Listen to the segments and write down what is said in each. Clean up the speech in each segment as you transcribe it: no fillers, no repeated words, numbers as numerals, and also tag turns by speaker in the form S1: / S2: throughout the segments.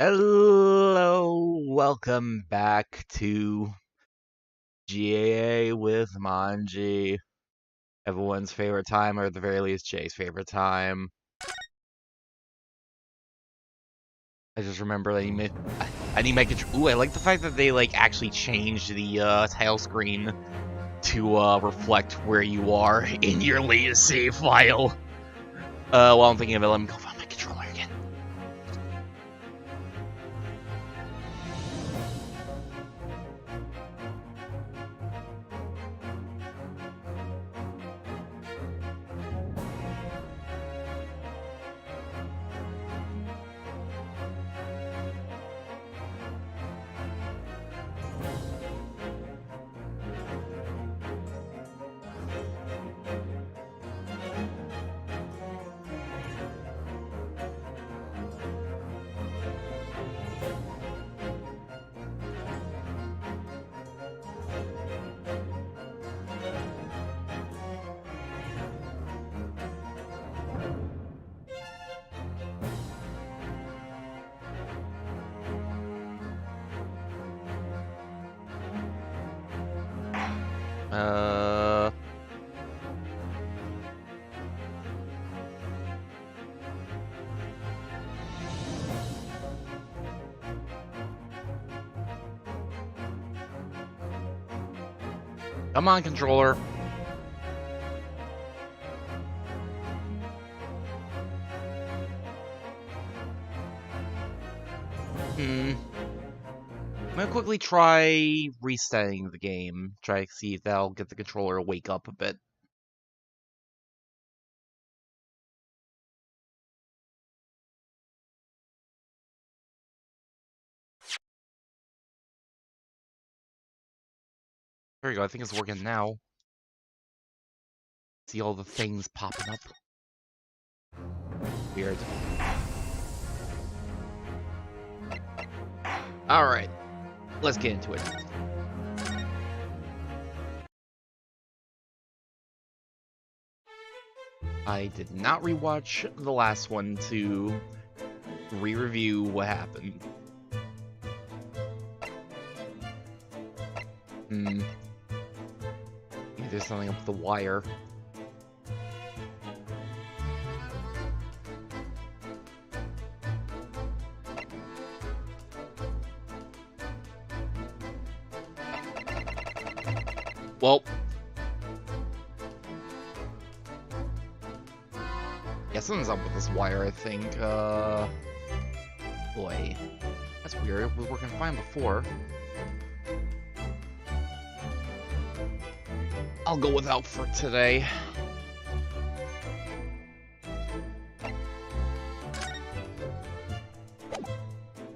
S1: Hello, welcome back to GAA with Manji. Everyone's favorite time, or at the very least, Jay's favorite time. I just remember that I need to make it. Ooh, I like the fact that they actually changed the title screen to reflect where you are in your latest save file. While I'm thinking of it, let me go find my controller again. Uh... Come on, controller. I'm gonna quickly try resetting the game. Try to see if that'll get the controller to wake up a bit. There we go, I think it's working now. See all the things popping up. Weird. Alright, let's get into it. I did not rewatch the last one to re-review what happened. Maybe there's something up with the wire. Well, yeah, something's up with this wire, I think. Boy, that's weird. It was working fine before. I'll go without for today.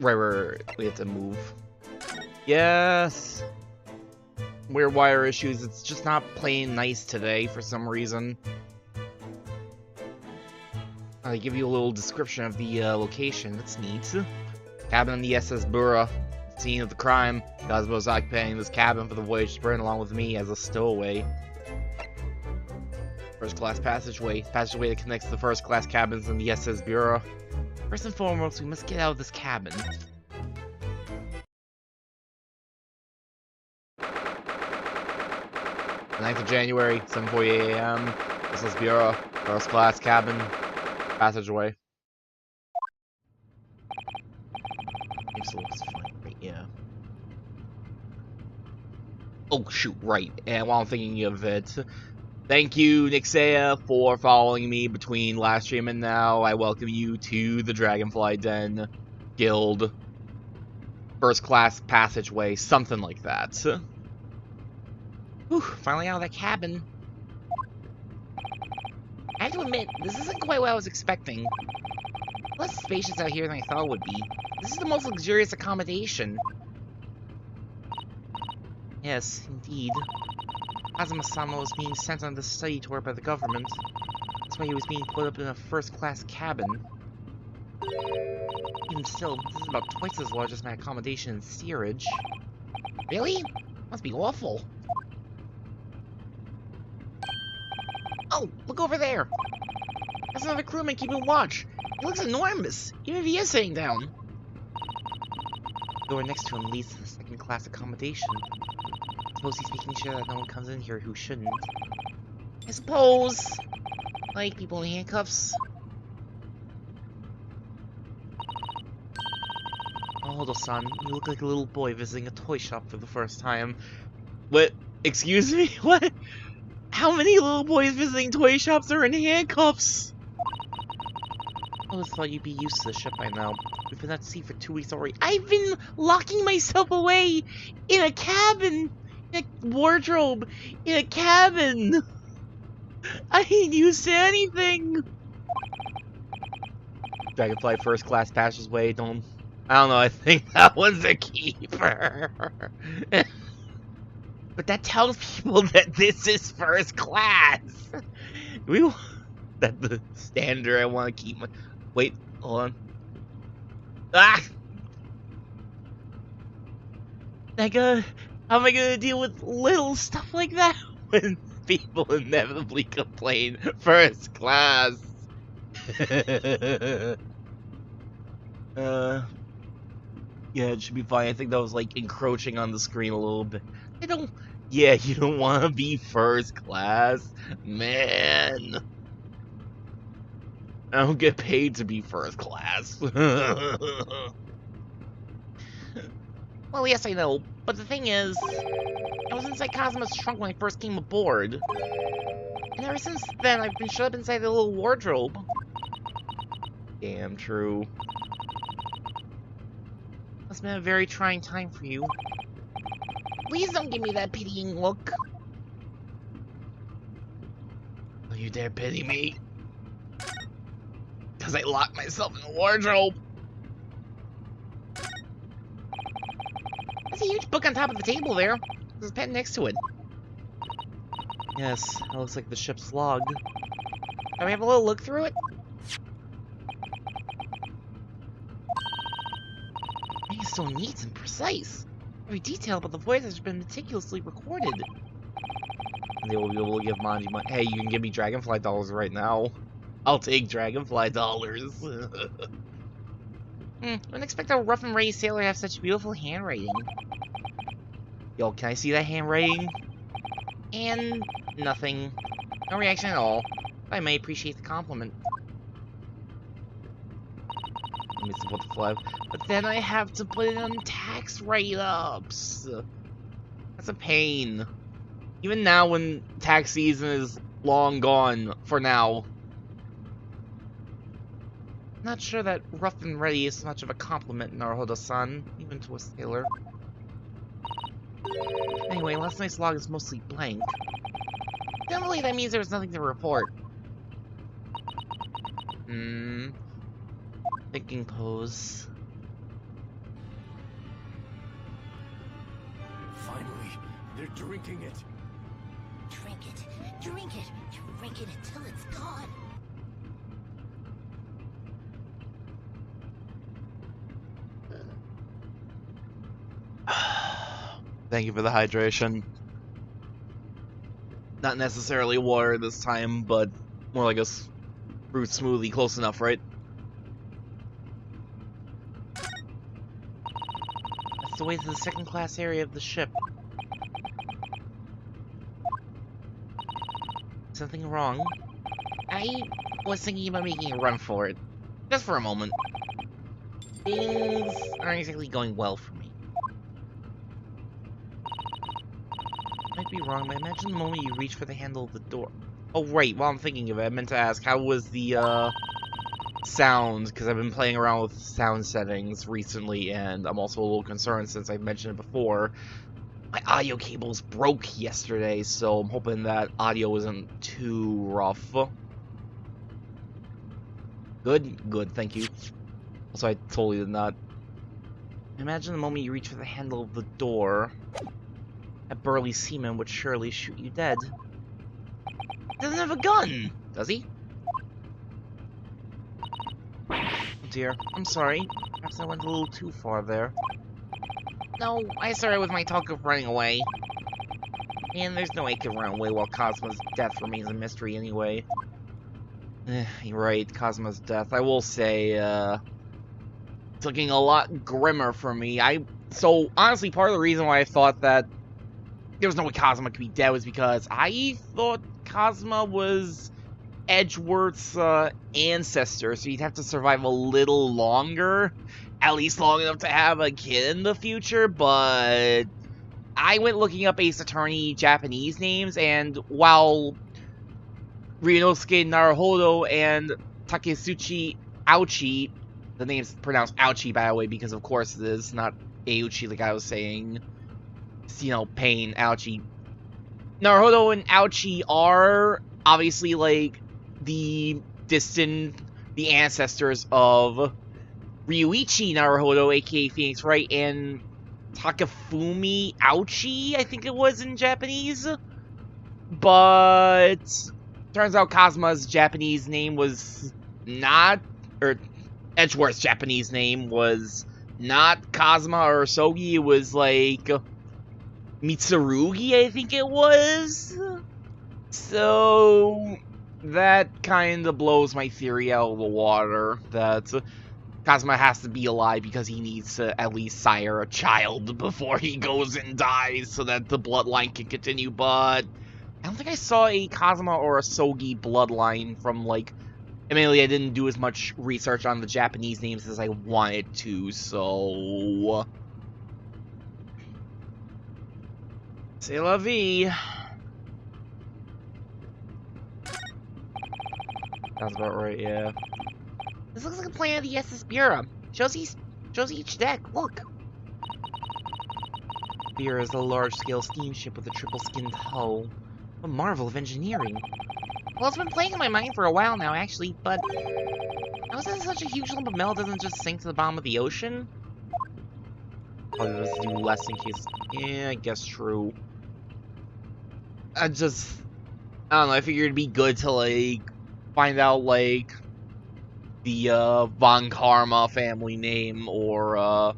S1: Right, we have to move. Yes! Weird wire issues. It's just not playing nice today for some reason. I'll give you a little description of the location. That's neat. Cabin on the SS Bura. Scene of the crime. Cosmo's occupying this cabin for the voyage to burn along with me as a stowaway. First class passageway. Passageway that connects the first class cabins in the SS Bureau. First and foremost, we must get out of this cabin. 9th of January, 7:48 a.m. SS Bureau, first class cabin, passageway. This looks fine, right? Yeah. Oh shoot, right. And while I'm thinking of it, thank you, Nixea, for following me between last stream and now. I welcome you to the Dragonfly Den Guild first class passageway, something like that. Whew, finally out of that cabin. I have to admit, this isn't quite what I was expecting. Less spacious out here than I thought it would be. This is the most luxurious accommodation. Yes, indeed. Kazuma-sama was being sent on this study tour by the government. That's why he was being put up in a first-class cabin. Even still, this is about twice as large as my accommodation in Steerage. Really? Must be awful. Oh, look over there! That's another crewman keeping watch. He looks enormous, even if he is sitting down. The door next to him leads to the second-class accommodation. I suppose he's making sure that no one comes in here who shouldn't. I suppose. Like people in handcuffs. Oh, Hodo-san, you look like a little boy visiting a toy shop for the first time. What? Excuse me? What? How many little boys visiting toy shops are in handcuffs? I always thought you'd be used to the ship by now. We've been at sea for 2 weeks already. I've been locking myself away in a cabin, in a wardrobe, in a cabin. I ain't used to anything. Dragonfly first class passageway. I don't know. I think that one's a keeper. But that tells people that this is first class. That's the standard I want to keep. Wait, hold on. Ah! How am I gonna deal with little stuff like that when people inevitably complain first class? Yeah, it should be fine. I think that was like encroaching on the screen a little bit. Yeah, you don't want to be first class? Man. I don't get paid to be first class. Well, yes, I know, but the thing is, I was inside Cosmo's trunk when I first came aboard. And ever since then, I've been shut up inside the little wardrobe. Damn true. Must have been a very trying time for you. Please don't give me that pitying look. Don't you dare pity me. Because I locked myself in the wardrobe. There's a huge book on top of the table there. There's a pen next to it. Yes, it looks like the ship's log. Can we have a little look through it? It's so neat and precise. Every detail about the voyage has been meticulously recorded. And they will be able to give Manji money. Hey, you can give me dragonfly dollars right now. I'll take dragonfly dollars. I wouldn't expect a rough and ready sailor to have such beautiful handwriting. Yo, can I see that handwriting? And nothing. No reaction at all. I may appreciate the compliment. Let me support the flag. But then I have to put it on tax write-ups. That's a pain. Even now when tax season is long gone, for now. Not sure that rough and ready is much of a compliment, Naruhodo-san, even to a sailor. Anyway, last night's log is mostly blank. Generally, that means there's nothing to report. Thinking pose.
S2: Finally, they're drinking it.
S3: Drink it. Drink it. Drink it until it's gone.
S1: Thank you for the hydration. Not necessarily water this time, but more like a fruit smoothie. Close enough, right? That's the way to the second class area of the ship. Something wrong? I was thinking about making a run for it. Just for a moment. Things aren't exactly going well for me. Might be wrong, but imagine the moment you reach for the handle of the door. Oh, right, while I'm thinking of it, I meant to ask, how was the, sound? Because I've been playing around with sound settings recently, and I'm also a little concerned since I've mentioned it before. My audio cables broke yesterday, so I'm hoping that audio isn't too rough. Good? Good, thank you. Also, I totally did not. Imagine the moment you reach for the handle of the door. That burly seaman would surely shoot you dead. He doesn't have a gun, does he? Oh dear, I'm sorry. Perhaps I went a little too far there. No, I started with my talk of running away. And there's no way I can run away while Cosmo's death remains a mystery anyway. You're right, Cosmo's death. I will say, it's looking a lot grimmer for me. So, honestly, part of the reason why I thought that there was no way Cosmo could be dead was because I thought Cosmo was Edgeworth's ancestor, so he'd have to survive a little longer, at least long enough to have a kid in the future, but I went looking up Ace Attorney Japanese names, and while Ryunosuke Naruhodo and Taketsuchi Ouchi, the name's pronounced Ouchi, by the way, because of course it is, not Auchi like I was saying. You know, pain, Ouchie. Naruhodo and Ouchie are obviously like the ancestors of Ryuichi Naruhodo, aka Phoenix Wright, and Takafumi Ouchi, I think it was in Japanese. But turns out Cosmo's Japanese name was not, or Edgeworth's Japanese name was not Cosmo or Sogi, it was like Mitsurugi, I think it was. So that kind of blows my theory out of the water that Kazuma has to be alive because he needs to at least sire a child before he goes and dies so that the bloodline can continue, but I don't think I saw a Kazuma or a Sogi bloodline from, like, admittedly, I didn't do as much research on the Japanese names as I wanted to, so... C'est la vie. That's about right, yeah. This looks like a plan of the SS Bureau. Shows each deck. Look. Bureau is a large-scale steamship with a triple-skinned hull. A marvel of engineering. Well, it's been playing in my mind for a while now, actually, but how is that such a huge lump of metal doesn't just sink to the bottom of the ocean? Probably just do less in case. Yeah, I guess true. I don't know. I figured it'd be good to like find out like the Von Karma family name, or I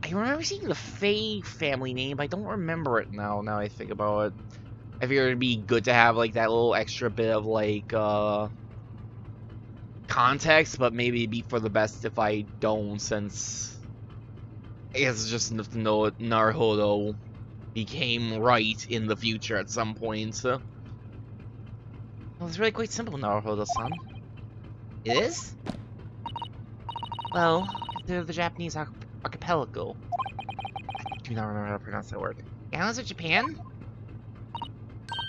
S1: remember seeing the Faye family name, but I don't remember it now. Now I think about it, I figured it'd be good to have like that little extra bit of like context, but maybe it'd be for the best if I don't, since I guess it's just enough to know that Naruhodo became right in the future at some point. So. Well, it's really quite simple, Naruhodo-san. It is? Well, they're the Japanese archipelago. I do not remember how to pronounce that word. Islands of Japan?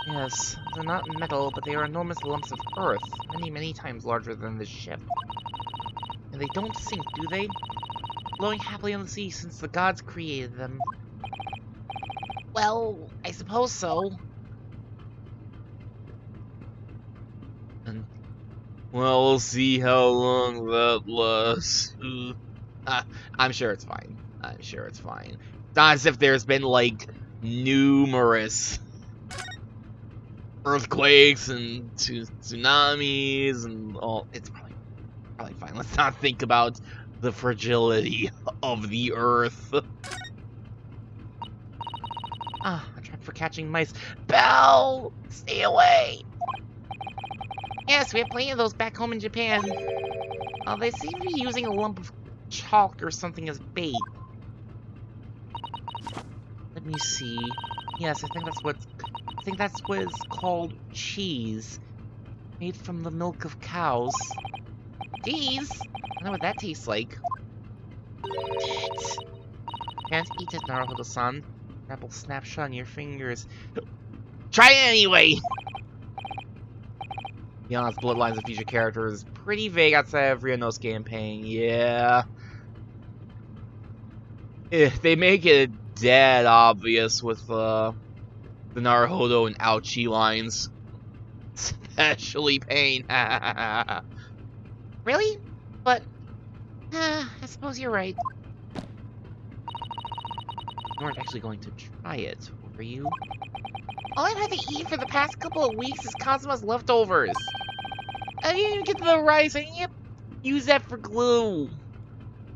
S1: Yes, they're not metal, but they are enormous lumps of earth, many, many times larger than this ship. And they don't sink, do they? Flowing happily on the sea since the gods created them. Well, I suppose so. And, well, we'll see how long that lasts. I'm sure it's fine. I'm sure it's fine. It's not as if there's been, like, numerous earthquakes and tsunamis and all. It's probably fine. Let's not think about the fragility of the earth. Ah, a trap for catching mice. Belle! Stay away! Yes, we have plenty of those back home in Japan. They seem to be using a lump of chalk or something as bait. Let me see. Yes, I think that's what is called cheese. Made from the milk of cows. Cheese? I know what that tastes like. Can't eat it, Naruhodo-san. Apple snap shut on your fingers. Try it anyway! To be honest, bloodlines of future characters is pretty vague outside of Ryunosuke and Pain. Yeah. They make it dead obvious with the Naruhodo and Ouchie lines. Especially Pain. Really? But, I suppose you're right. You weren't actually going to try it, were you? All I've had to eat for the past couple of weeks is Kazuma's leftovers. I didn't even get to the rice. I didn't use that for glue. I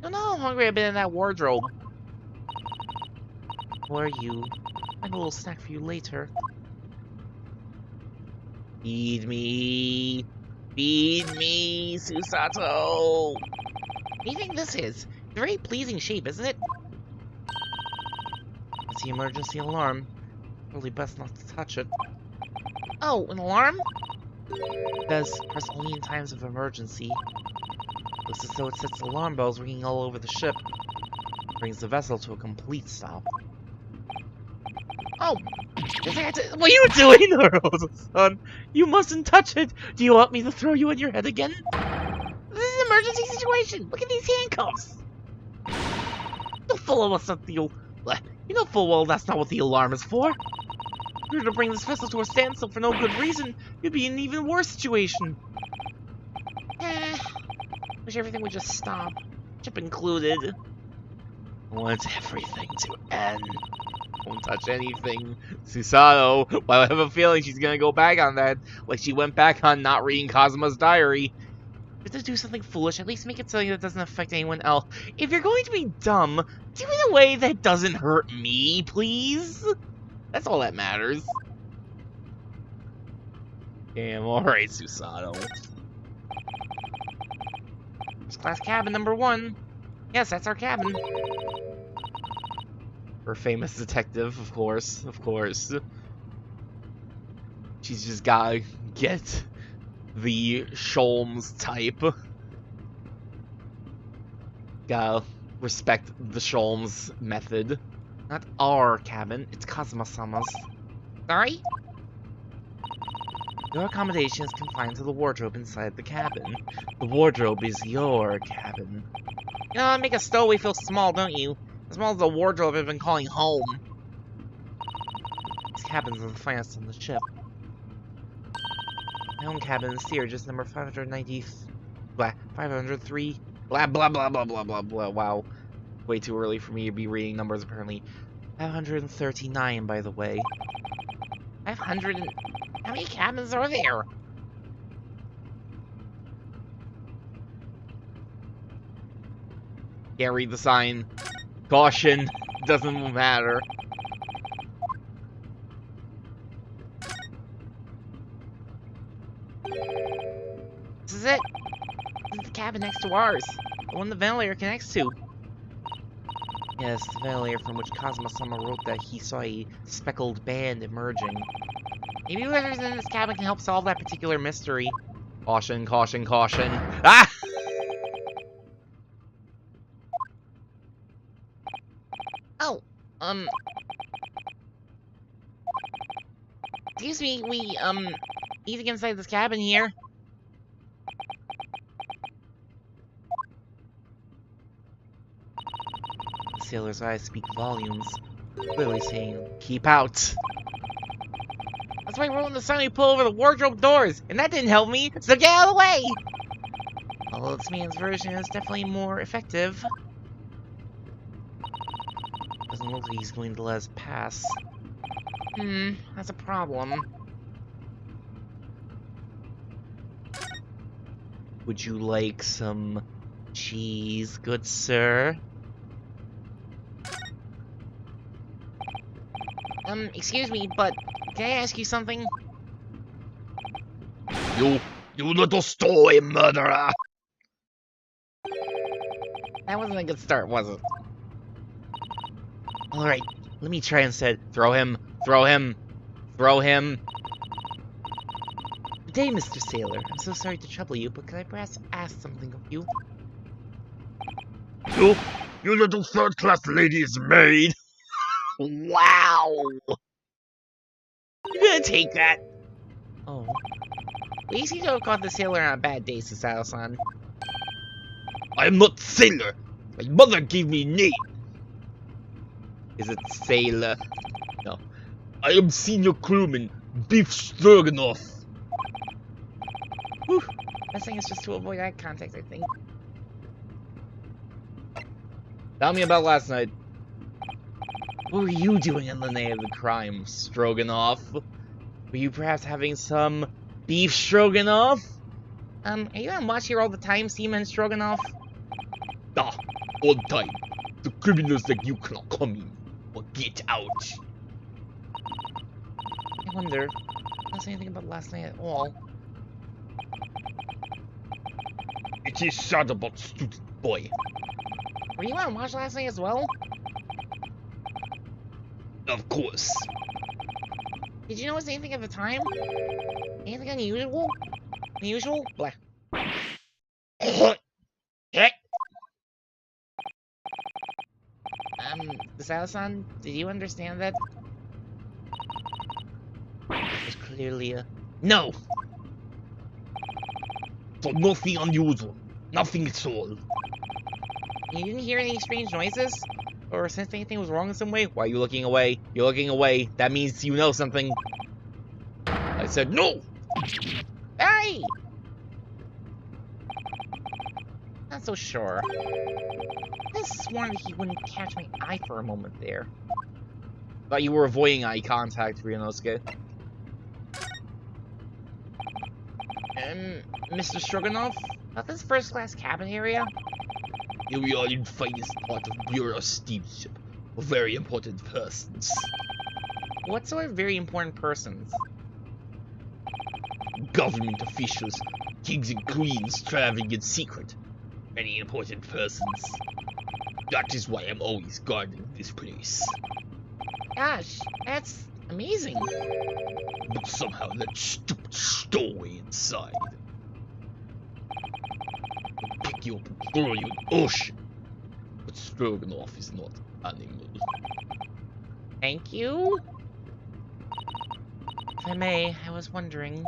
S1: don't know how hungry I've been in that wardrobe. Who are you? I have a little snack for you later. Feed me. Feed me, Susato. What do you think this is? It's a very pleasing shape, isn't it? It's the emergency alarm. Really best not to touch it. Oh, an alarm? It says press only in times of emergency. Looks as though it sets alarm bells ringing all over the ship. Brings the vessel to a complete stop. Oh! What are you doing, Naruhodo-san? You mustn't touch it! Do you want me to throw you on your head again? This is an emergency situation! Look at these handcuffs! Don't follow us up the You know full well that's not what the alarm is for. If you were to bring this vessel to a standstill for no good reason, you'd be in an even worse situation. Wish everything would just stop. Chip included. I want everything to end. Won't touch anything. Susato, well, I have a feeling she's gonna go back on that, like she went back on not reading Kazuma's diary. If to do something foolish, at least make it something that doesn't affect anyone else. If you're going to be dumb, do it in a way that doesn't hurt me, please. That's all that matters. Damn, alright, Susato. First class cabin number 1. Yes, that's our cabin. Her famous detective, of course, of course. She's just gotta get the Sholmes type. Gotta respect the Sholmes method. Not our cabin, it's Kazuma-sama's. Sorry? Your accommodation is confined to the wardrobe inside the cabin. The wardrobe is your cabin. You know, make a stowaway feel small, don't you? As small as the wardrobe I've been calling home. These cabins are the finest on the ship. My own cabin is here, just number 590... blah, 503... blah blah blah blah blah blah blah. Wow. Way too early for me to be reading numbers, apparently. 539, by the way. 500 and... How many cabins are there? Can't read the sign. Caution. Doesn't matter. This is it. This is the cabin next to ours. The one the ventilator connects to. Yes, the ventilator from which Kazuma-sama wrote that he saw a speckled band emerging. Maybe whoever's in this cabin can help solve that particular mystery. Caution, caution, caution. Ah! Oh, excuse me, we, need to get inside this cabin here. The sailor's eyes speak volumes, clearly saying, keep out. That's why we're on the sun we pull over the wardrobe doors, and that didn't help me, so get out of the way! Although this man's version is definitely more effective. Doesn't look like he's going to let us pass. That's a problem. Would you like some cheese, good sir? Excuse me, but can I ask you something?
S2: You little stowaway murderer!
S1: That wasn't a good start, was it? Alright, let me try instead. Throw him, throw him, throw him. Good day, Mr. Sailor. I'm so sorry to trouble you, but could I perhaps ask something of you?
S2: You little third-class lady's maid!
S1: Wow! You're gonna take that? Oh. We seem to have caught the sailor on a bad day, Sasao-san.
S2: I am not sailor! My mother gave me name!
S1: Is it sailor? No.
S2: I am senior crewman, Beef Stroganoff!
S1: Whew. Best thing is just to avoid eye contact, I think. Tell me about last night. What were you doing in the night of the crime, Stroganoff? Were you perhaps having some beef stroganoff? Are you on watch here all the time, Seaman Stroganoff?
S2: Ah, all time. The criminals like you cannot come in, or get out.
S1: I wonder, I don't say anything about last night at all.
S2: It is sad about student boy.
S1: Were you on watch last night as well?
S2: Of course.
S1: Did you notice anything at the time? Anything unusual? Unusual? Blah. Sasao-san, did you understand that? It was clearly a... No!
S2: So nothing unusual. Nothing at all.
S1: You didn't hear any strange noises? Or sense anything was wrong in some way? Why are you looking away? You're looking away. That means you know something.
S2: I said no!
S1: Hey! Not so sure. I sworn that he wouldn't catch my eye for a moment there. Thought you were avoiding eye contact, Ryunosuke. Mr. Stroganoff? About this first-class cabin area?
S2: Here we are in finest part of Bureau Steamship. Very important persons.
S1: What sort of very important persons?
S2: Government officials, kings and queens traveling in secret. any important persons. That is why I'm always guarding this place.
S1: Gosh, that's amazing.
S2: But somehow that stupid stowaway inside will pick you up and throw you in the ocean. But Stroganoff is not an animal.
S1: Thank you. If I may, I was wondering.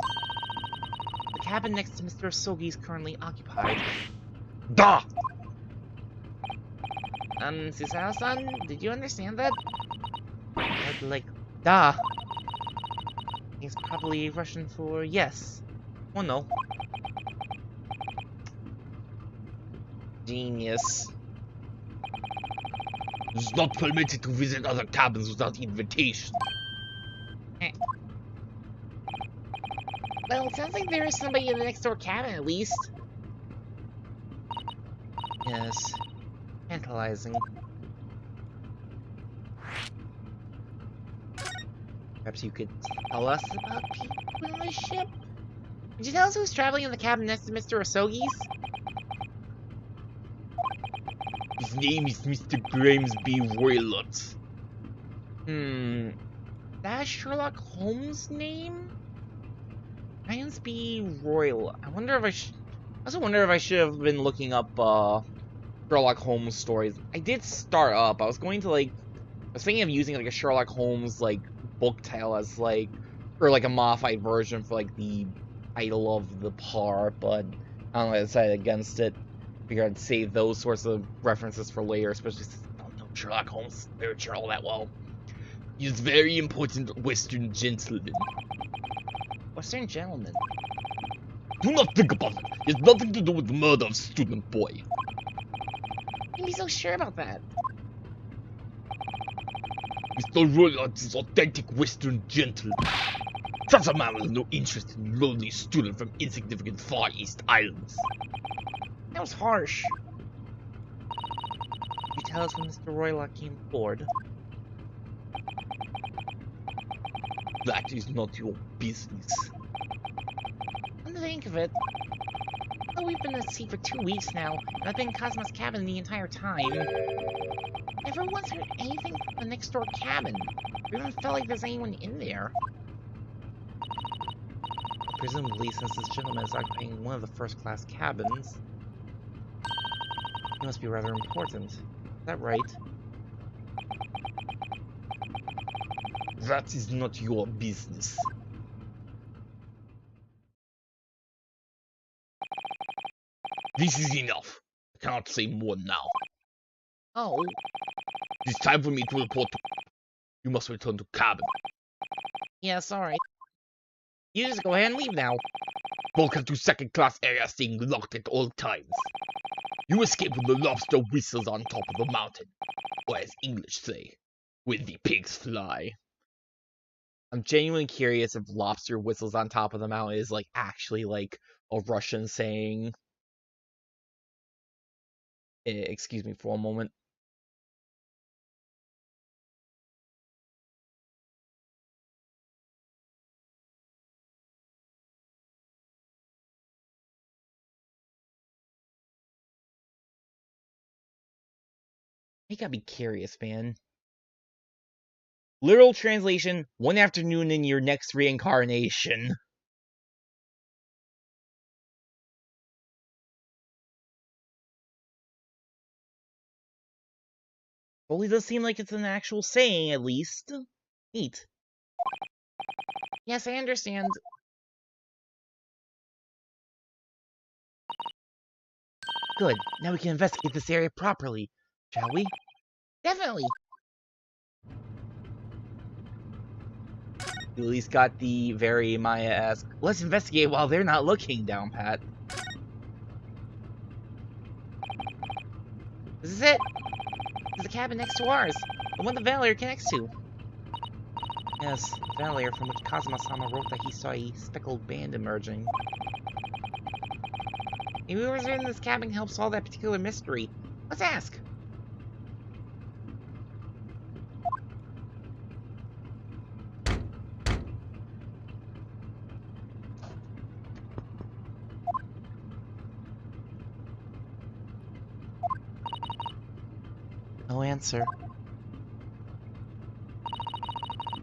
S1: The cabin next to Mr. Asogi is currently occupied.
S2: Da!
S1: Susao-san, did you understand that? Like, da. He's probably Russian for yes. Or no. Genius.
S2: It's not permitted to visit other cabins without invitation.
S1: Well, it sounds like there is somebody in the next door cabin, at least. Yes. Tantalizing. Perhaps you could tell us about people on this ship? Did you tell us who's traveling in the cabin next to Mr. Asogi's?
S2: His name is Mr. Grimsby Roylott.
S1: That's Sherlock Holmes' name? Grimsby Royal. I wonder if I also wonder if I should have been looking up Sherlock Holmes stories. I did start up. I was thinking of using like a Sherlock Holmes like book tale as like, or like a modified version for like the title of the part, but I don't know, I decided against it. Figured I'd save those sorts of references for later, especially since I don't know Sherlock Holmes literature all that well.
S2: He's a very important Western gentleman.
S1: Western gentleman.
S2: Do not think about it. He has nothing to do with the murder of student boy.
S1: Can't be so sure about that.
S2: Mr. Roylott is authentic Western gentleman. Such a man with no interest in lonely student from insignificant Far East Islands.
S1: That was harsh. Could you tell us when Mr. Roylott came aboard?
S2: That is not your business.
S1: Come to think of it, though we've been at sea for 2 weeks now, and I've been in Cosmo's cabin the entire time. Never once heard anything from the next door cabin. Or even felt like there's anyone in there. Presumably, since this gentleman is occupying one of the first-class cabins, he must be rather important. Is that right?
S2: That is not your business. This is enough. I cannot say more now.
S1: Oh,
S2: It is time for me to report. You must return to cabin.
S1: yes, alright. You just go ahead and leave now.
S2: Welcome to second-class area staying locked at all times. You escape when the lobster whistles on top of the mountain. Or as English say, when the pigs fly.
S1: I'm genuinely curious if lobster whistles on top of the mountain is like actually like a Russian saying. Excuse me for a moment. I gotta be curious, man. Literal translation, one afternoon in your next reincarnation. Well, it does seem like it's an actual saying, at least. Neat. Yes, I understand. Good. Now we can investigate this area properly, shall we? Definitely. You at least got the very Maya-esque, let's investigate while they're not looking down pat. This is it. This is the cabin next to ours. The one the Valier connects to. Yes, Valier from which Kazuma-sama wrote that he saw a speckled band emerging. Maybe whoever's in this cabin helps solve that particular mystery. Let's ask. answer.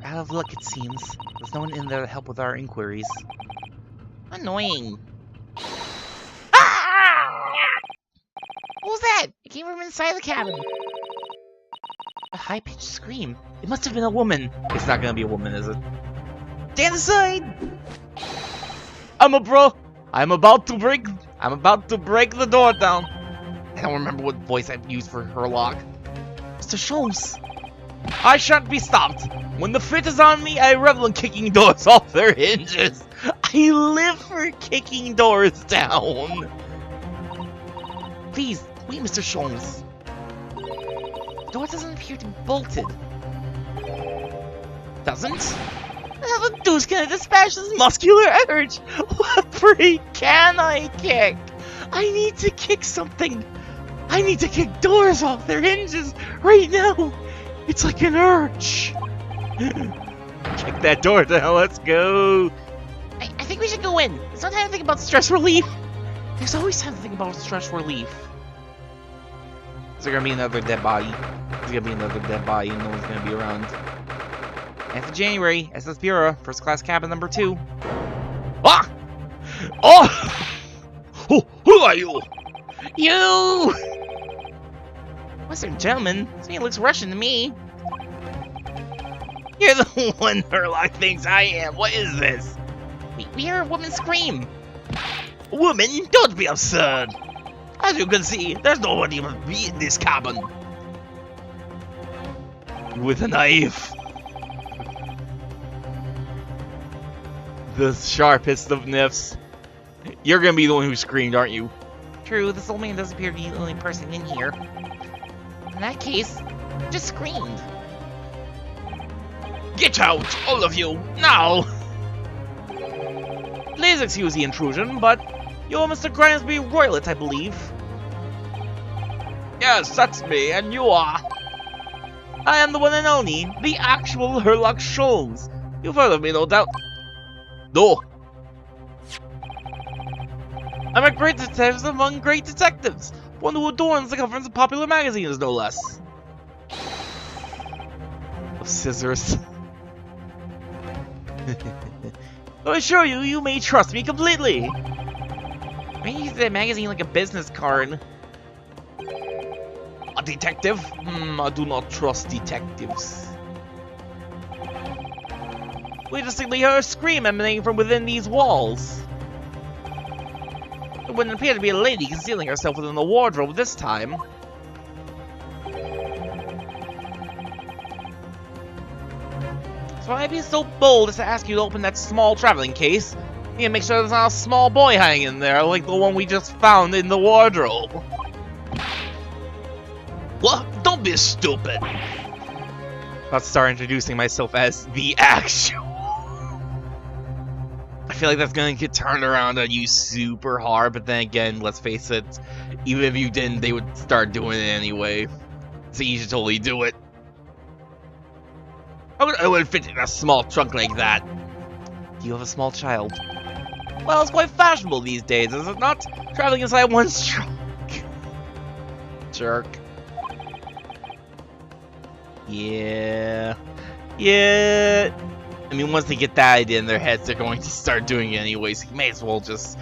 S1: Out of luck, it seems. There's no one in there to help with our inquiries. Annoying. Ah! What was that? It came from inside the cabin. A high-pitched scream. It must have been a woman. It's not gonna be a woman, is it? Stand aside! I'm about to break the door down. I don't remember what voice I've used for Herlock. Mr. Sholmes. I shan't be stopped. When the fit is on me, I revel in kicking doors off their hinges. I live for kicking doors down. Please, wait, Mr. Sholmes. The door doesn't appear to be bolted. Doesn't? How the deuce can I dispatch this muscular urge? What breed can I kick? I need to kick something. I need to kick doors off their hinges right now. It's like an urge. Kick that door down, let's go. I think we should go in. There's no time to think about stress relief. There's always time to think about stress relief. Is there gonna be another dead body? There's gonna be another dead body and no one's gonna be around. After January, SS Bureau, first class cabin number 2. Ah! Oh! Who are you? You! Western gentleman? This man looks Russian to me. You're the one Herlock thinks I am. What is this? We hear a woman scream. Woman? Don't be absurd. As you can see, there's nobody but me in this cabin. With a knife. The sharpest of knives. You're gonna be the one who screamed, aren't you? True, this old man does appear to be the only person in here. In that case, just screamed. Get out, all of you, now! Please excuse the intrusion, but you're Mr. Grimsby Roylott, I believe. Yes, that's me, and you are. I am the one and only, the actual Herlock Sholmes. You've heard of me, no doubt. No. I'm a great detective among great detectives. One who adorns the covers of popular magazines, no less. Of scissors. I assure you, you may trust me completely. I mean, you use that magazine like a business card. A detective? I do not trust detectives. We distinctly heard a scream emanating from within these walls. It wouldn't appear to be a lady concealing herself within the wardrobe this time. So I'd be so bold as to ask you to open that small traveling case. You need to make sure there's not a small boy hanging in there like the one we just found in the wardrobe. What? Don't be stupid. I'll start introducing myself as the actual. I feel like that's gonna get turned around on you super hard, but then again, let's face it, even if you didn't, they would start doing it anyway. So you should totally do it. I wouldn't fit in a small trunk like that. Do you have a small child? Well, it's quite fashionable these days, is it not? Traveling inside one's trunk. Jerk. Yeah. I mean, once they get that idea in their heads, they're going to start doing it anyway, so you may as well just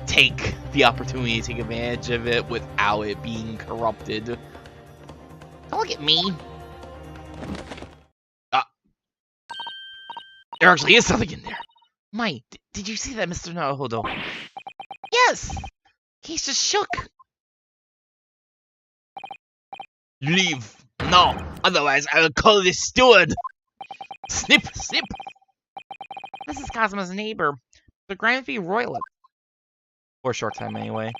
S1: take the opportunity to take advantage of it without it being corrupted. Don't look at me. There actually is something in there. Mai, did you see that, Mr. Naruhodo? Yes! He's just shook. Leave. No, otherwise I will call the steward. Snip, snip. This is Cosmo's neighbor, the Grimsby Roylott. For a short time, anyway.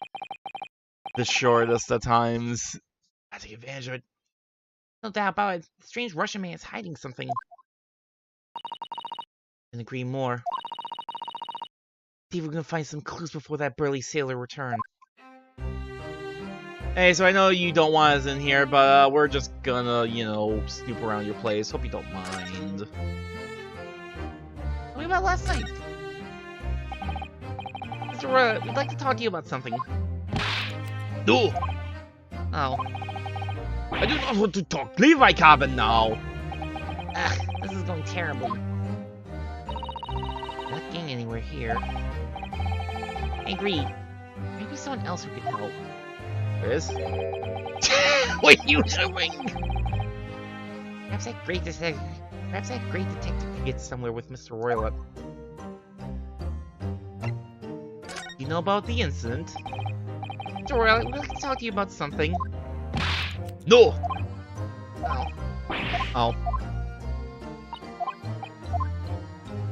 S1: The shortest of times. I take advantage of it. No doubt about it. The strange Russian man is hiding something. And agree more. See if we can find some clues before that burly sailor returns. Hey, so I know you don't want us in here, but we're just gonna, you know, snoop around your place. Hope you don't mind. What about last night? Mr. Roylott, we'd like to talk to you about something. No! Oh.
S2: I do not want to talk. Leave my cabin now.
S1: Ugh, this is going terribly. Not getting anywhere here. I agree. Maybe someone else who could help.
S2: There is? What are you doing?
S1: Perhaps that great detective could get somewhere with Mr. Roylott. You know about the incident? Mr. Roylott, we'd like to talk to you about something.
S2: No!
S1: Oh.
S2: Oh.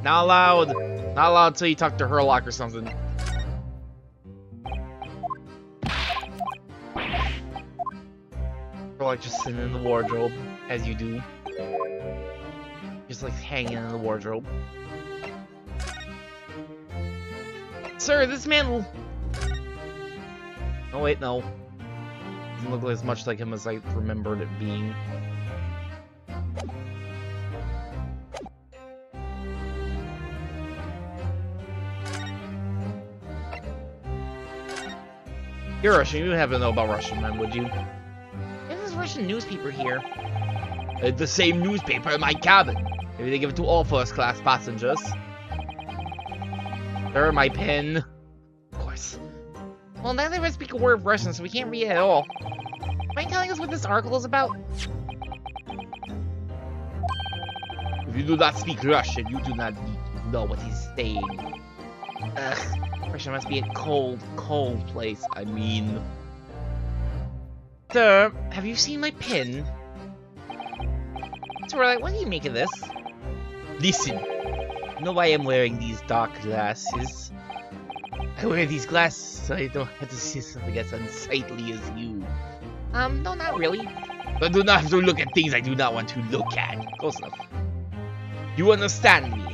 S2: Not allowed. Not allowed until you talk to Herlock or something. Herlock just sitting in the wardrobe, as you do. Just like hanging in the wardrobe. Sir, this man will... Oh wait, no. Doesn't look as much like him as I remembered it being. Here, Rushin, you have to know about Rushin, man, would you?
S1: There's this Russian newspaper here.
S2: It's the same newspaper in my cabin. Maybe they give it to all first-class passengers. There, my pen. Of course.
S1: Well, neither of us speak a word of Russian, so we can't read it at all. Mind telling us what this article is about?
S2: If you do not speak Russian, you do not need to know what he's saying.
S1: Ugh, Russia must be a cold, cold place.
S2: I mean...
S1: Sir, have you seen my pin? So, what do you make of this?
S2: Listen. You know why I'm wearing these dark glasses? I wear these glasses so I don't have to see something as unsightly as you.
S1: No, not really.
S2: I do not have to look at things I do not want to look at. Close enough. You understand me?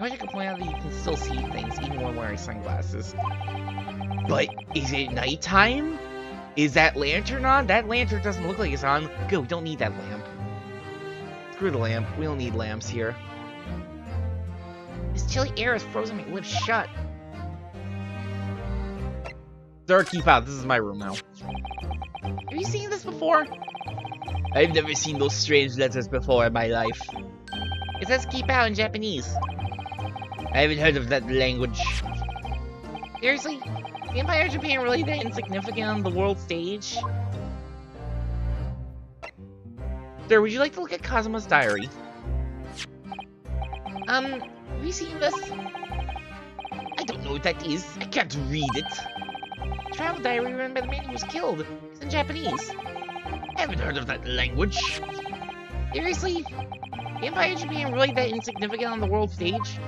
S1: I wish I could point out that you can still see things even when wearing sunglasses.
S2: But is it nighttime? Is that lantern on? That lantern doesn't look like it's on. Good, we don't need that lamp. Screw the lamp. We don't need lamps here.
S1: This chilly air has frozen my lips shut.
S2: Sir, keep out. This is my room now.
S1: Have you seen this before?
S2: I've never seen those strange letters before in my life.
S1: It says keep out in Japanese.
S2: I haven't heard of that language.
S1: Seriously? The Empire of Japan really that insignificant on the world stage?
S2: Sir, would you like to look at Kazuma's diary?
S1: Have you seen this?
S2: I don't know what that is. I can't read it.
S1: Travel diary written by the man who was killed. It's in Japanese.
S2: I haven't heard of that language.
S1: Seriously? The Empire of Japan really that insignificant on the world stage?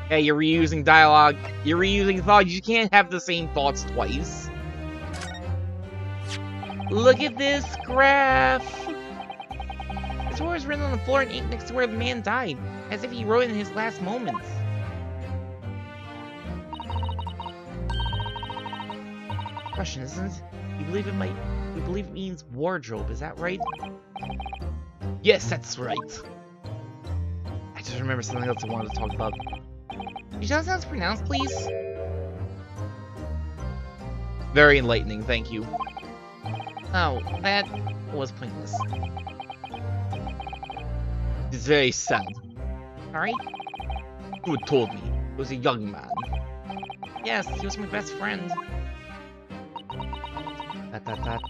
S2: Yeah, you're reusing dialogue. You're reusing thought. You can't have the same thoughts twice.
S1: Look at this graph! This word is written on the floor in ink next to where the man died, as if he wrote it in his last moments. Russian, isn't it? We believe it means wardrobe, is that right?
S2: Yes, that's right. I just remember something else I wanted to talk about.
S1: Could you tell us how it's pronounced, please?
S2: Very enlightening, thank you.
S1: Oh, that was pointless.
S2: It's very sad.
S1: Sorry?
S2: Who had told me? It was a young man.
S1: Yes, he was my best friend.
S2: That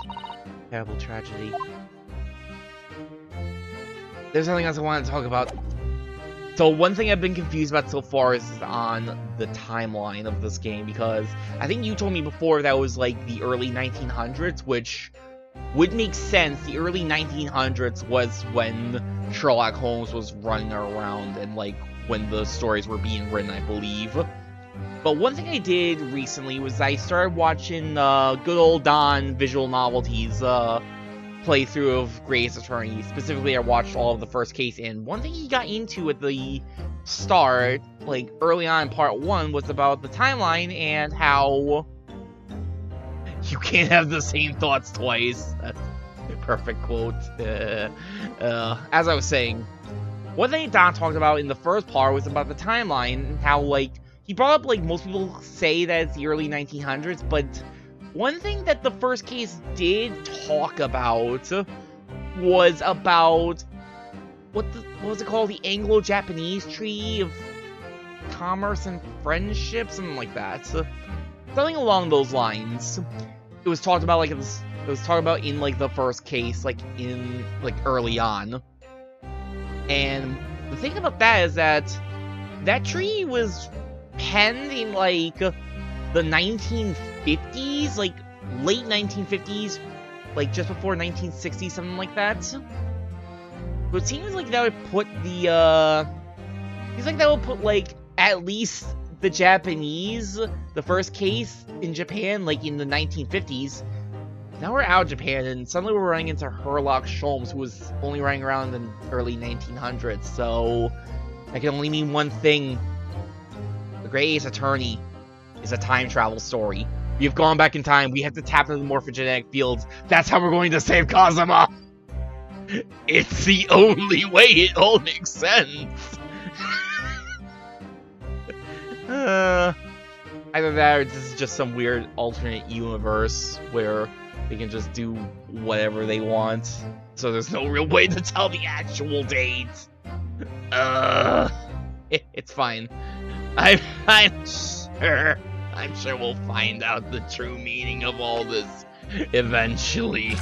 S2: terrible tragedy. There's something else I wanted to talk about. So one thing I've been confused about so far is on the timeline of this game, because I think you told me before that was like the early 1900s, which would make sense. The early 1900s was when Sherlock Holmes was running around and like when the stories were being written, I believe. But one thing I did recently was I started watching good old Don Visual Novelties playthrough of Great Ace Attorney. Specifically, I watched all of the first case, and one thing he got into at the start, like early on in part 1, was about the timeline and how you can't have the same thoughts twice. That's a perfect quote. As I was saying, one thing Don talked about in the first part was about the timeline, and how, like, he brought up, like, most people say that it's the early 1900s, but one thing that the first case did talk about was about what was it called? The Anglo-Japanese Treaty of Commerce and Friendship, something like that. Something along those lines. It was talked about it was talked about in like the first case, like in like early on. And the thing about that is that that treaty was penned in like the 1950s, like late 1950s, like just before 1960, something like that. So it seems like that would put like at least the Japanese, the first case in Japan, like in the 1950s. Now we're out of Japan, and suddenly we're running into Herlock Sholmes, who was only running around in the early 1900s. So that can only mean one thing: the Great Ace Attorney is a time travel story. We've gone back in time. We have to tap into the morphogenetic fields. That's how we're going to save Kazuma. It's the only way. It all makes sense. Either that or this is just some weird alternate universe where they can just do whatever they want. So there's no real way to tell the actual date. It's fine. I'm sure we'll find out the true meaning of all this eventually.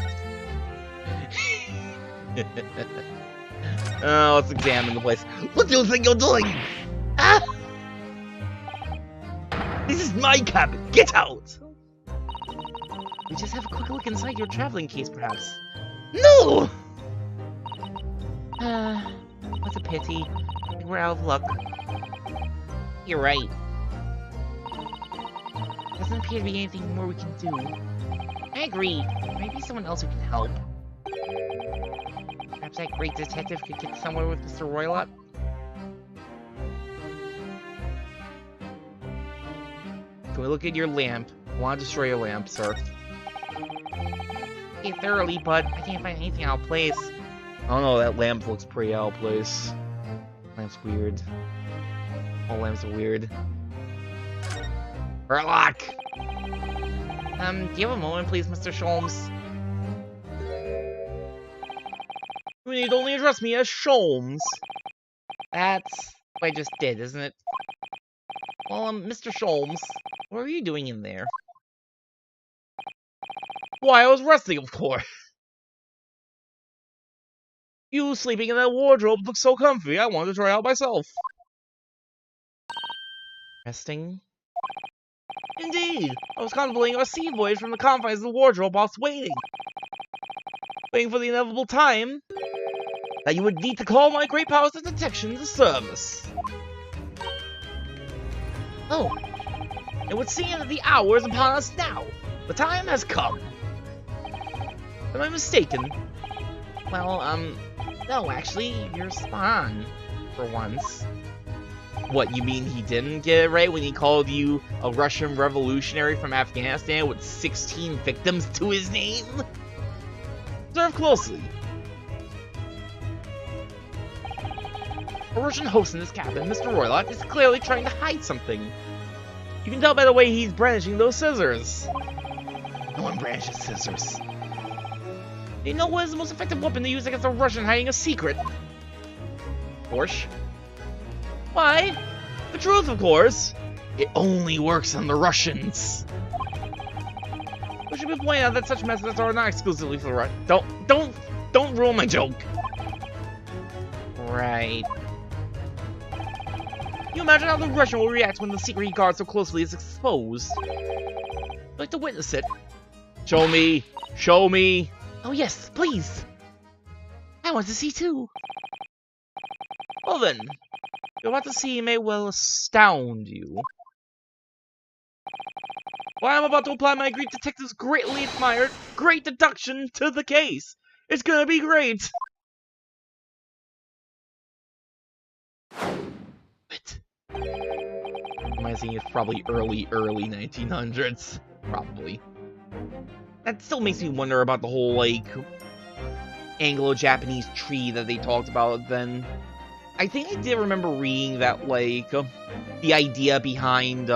S2: Let's examine the place. What do you think you're doing? Ah! This is my cabin! Get out! We just have a quick look inside your traveling case, perhaps. No! What's a pity. I think we're out of luck. You're right. Doesn't appear to be anything more we can do. I agree. Maybe someone else who can help. Perhaps that great detective could get somewhere with Mr. Roylott? Can we look at your lamp? I want to destroy your lamp, sir. Okay, thoroughly, but I can't find anything out of place. I don't know, that lamp looks pretty out of place. Lamp's weird. All lamps are weird. Herlock! Do you have a moment, please, Mr. Sholmes? You need only address me as Sholmes. That's what I just did, isn't it? Well, Mr. Sholmes, what were you doing in there? Why, I was resting, of course. You sleeping in that wardrobe looks so comfy, I wanted to try it out myself. Resting? Indeed, I was contemplating our sea voyage from the confines of the wardrobe whilst waiting. Waiting for the inevitable time that you would need to call my great powers of detection to service. Oh, it would seem that the hour is upon us now. The time has come. Am I mistaken? Well, no, actually, you're spot on, for once. What, you mean he didn't get it right when he called you a Russian revolutionary from Afghanistan with 16 victims to his name? Observe closely. A Russian host in this cabin, Mr. Roylott, is clearly trying to hide something. You can tell by the way he's brandishing those scissors. No one brandishes scissors. You know what is the most effective weapon to use against a Russian hiding a secret? Porsche? Why? The truth, of course. It only works on the Russians. It should be pointed out that such methods are not exclusively for the Russians. Don't ruin my joke. Right. Can you imagine how the Russian will react when the secret he guards so closely is exposed? I'd like to witness it. Show me. Show me. Oh yes, please. I want to see too. Well then, you're about to see may well astound you. Well, I'm about to apply my Greek detective's greatly admired great deduction to the case. It's gonna be great. What? My thinking it's probably early 1900s. Probably. That still makes me wonder about the whole, like, Anglo-Japanese treaty that they talked about then. I think I did remember reading that, like, the idea behind,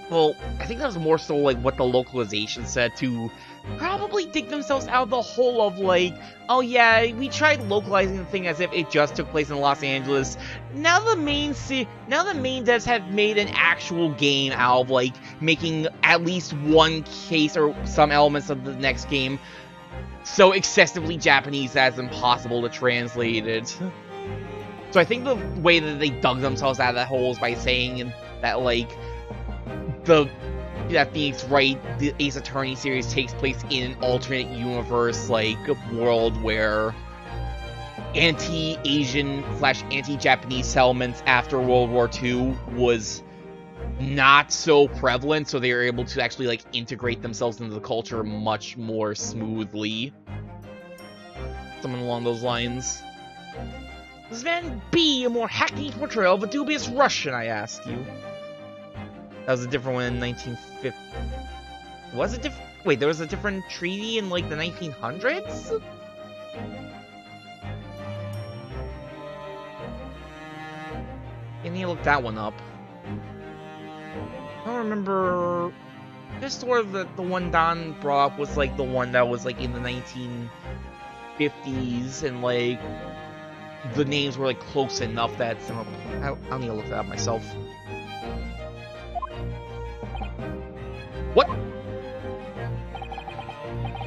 S2: Well, I think that was more so like what the localization said to probably dig themselves out of the hole of like, oh yeah, we tried localizing the thing as if it just took place in Los Angeles. Now the main devs have made an actual game out of like making at least one case or some elements of the next game so excessively Japanese that it's impossible to translate it. So I think the way that they dug themselves out of that hole is by saying that like that Phoenix Wright, the Ace Attorney series takes place in an alternate universe, like world where anti-Asian / anti-Japanese settlements after World War II was not so prevalent, so they were able to actually like integrate themselves into the culture much more smoothly. Something along those lines. Does man be a more hackneyed portrayal of a dubious Russian, I ask you? That was a different one in 1950. Was it different? Wait, there was a different treaty in like the 1900s? I need to look that one up. I don't remember. Just sort of the one Don brought up was like the one that was like in the 1950s, and like the names were like close enough that some. I'll need to look that up myself. What?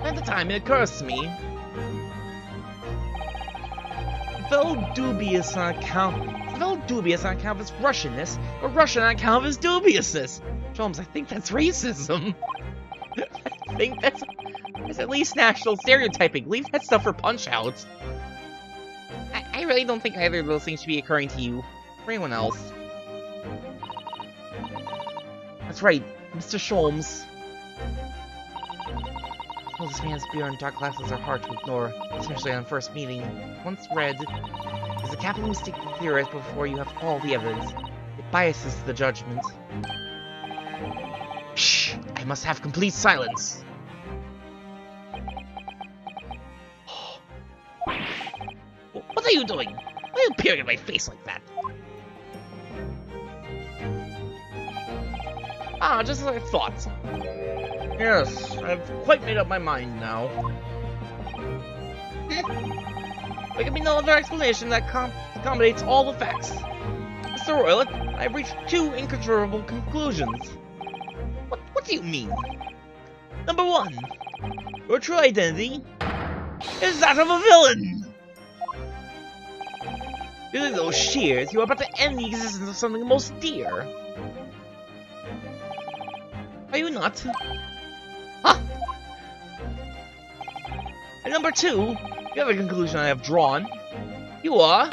S2: At the time, it occurs to me. Though dubious on account of his Russianness, but Russian on account of his dubiousness. Sholmes, I think that's racism. I think that's at least national stereotyping. Leave that stuff for Punch-Out. I really don't think either of those things should be occurring to you or anyone else. That's right, Mr. Sholmes. Well, this man's beer and dark glasses are hard to ignore, especially on first meeting. Once read, is a capital mistake to theorize before you have all the evidence. It biases the judgment. Shh! I must have complete silence! What are you doing? Why are you peering at my face like that? Ah, just as I thought. Yes, I've quite made up my mind now. There can be no other explanation that accommodates all the facts. Mr. Roylott, I've reached two incontrovertible conclusions. What do you mean? Number one, your true identity is that of a villain! Using those shears, you are about to end the existence of something most dear. Are you not? Huh? And number two, the other conclusion I have drawn, you are,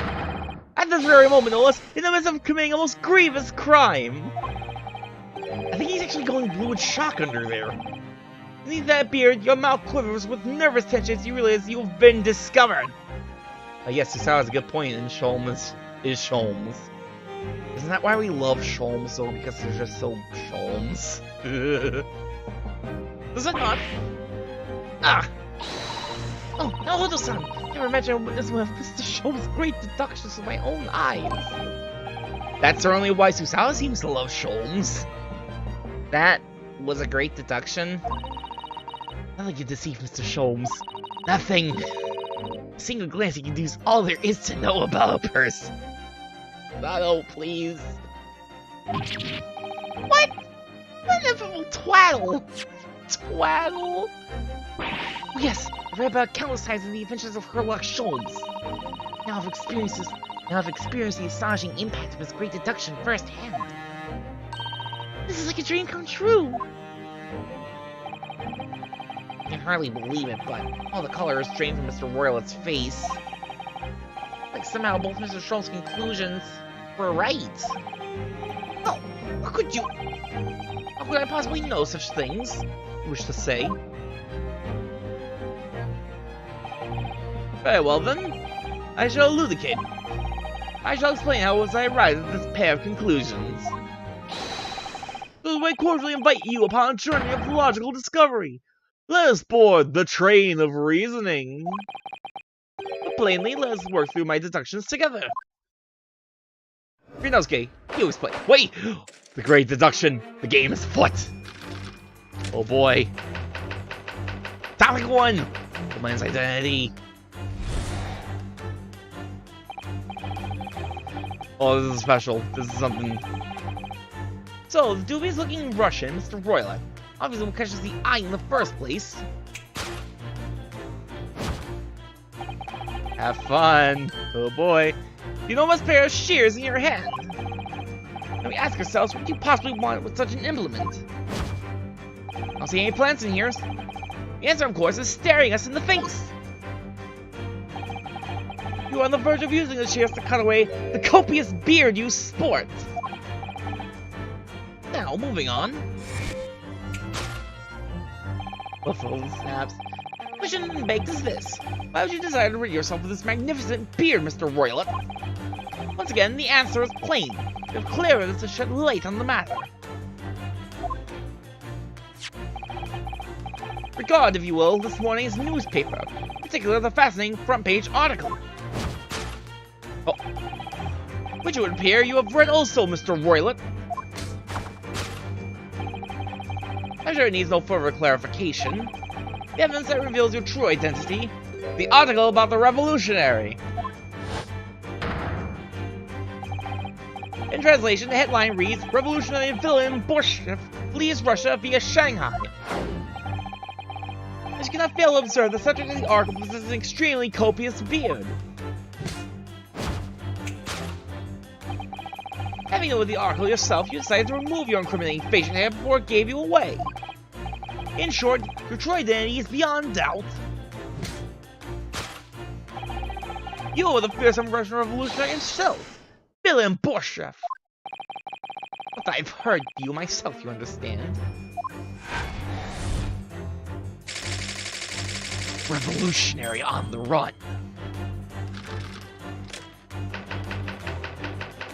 S2: at this very moment no less, in the midst of committing a most grievous crime. I think he's actually going blue with shock under there. Beneath that beard, your mouth quivers with nervous tension as you realize you've been discovered. Yes, Susawa has a good point, and Sholmes is Sholmes. Isn't that why we love Sholmes, though? Because they're just so Sholmes. Does it not? Ah! Oh, now Odo-san! Never imagine I witnessed one of Mr. Sholmes' great deductions with my own eyes. That's certainly why Susawa seems to love Sholmes. That was a great deduction. Nothing can deceive Mr. Sholmes. Nothing. A single glance he can deduce all there is to know about a person. Oh, please. What? What ineffable twaddle! Twaddle! Oh, yes, I've read about countless times in the adventures of Herlock Sholmes. Now I've experienced the astonishing impact of his great deduction firsthand. This is like a dream come true! I can hardly believe it, but all the color is drained from Mr. Roylott's face. Like somehow both Mr. Sholmes' conclusions were right. Oh, how could I possibly know such things? You wish to say. Very well then, I shall elucidate. I shall explain how I arrived at this pair of conclusions. I cordially invite you upon a journey of logical discovery. Let us board the train of reasoning. But plainly, let us work through my deductions together. Ryunosuke, you always play. Wait! The great deduction. The game is afoot. Oh boy. Topic 1. The man's identity. Oh, this is special. This is something. So, the dubious looking Russian, Mr. Roylett, obviously what catches the eye in the first place. Have fun. Oh boy. You know, must pair of shears in your hand. And we ask ourselves, what do you possibly want with such an implement? I don't see any plants in here. The answer, of course, is staring us in the face. You are on the verge of using the shears to cut away the copious beard you sport. Now, moving on. Buffalo snaps. Mission and baked is this. Why would you decide to rid yourself of this magnificent beard, Mr. Roylett? Once again, the answer is plain. You have clear evidence to shed light on the matter. Regard, if you will, this morning's newspaper, in particular the fascinating front-page article. Oh. Which it would appear you have read also, Mr. Roylett. I'm sure it needs no further clarification. The evidence that reveals your true identity. The article about the revolutionary. In translation, the headline reads, Revolutionary villain Bush flees Russia via Shanghai. As you cannot fail to observe, the subject of the article possesses an extremely copious beard. Having known the article yourself, you decided to remove your incriminating facial hair before it gave you away. In short, your true identity is beyond doubt. You are the fearsome Russian revolutionary himself, Villain Borshev. But I've heard you myself, you understand. Revolutionary on the run.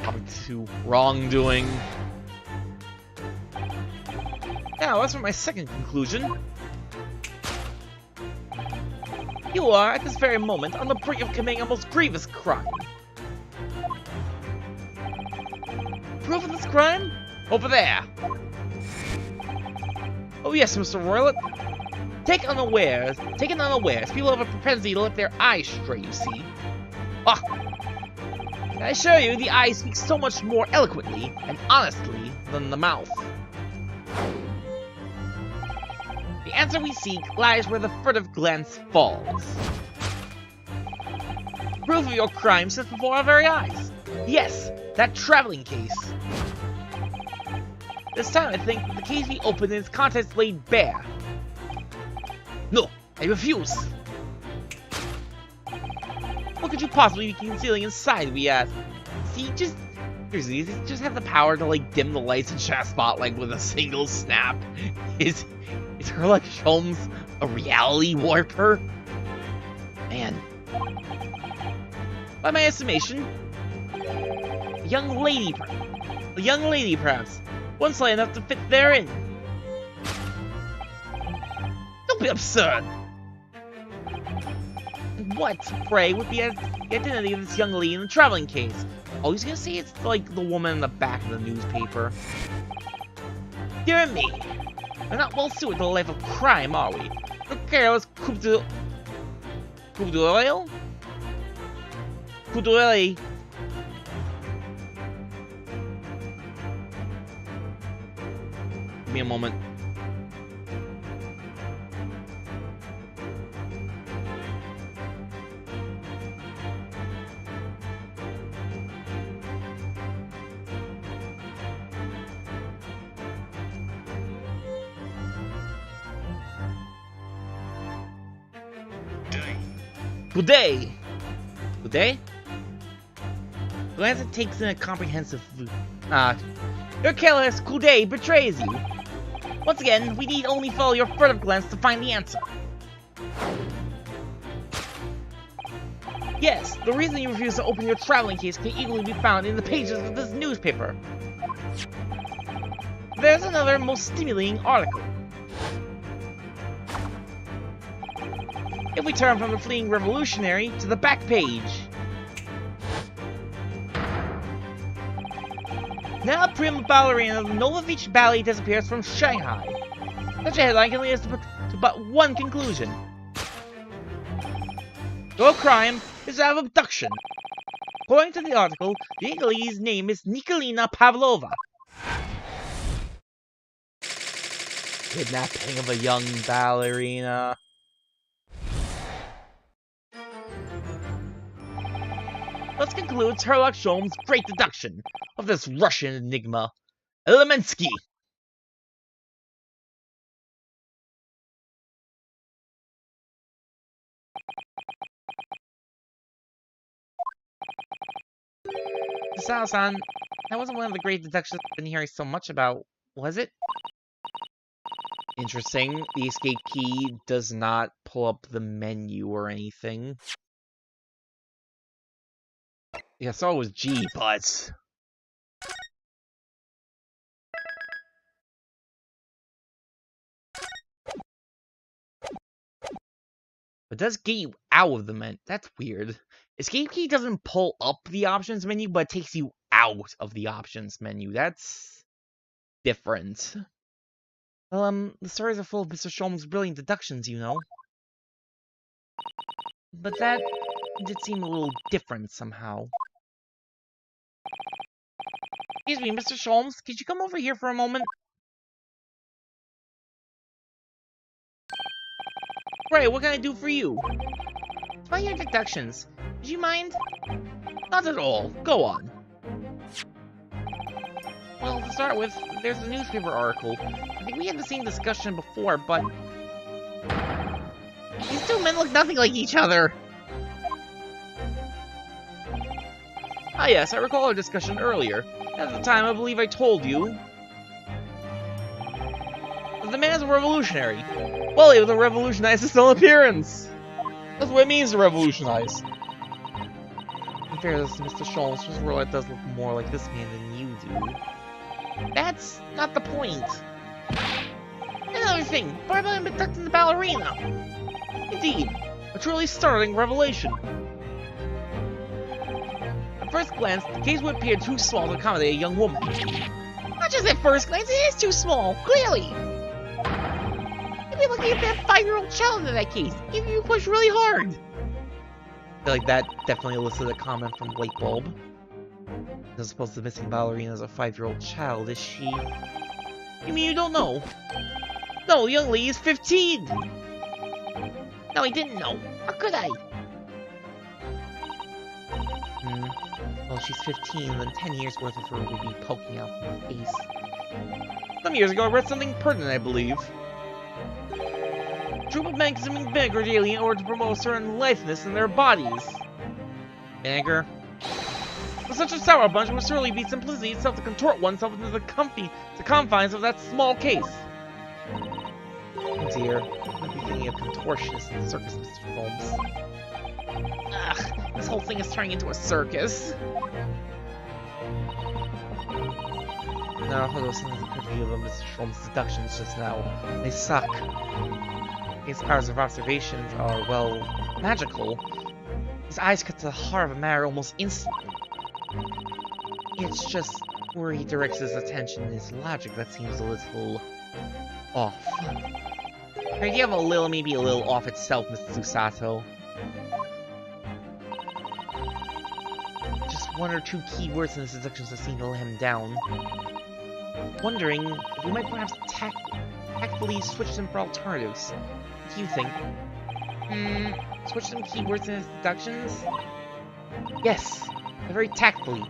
S2: Probably to wrongdoing. Now, as for my second conclusion, you are, at this very moment, on the brink of committing a most grievous crime. Proof of this crime? Over there. Oh yes, Mr. Roylett. Taken unawares, people have a propensity to let their eyes stray, you see. Ah! I assure you, the eye speaks so much more eloquently and honestly than the mouth. The answer we seek lies where the furtive glance falls. Proof of your crime sits before our very eyes. Yes, that traveling case. This time I think the case we opened and its contents laid bare. No, I refuse. What could you possibly be concealing inside, we ask? See, just have the power to like dim the lights and shine a spotlight with a single snap. Is Herlock Sholmes a reality warper? Man. By my estimation, a young lady perhaps, one slight enough to fit therein. Don't be absurd! What, pray, would be the identity of this young lady in the traveling case? Oh, he's gonna say it's like the woman in the back of the newspaper. Dear me, we're not well suited to a life of crime, are we? No careless coup d'oeil? Give me a moment. Good day! Good day? Glance takes in a comprehensive... your careless coup day betrays you. Once again, we need only follow your furtive glance to find the answer. Yes, the reason you refuse to open your traveling case can easily be found in the pages of this newspaper. There's another most stimulating article. If we turn from the fleeing revolutionary to the back page. Now prima ballerina, the Nova Beach Ballet disappears from Shanghai. Such a headline can lead us to but one conclusion. The crime is that of abduction. According to the article, the English name is Nikolina Pavlova. Kidnapping of a young ballerina. Let's conclude Herlock Sholmes' great deduction of this Russian enigma, Elemensky. Sao-san, that wasn't one of the great deductions I've been hearing so much about, was it? Interesting. The escape key does not pull up the menu or anything. Yeah, I saw it was G, but... It does get you out of the menu. That's weird. Escape key doesn't pull up the options menu, but takes you out of the options menu. That's different. Well, the stories are full of Mr. Sholmes' brilliant deductions, you know. But that did seem a little different somehow. Excuse me, Mr. Sholmes, could you come over here for a moment? Right, what can I do for you? It's about your deductions. Would you mind? Not at all. Go on. Well, to start with, there's a newspaper article. I think we had the same discussion before, but... These two men look nothing like each other! Ah yes, I recall our discussion earlier. At the time, I believe I told you... the man is a revolutionary. Well, he was a revolutionize his own appearance! That's what it means to revolutionize. In fairness to Mr. Sholmes, this world does look more like this man than you do. That's not the point. Another thing, why about him abducting the ballerina? Indeed, a truly startling revelation. At first glance, the case would appear too small to accommodate a young woman. Not just at first glance, it is too small, clearly. You'd be looking at that 5-year-old child in that case, even if you push really hard. I feel like that definitely elicited a comment from Lightbulb. I suppose the missing ballerina is a 5-year-old child, is she? You mean you don't know? No, the young lady is 15! No, I didn't know. How could I? Well, she's 15, then 10 years worth of her would be poking out from her face. Some years ago, I read something pertinent, I believe. A troop of men consuming vinegar daily in order to promote a certain litheness in their bodies. Vinegar? But such a sour bunch would surely be simplicity itself to contort oneself into the confines of that small case. Oh dear, I might be thinking of contortionists in the circus, Mr. Holmes. Ugh, this whole thing is turning into a circus. Now, all those things that could be of Mr. Sholmes' deductions just now, they suck. His powers of observation are, well, magical. His eyes cut to the heart of a matter almost instantly. It's just where he directs his attention and his logic that seems a little off. The idea of a little, maybe a little off itself, Mr. Susato. Just one or two key words in his deductions that seem to let him down. Wondering if we might perhaps tactfully switch them for alternatives. What do you think? Switch some keywords in his deductions? Yes, very tactfully.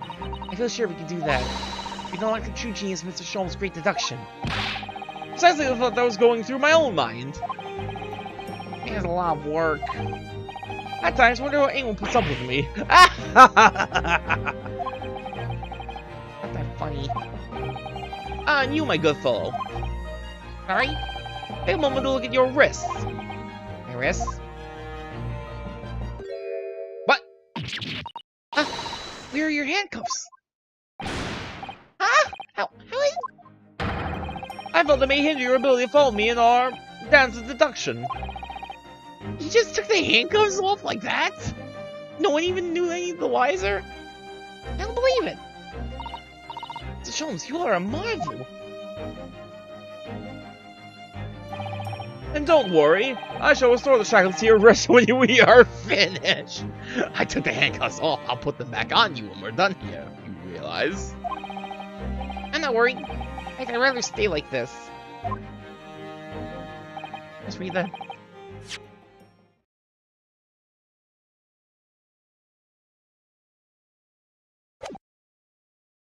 S2: I feel sure we can do that. We don't like the true genius of Mr. Sholmes' great deduction. Precisely the thought that was going through my own mind. It's a lot of work. At times, I wonder what anyone puts up with me. Not that funny. Ah, and you, my good fellow. Sorry? Take a moment to look at your wrists. My wrists? What? Where are your handcuffs? Huh? How is... I felt they may hinder your ability to follow me in our dance of deduction. You just took the handcuffs off like that? No one even knew any the wiser? I don't believe it. Mr. Sholmes, you are a marvel! And don't worry, I shall restore the shackles to your wrist when we are finished. I took the handcuffs off. I'll put them back on you when we're done here, you realize? I'm not worried. I'd rather stay like this. Let's read that.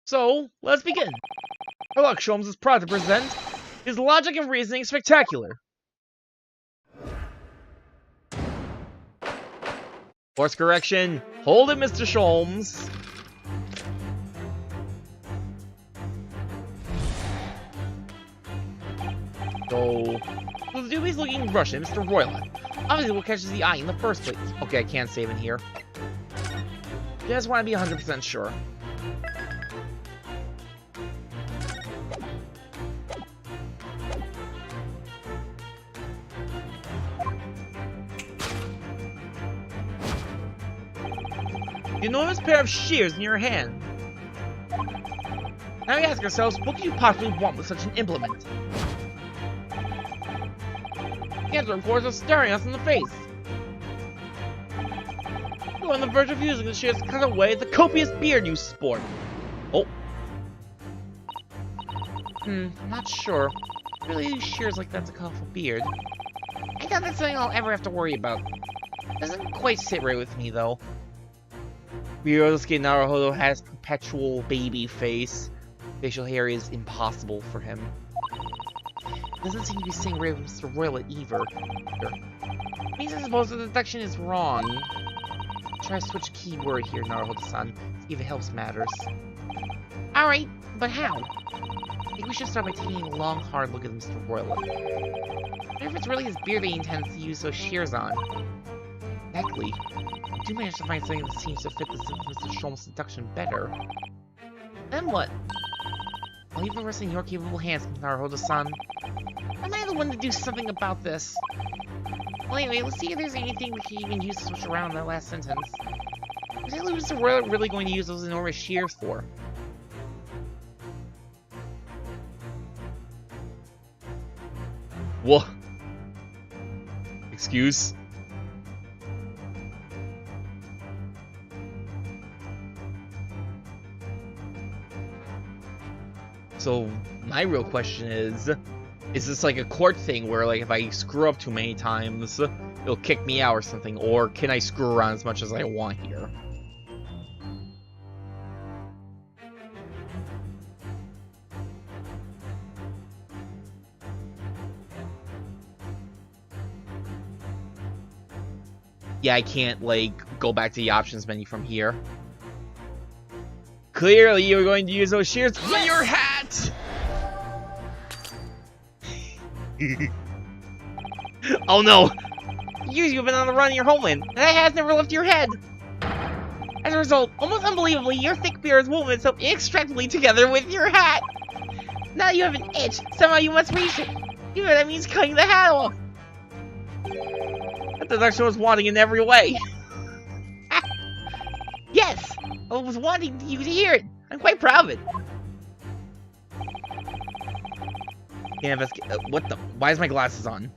S2: So, let's begin. Herlock Sholmes is proud to present his logic and reasoning spectacular. Course correction. Hold it, Mr. Sholmes. So the dude looking Rushin, Mr. Royland. Obviously what catches the eye in the first place. Okay, I can't save in here. Just want to be 100% sure. The enormous pair of shears in your hand. Now we ask ourselves, what could you possibly want with such an implement? The answer, of course, is staring us in the face. You're on the verge of using the shears to cut away the copious beard you sport. Oh. I'm not sure. Really use shears like that to cut off a beard. I doubt that's something I'll ever have to worry about. Doesn't quite sit right with me, though. Ryunosuke Naruhodo has perpetual baby face. Facial hair is impossible for him. Doesn't seem to be sitting right with Mr. Royal either. Means I suppose the deduction is wrong. Try to switch keyword here, Naruhodo-san. See if it helps matters. Alright, but how? I think we should start by taking a long, hard look at Mr. Royal. I wonder if it's really his beard that he intends to use those shears on. Exactly. I do manage to find something that seems to fit the Mr. Sholmes' deduction better. Then what? I'll leave the rest in your capable hands, Naruhodo-san. Am I the one to do something about this? Well, anyway, let's see if there's anything we can even use to switch around in that last sentence. What the hell is Mr. Royal really going to use those enormous shears for? What? Excuse? So, my real question is this like a court thing where, like, if I screw up too many times, it'll kick me out or something, or can I screw around as much as I want here? Yeah, I can't, like, go back to the options menu from here. Clearly, you're going to use those shears for your hat! Oh no! You've been on the run in your homeland, and that has never left your head! As a result, almost unbelievably, your thick beard will move itself inextricably together with your hat! Now you have an itch, somehow you must reach it! Even that means cutting the hat off! That deduction was wanting in every way! Yes! I was wanting you to hear it! I'm quite proud of it! Can't investigate. What the? Why is my glasses on?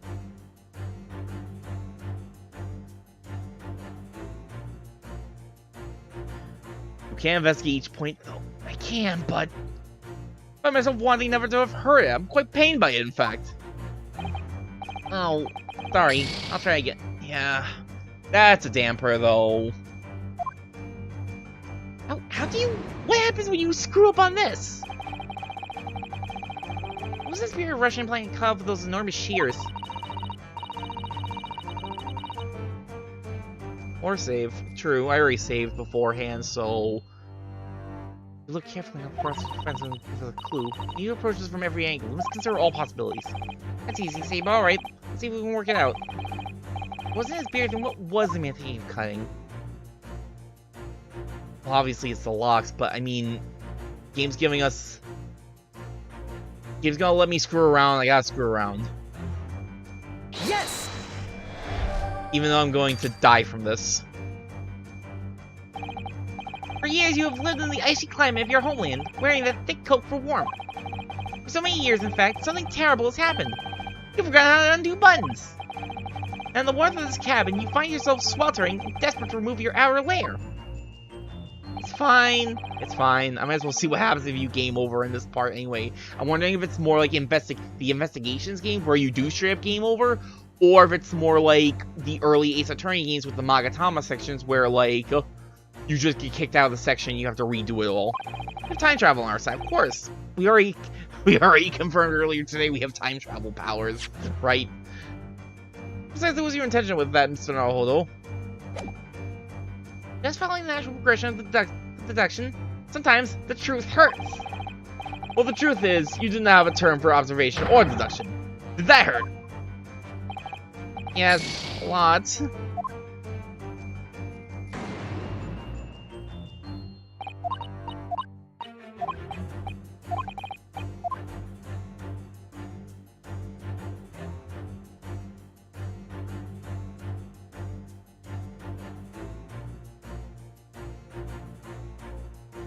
S2: You can't investigate each point, though. I can, but I find myself wanting never to have heard it. I'm quite pained by it, in fact. Oh, sorry. I'll try again. Yeah, that's a damper, though. How do you? What happens when you screw up on this? Was this beard Rushin playing cut off with those enormous shears? Or save. True, I already saved beforehand, so look carefully enough for us to find something for the clue. You approach this from every angle. We must consider all possibilities. That's easy, Save. Alright, let's see if we can work it out. Wasn't his beard, then what was the man thinking of cutting? Well, obviously it's the locks, but I mean, game's gonna let me screw around, I gotta screw around.
S4: Yes!
S2: Even though I'm going to die from this. For years, you have lived in the icy climate of your homeland, wearing that thick coat for warmth. For so many years, in fact, something terrible has happened. You forgot how to undo buttons. And in the warmth of this cabin, you find yourself sweltering and desperate to remove your outer layer. It's fine. It's fine. I might as well see what happens if you game over in this part anyway. I'm wondering if it's more like the investigations game where you do straight up game over, or if it's more like the early Ace Attorney games with the Magatama sections where, like, you just get kicked out of the section and you have to redo it all. We have time travel on our side, of course. We already confirmed earlier today we have time travel powers, right? Besides, what was your intention with that, Mr. Naruhodo? Just following the natural progression of the deduction, sometimes the truth hurts. Well, the truth is, you didn't have a term for observation or deduction. Did that hurt? Yes, a lot.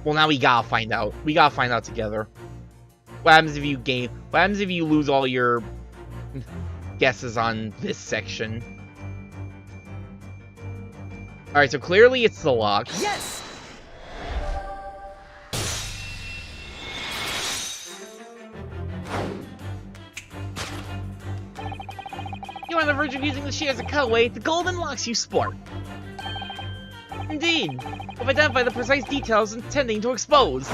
S2: Well, now we gotta find out. We gotta find out together. What happens if you game? What happens if you lose all your guesses on this section? Alright, so clearly it's the locks.
S4: Yes!
S2: You're on the verge of using the sheet as a cutaway, the golden locks you sport. Indeed. I've identified the precise details intending to expose.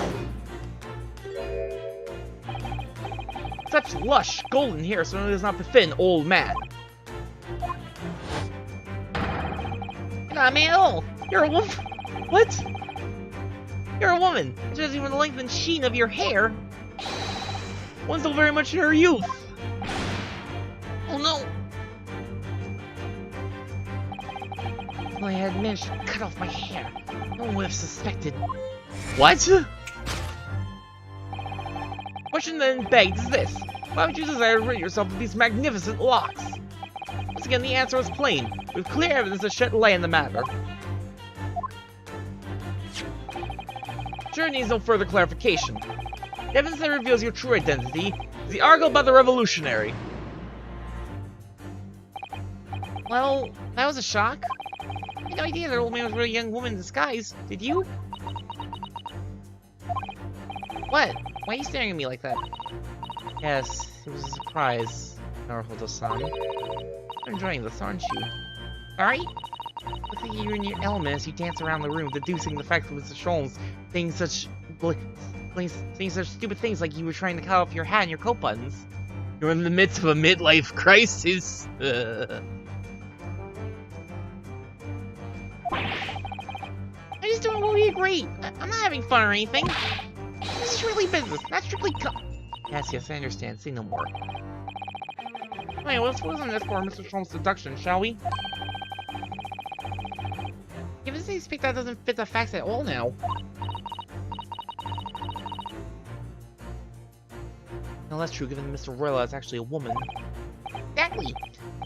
S2: Such lush, golden hair certainly does not befit an old man. You're not a man at all. You're a woman. What? You're a woman. Judging from the length and sheen of your hair, one's still very much in her youth. Oh no. If I had managed to cut off my hair, no one would have suspected. What? Question then begs is this: why would you desire to rid yourself of these magnificent locks? Once again, the answer is plain, with clear evidence to shed light on the matter. Sure needs no further clarification. The evidence that reveals your true identity is the article about the revolutionary. Well, that was a shock. I had no idea that old man was really a young woman in disguise. Did you? What? Why are you staring at me like that? Yes, it was a surprise, Naruhodo-san. You're enjoying this, aren't you? Alright? Looks like you're in your element as you dance around the room, deducing the fact that Mr. Sholmes saying such stupid things like you were trying to cut off your hat and your coat buttons. You're in the midst of a midlife crisis. I'm just doing what we agreed. I'm not having fun or anything. This is really business, not strictly Yes, I understand. Say no more. Anyway, let's listen to this for Mr. Sholmes' deduction, shall we? Given this pick, that doesn't fit the facts at all now. No, that's true, given Mr. Royla is actually a woman. Exactly!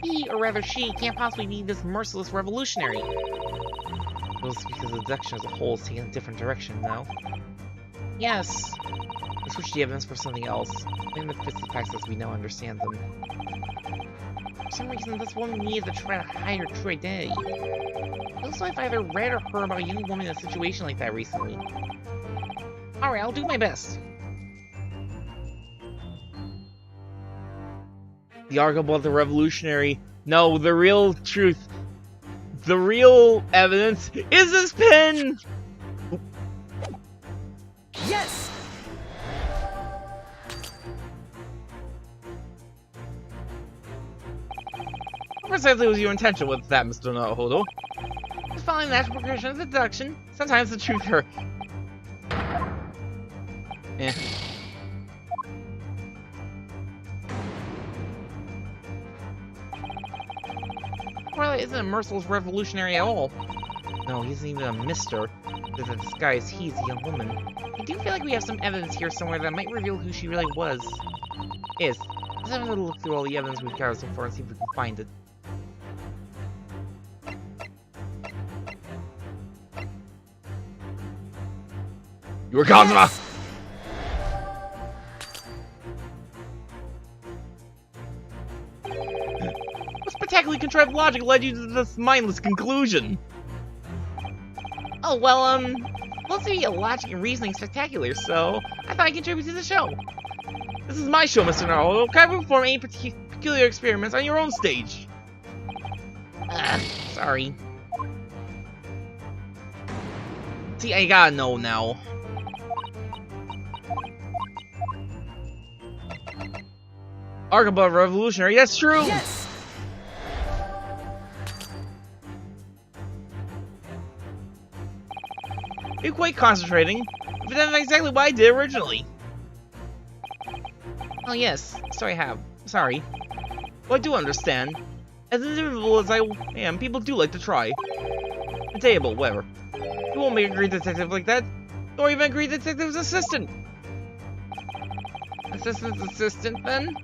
S2: He, or rather she, can't possibly be this merciless revolutionary. Well, it's because the deduction as a whole is taking a different direction now. Yes. Let's switch the evidence for something else. Something that fits the facts as we now understand them. For some reason, this woman needed to try to hide her true identity. It looks like I've either read or heard about a young woman in a situation like that recently. Alright, I'll do my best. The article about the revolutionary. No, the real truth. The real evidence is this pen!
S4: Yes!
S2: What precisely was your intention with that, Mr. Naruhodo? Just following the natural progression of the deduction. Sometimes the truth hurts. Eh. Twilight isn't a merciless revolutionary at all. No, he isn't even a mister. With a disguise, he's a young woman. I do feel like we have some evidence here somewhere that might reveal who she really was. Let's have a little look through all the evidence we've gathered so far and see if we can find it. You were Kazuma!
S4: Yes!
S2: What spectacularly contrived logic led you to this mindless conclusion? Oh, well, most of your logic and reasoning spectacular, so I thought I'd contribute to the show. This is my show, Mr. Naruto. Can I perform any peculiar experiments on your own stage? Sorry. See, I gotta know now. Arc above revolutionary, that's true!
S4: Yes!
S2: You're quite concentrating, but that's exactly what I did originally. Oh yes, sorry sorry. Well, I do understand. As individual as I am, people do like to try. Table, whatever. You won't make a great detective like that, nor even a great detective's assistant. Assistant's assistant, then?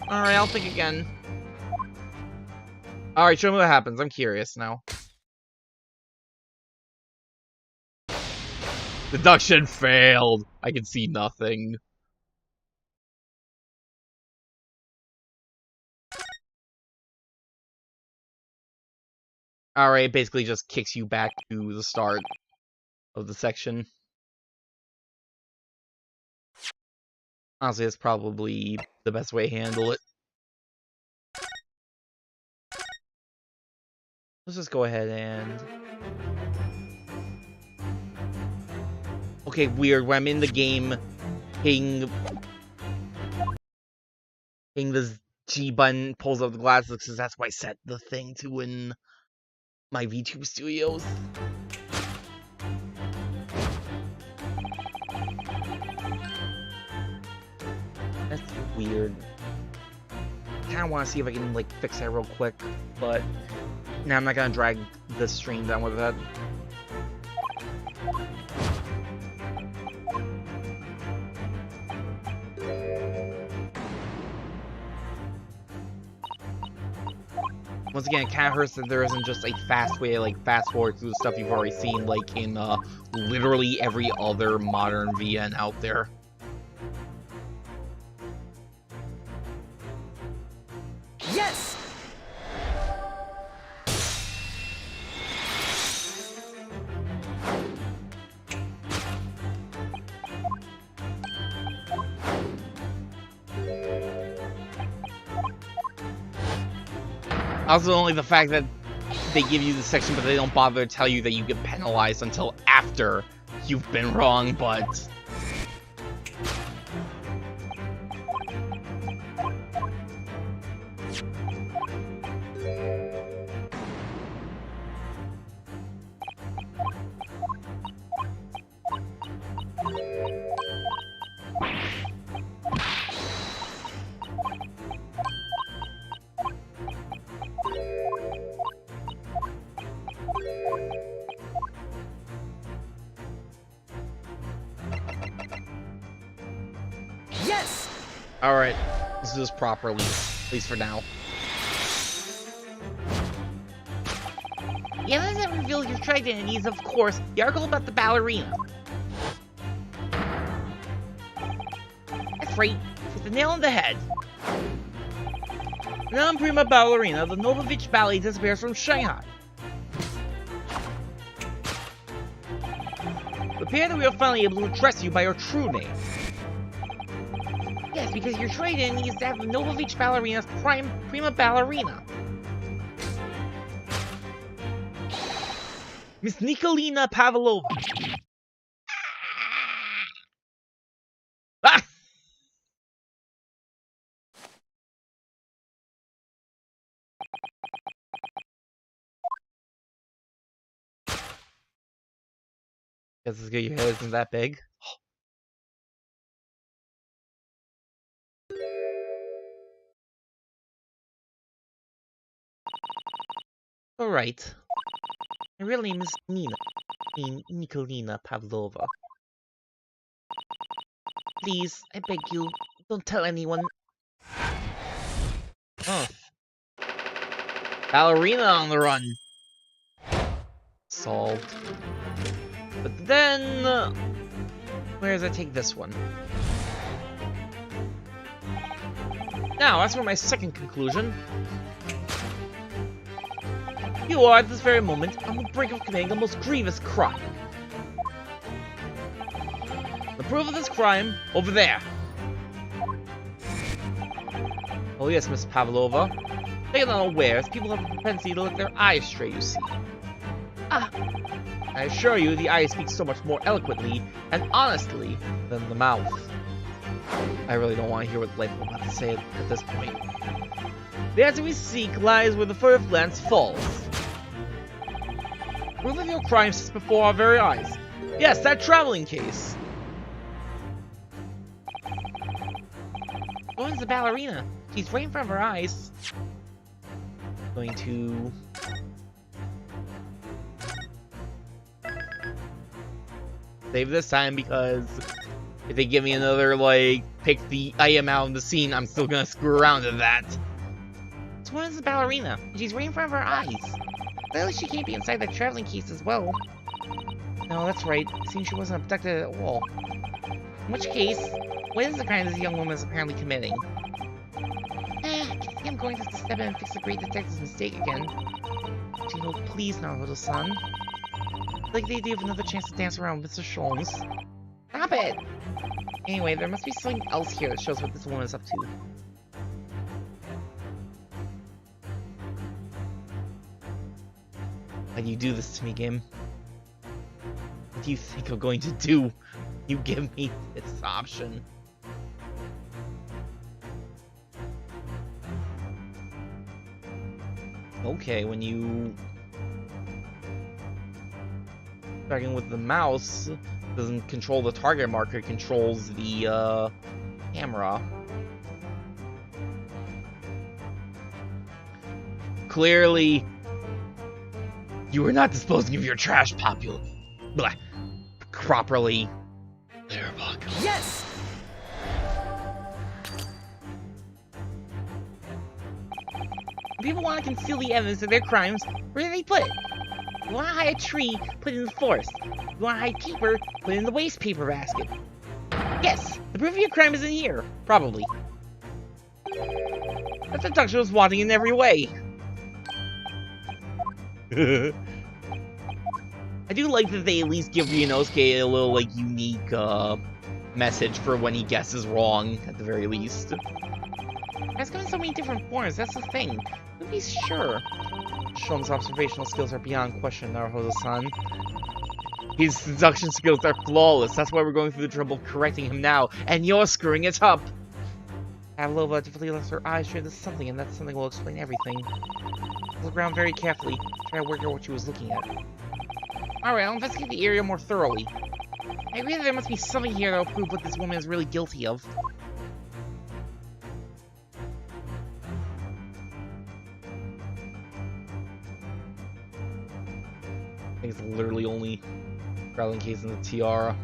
S2: Alright, I'll think again. Alright, show me what happens. I'm curious now. Deduction failed. I can see nothing. Alright, basically just kicks you back to the start of the section. Honestly, that's probably the best way to handle it. Let's just go ahead and... Okay, weird. When I'm in the game, hitting the G button pulls up the glasses because that's why I set the thing to in my VTube Studios. That's weird. I kinda wanna see if I can like fix that real quick, but now I'm not gonna drag the stream down with that. Once again, it kinda hurts that there isn't just a fast way to like fast forward through the stuff you've already seen, like in literally every other modern VN out there.
S4: Yes!
S2: Also, only the fact that they give you the section, but they don't bother to tell you that you get penalized until after you've been wrong, but...
S4: Yes!
S2: Alright, let's do this properly, at least for now. The evidence that reveals your true identity is, of course, the article about the ballerina. That's right, hit the nail on the head. The non-prima ballerina, the Novovich ballet disappears from Shanghai. Prepare that we are finally able to address you by your true name. Yes, because your true identity is that of the Novovich ballerina's prima ballerina. Miss Nikolina Pavlova. Ah! Guess it's good your head isn't that big. Alright. My real name is Nikolina Pavlova. Please, I beg you, don't tell anyone. Oh. Ballerina on the run. Solved. But then... Where does I take this one? Now, as for my second conclusion, you are at this very moment on the brink of committing the most grievous crime. The proof of this crime, over there. Oh yes, Miss Pavlova. They are not aware, as people have a propensity to let their eyes stray, you see. Ah! I assure you, the eye speaks so much more eloquently and honestly than the mouth. I really don't want to hear what Life is about to say at this point. The answer we seek lies where the first glance falls. Proof of your crime sits before our very eyes. Yes, that traveling case. Oh, it's the ballerina. She's right in front of her eyes. Going to... save this time, because if they give me another, like, pick the item out of the scene, I'm still gonna screw around with that. So what is the ballerina? She's right in front of her eyes. Clearly she can't be inside that traveling case as well. No, that's right. It seems she wasn't abducted at all. In which case, what is the crime this young woman is apparently committing? I think I'm going to have to step in and fix the great detective's mistake again. Oh, please, Naruto-san. I like the idea of another chance to dance around with Mr. Sholmes. Stop it! Anyway, there must be something else here that shows what this woman is up to. Why do you do this to me, game? What do you think I'm going to do? You give me this option. Okay, when you... starting with the mouse, doesn't control the target marker, it controls the, camera. Clearly, you were not disposing of your trash properly. There, Buck.
S4: Yes!
S2: If people want to conceal the evidence of their crimes, where do they put it? You want to hide a tree, put it in the forest. You want to hide paper, put it in the waste paper basket. Yes, the proof of your crime is in here. Probably. That deduction was wanting in every way. I do like that they at least give Ryunosuke a little, like, unique, message for when he guesses wrong, at the very least. It's come in so many different forms, that's the thing. Nobody's sure. Sholmes' observational skills are beyond question, Naruto-san. His deduction skills are flawless, that's why we're going through the trouble of correcting him now, and you're screwing it up! Pavlova definitely left her eyes straight to something, and that something will explain everything. Look around very carefully, try to work out what she was looking at. Alright, I'll investigate the area more thoroughly. I agree that there must be something here that will prove what this woman is really guilty of. I think it's literally only traveling case in the tiara.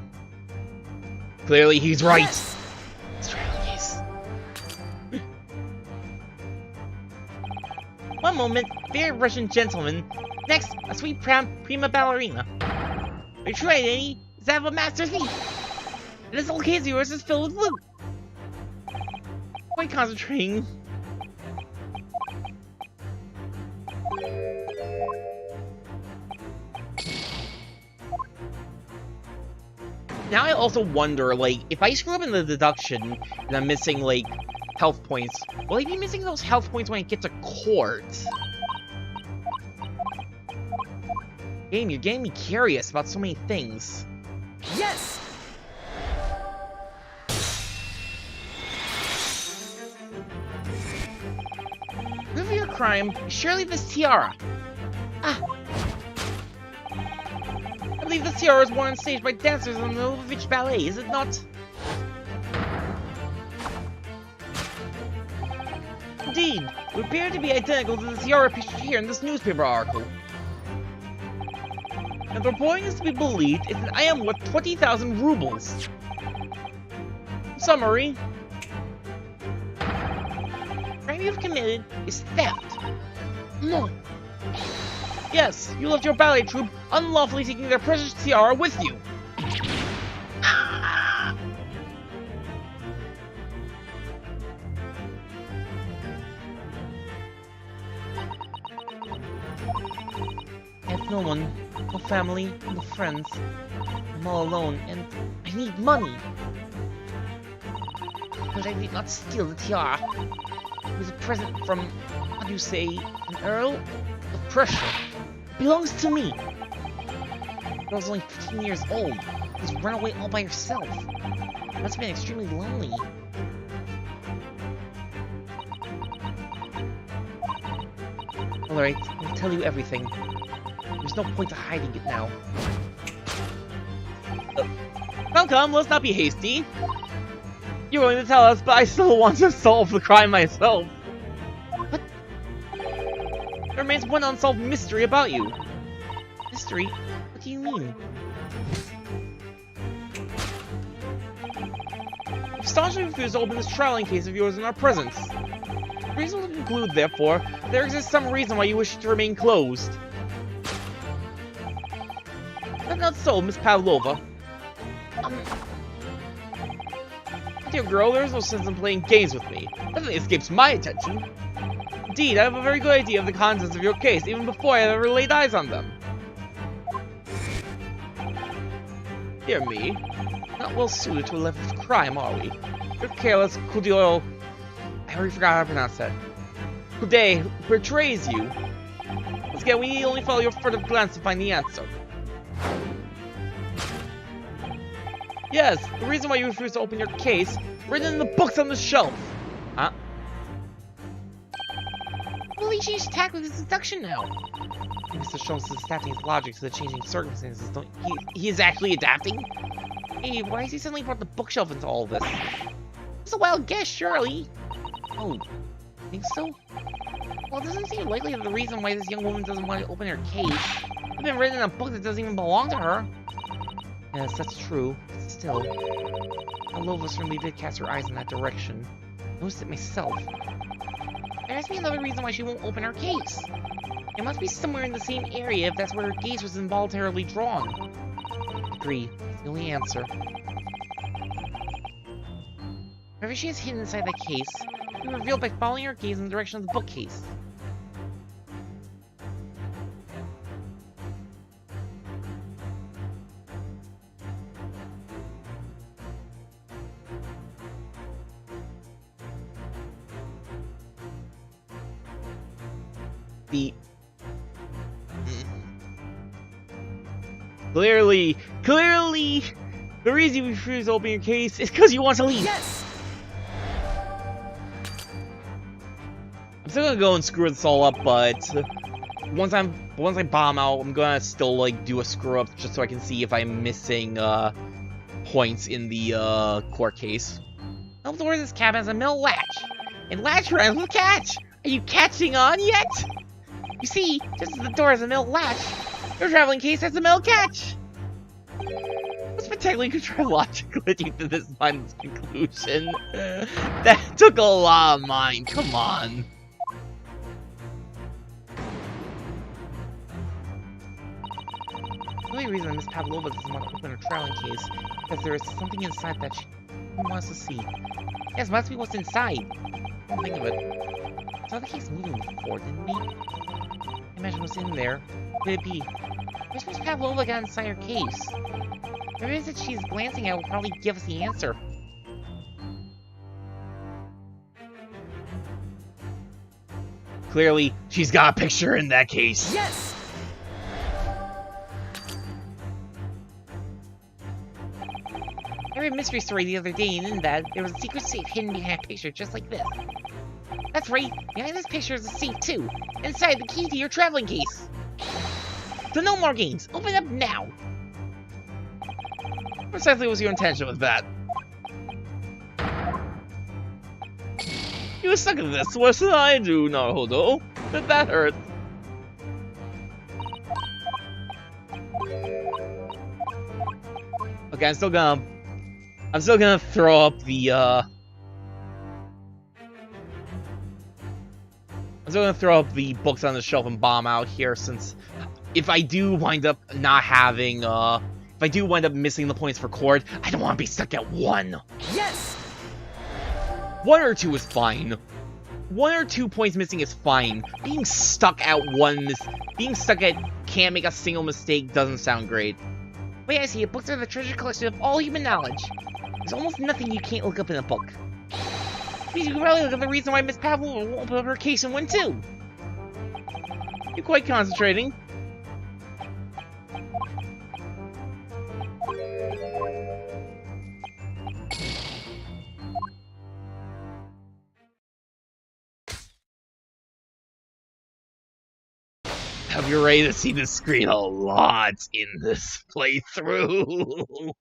S2: Clearly he's right!
S4: Yes!
S2: It's traveling case. One moment, fair Russian gentleman. Next, a sweet prima ballerina. Are you sure, Eddie? Is that a master thief? This whole case of yours is filled with loot. Quite concentrating. Now I also wonder, like, if I screw up in the deduction and I'm missing, like, health points, will I be missing those health points when I get to court? Game, you're getting me curious about so many things.
S4: Yes!
S2: Proof of your crime is surely this tiara. Ah. I believe this tiara is worn on stage by dancers in the Sylvierchii ballet, is it not? Indeed, it would appear to be identical to the tiara pictured here in this newspaper article. And the reporting is to be believed is that I am worth 20,000 rubles. Summary. The crime you have committed is theft. No. Yes, you left your ballet troupe unlawfully taking their precious tiara with you. Ah! No one, no family, no friends. I'm all alone, and I need money. But I did not steal the tiara. It was a present from, how do you say, an Earl of Prussia. It belongs to me. The girl's only 15 years old. She's run away all by herself. She must have been extremely lonely. Alright, I'll tell you everything. There's no point to hiding it now. Come, let's not be hasty. You're willing to tell us, but I still want to solve the crime myself. What? There remains one unsolved mystery about you. Mystery? What do you mean? You've staunchly refused to open this trialing case of yours in our presence. Reasonable to conclude, therefore, there exists some reason why you wish it to remain closed. That's not so, Miss Pavlova. Dear girl, there's no sense in playing games with me. Nothing escapes my attention. Indeed, I have a very good idea of the contents of your case, even before I have ever laid eyes on them. Dear me, not well suited to a level of crime, are we? You're careless, Kudio... I already forgot how to pronounce that. Kude betrays you. Once again, we need only follow your furtive glance to find the answer. Yes, the reason why you refuse to open your case, written in the books on the shelf. Huh? Well, he changed tack with his deduction now. Mr. Sholmes is adapting his logic to the changing circumstances. He is actually adapting? Hey, why has he suddenly brought the bookshelf into all this? It's a wild guess, surely. Oh, think so? Well, it doesn't seem likely that the reason why this young woman doesn't want to open her case has been written in a book that doesn't even belong to her. Yes, that's true. Still, Pavlova certainly did cast her eyes in that direction. I noticed it myself. There has to be another reason why she won't open her case. It must be somewhere in the same area if that's where her gaze was involuntarily drawn. Agree. That's the only answer. Whatever she has hidden inside that case will be revealed by following her gaze in the direction of the bookcase. Clearly, the reason you refuse to open your case is because you want to leave.
S4: Yes!
S2: I'm still gonna go and screw this all up, but once I bomb out, I'm gonna still like do a screw up just so I can see if I'm missing points in the court case. The door of this cabin has a mill latch, and latch rhymes with catch. Are you catching on yet? You see, just as the door has a mill latch, your traveling case has a mill catch. What's particularly contrived logic led you to this mindless conclusion? That took a lot of mine. Come on. The only reason Miss Pavlova doesn't want to open her trialing case is because there is something inside that she wants to see. Yes, must be what's inside. Don't think of it. I saw the case moving before, didn't we? I imagine what's in there. Could it be? Where's Miss Pavlova got inside her case? Whatever it is that she's glancing at will probably give us the answer. Clearly, she's got a picture in that case.
S4: Yes!
S2: I read a mystery story the other day, and in that, there was a secret safe hidden behind a picture just like this. That's right, behind this picture is a safe too. Inside, the key to your traveling case. So no more games. Open up now. Precisely what's your intention with that? You suck at this. What should I do, Naruhodo? That hurt. Okay, I'm still gonna throw up the I'm still gonna throw up the books on the shelf and bomb out here, since if I do wind up not having if I do wind up missing the points for court, I don't want to be stuck at 1.
S4: Yes!
S2: 1 or 2 is fine. 1 or 2 points missing is fine. Being stuck at can't make a single mistake doesn't sound great.
S5: Wait, I see it. Books are the treasure collection of all human knowledge. There's almost nothing you can't look up in a book.
S2: Please, you can probably look up the reason why Miss Pavlova won't open up her case in 1-2. You're quite concentrating. Hope you're ready to see the screen a lot in this playthrough.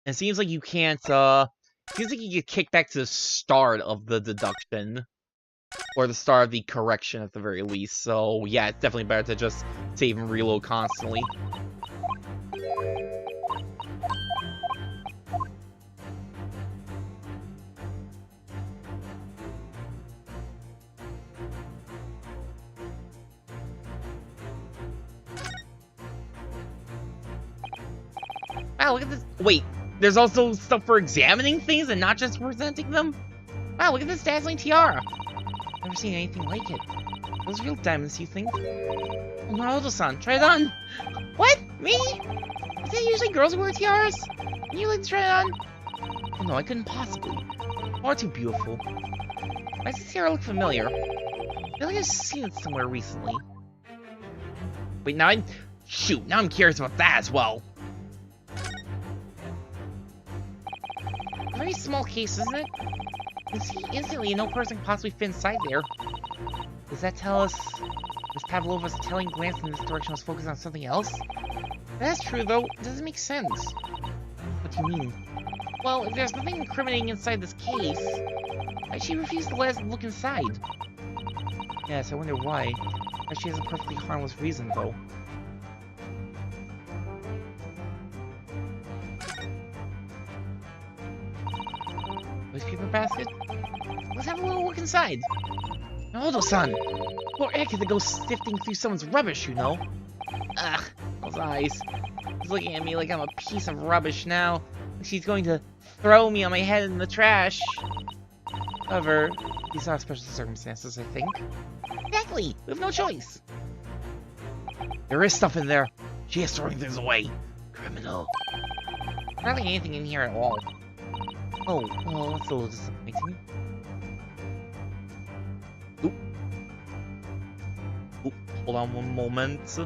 S2: It seems like you can't, seems like you get kicked back to the start of the deduction. Or the start of the correction at the very least. So, yeah, it's definitely better to just save and reload constantly. Wow, look at this. Wait, there's also stuff for examining things and not just presenting them? Wow, look at this dazzling tiara. Never seen anything like it. Those real diamonds, you think? Naruto-san, try it on. What? Me? Is it usually girls who wear tiaras? Can you like to try it on? Oh, no, I couldn't possibly. Far too beautiful. Why does this tiara look familiar? I feel like I've seen it somewhere recently. Wait, now I'm curious about that as well. Very small case, isn't it? You can see instantly no person can possibly fit inside there. Does that tell us Miss Pavlova's telling glance in this direction was focused on something else? That's true, though. It doesn't make sense. What do you mean? Well, if there's nothing incriminating inside this case, why she refused to let us look inside? Yes, I wonder why. She has a perfectly harmless reason, though. Wastepaper basket? Let's have a little look inside. Naruto-san! Poor Eka to go sifting through someone's rubbish, you know? Ugh, those eyes. She's looking at me like I'm a piece of rubbish now. She's going to throw me on my head in the trash. However, these are special circumstances, I think. Exactly! We have no choice! There is stuff in there. She is throwing things away. Criminal. Hardly anything in here at all. Oh, well, that's a little disappointing. Oop. Oop, hold on one moment.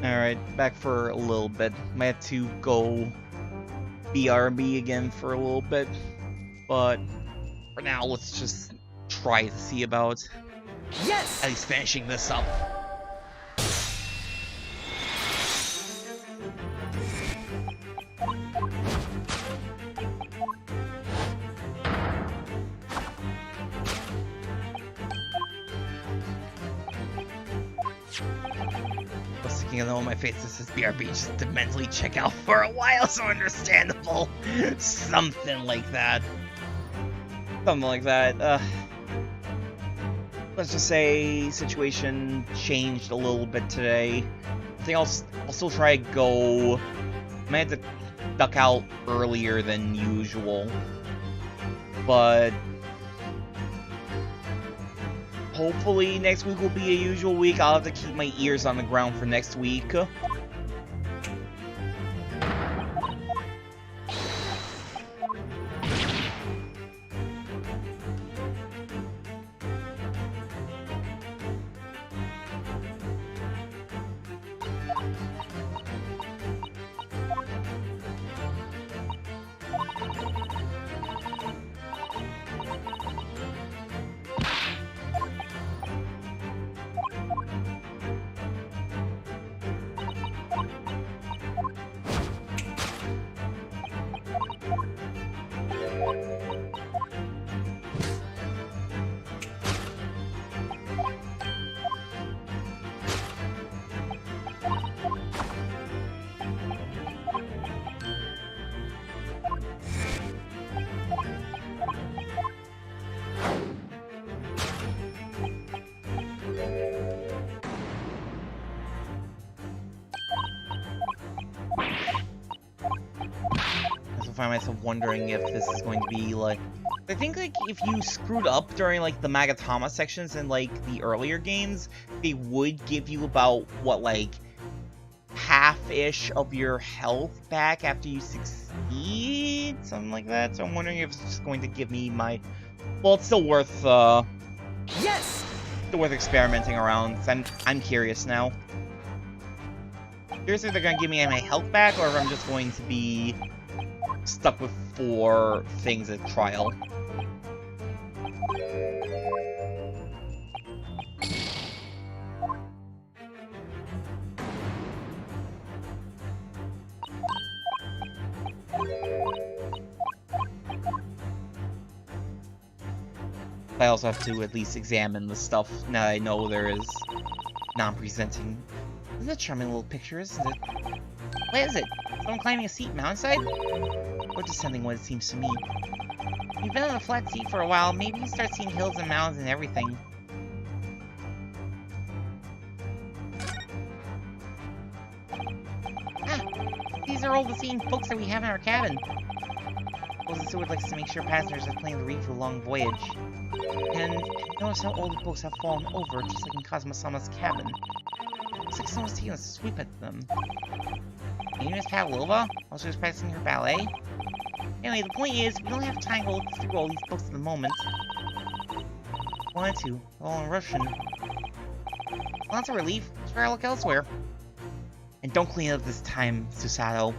S6: Alright, back for a little bit. Might have to go BRB again for a little bit. But for now, let's just try to see about
S4: Yes!
S6: at least finishing this up. making a note on my face that says BRB just to mentally check out for a while, so understandable. Something like that. Something like that. Let's just say situation changed a little bit today. I think I'll still try to go. I might have to duck out earlier than usual, but hopefully next week will be a usual week. I'll have to keep my ears on the ground for next week. Find myself wondering if this is going to be like, I think like if you screwed up during like the Magatama sections in like the earlier games, they would give you about what, like half-ish of your health back after you succeed, something like that. So I'm wondering if it's just going to give me my, well, it's still worth
S4: Yes!
S6: still worth experimenting around. I'm curious now. Curious if they're gonna give me my health back, or if I'm just going to be stuck with 4 things at trial. I also have to at least examine the stuff now that I know there is non-presenting. Isn't that a charming little picture, isn't it? What is it? Someone climbing a steep mountainside? Or descending, what it seems to me. You've been on a flat seat for a while, maybe you start seeing hills and mountains and everything. Ah! These are all the same books that we have in our cabin. Moses Stewart likes to make sure passengers are planning to read for a long voyage. And notice how all the books have fallen over, just like in Kazuma-sama's cabin. Looks like someone's taking a sweep at them. And Miss Pavlova, while she was practicing her ballet. Anyway, the point is, we don't have time to look through all these books at the moment. Wanted to, all in Rushin. Well, that's a relief. Let's try to look elsewhere. And don't clean up this time, Susato.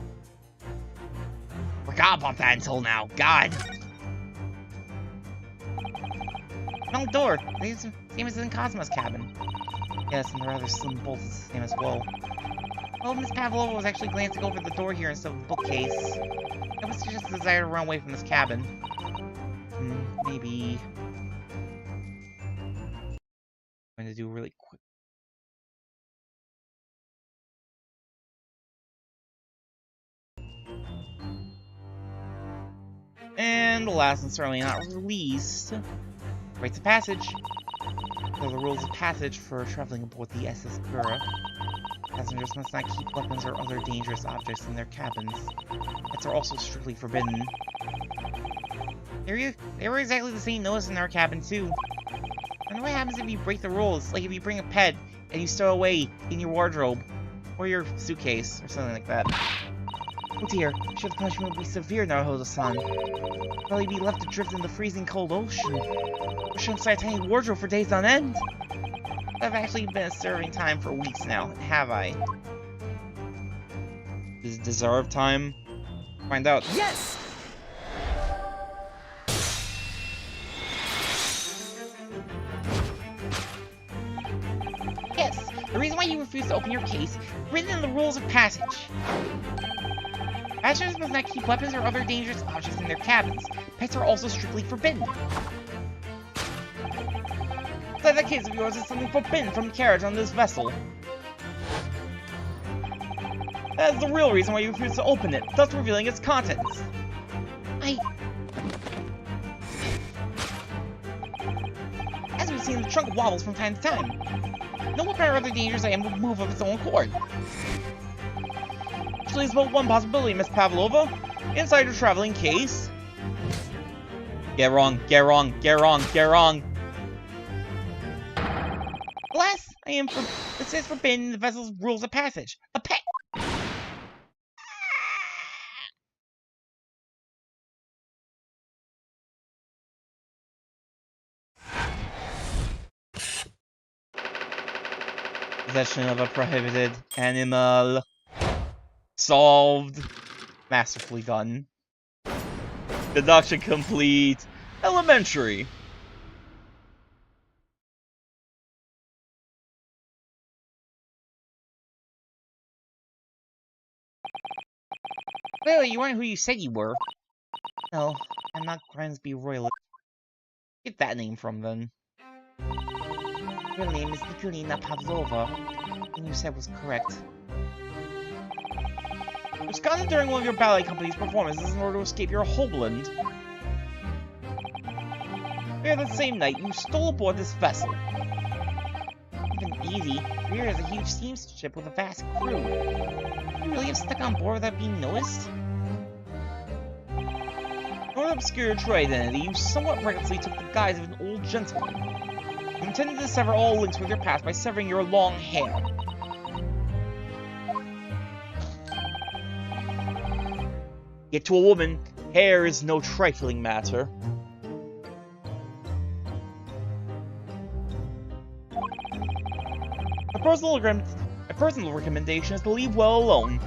S6: Forgot about that until now. God. Wrong door. Same as in Cosmo's cabin. Yes, and the rather slim bolts is the same as well. Well, Miss Pavlova was actually glancing over the door here instead of the bookcase. That was just a desire to run away from this cabin. Maybe... I'm going to do really quick. And the last and certainly not least, rites of passage. Those are the rules of passage for traveling aboard the SS Kura. Passengers must not keep weapons or other dangerous objects in their cabins. Pets are also strictly forbidden. They were exactly the same notice in our cabin too. I know what happens if you break the rules, like if you bring a pet and you stow away in your wardrobe or your suitcase or something like that. Oh dear, I'm sure the punishment will be severe, Naruhodo-san. Probably be left adrift in the freezing cold ocean. Or should inside a tiny wardrobe for days on end. I've actually been serving time for weeks now, have I? Does it deserve time? Find out.
S4: Yes!
S5: Yes, the reason why you refuse to open your case, written in the rules of passage. Passengers must not keep weapons or other dangerous objects in their cabins. Pets are also strictly forbidden. Inside that case of yours is something forbidden from carriage on this vessel.
S6: That is the real reason why you refuse to open it, thus revealing its contents. As we've seen, the trunk wobbles from time to time. No weapon or other dangerous item will move of its own accord. Which leaves but one possibility, Miss Pavlova. Inside your traveling case. Get wrong, get wrong, get wrong, get wrong. Alas, it says forbidden in the vessel's rules of passage. A pet. Possession of a prohibited animal. Solved. Masterfully done. Deduction complete. Elementary.
S5: Clearly, you weren't who you said you were.
S6: No, I'm not Grimsby Royalist. Get that name from then.
S5: Your name is Nikolina Pavlova, and you said was correct.
S6: You absconded during one of your ballet company's performances in order to escape your homeland. Later that same night, you stole aboard this vessel.
S5: Even easy. Rear is a huge steamship with a vast crew. You really have stuck on board without being noticed?
S6: In order to obscure your true identity, you somewhat recklessly took the guise of an old gentleman. You intended to sever all links with your past by severing your long hair. Yet to a woman, hair is no trifling matter. My personal recommendation is to leave well alone.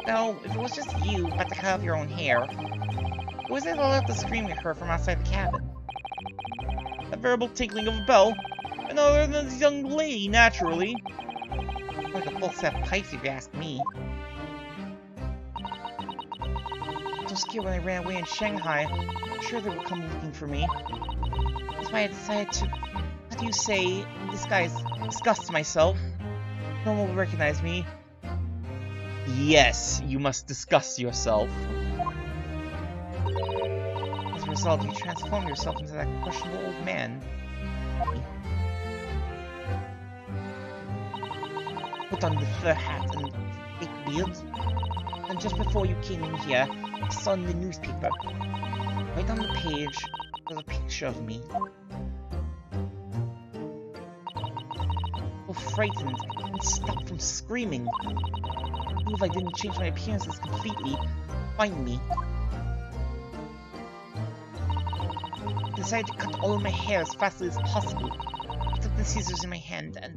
S5: No, if it was just you about to cut off your own hair, who was it that let the scream you heard from outside the cabin?
S6: That variable tinkling of a bell, and other than this young lady, naturally.
S5: Like a full set of pipes, if you ask me. I was so scared when I ran away in Shanghai. I'm sure they would come looking for me. That's why I decided to, how do you say, disgust myself. No one will recognize me.
S6: Yes, you must disgust yourself.
S5: As a result, you transform yourself into that questionable old man. Put on the fur hat and fake beard. And just before you came in here, I saw in the newspaper. Right on the page was a picture of me. So frightened, I couldn't stop from screaming. I knew if I didn't change my appearances completely, find me. I decided to cut all of my hair as fastly as possible. I took the scissors in my hand and...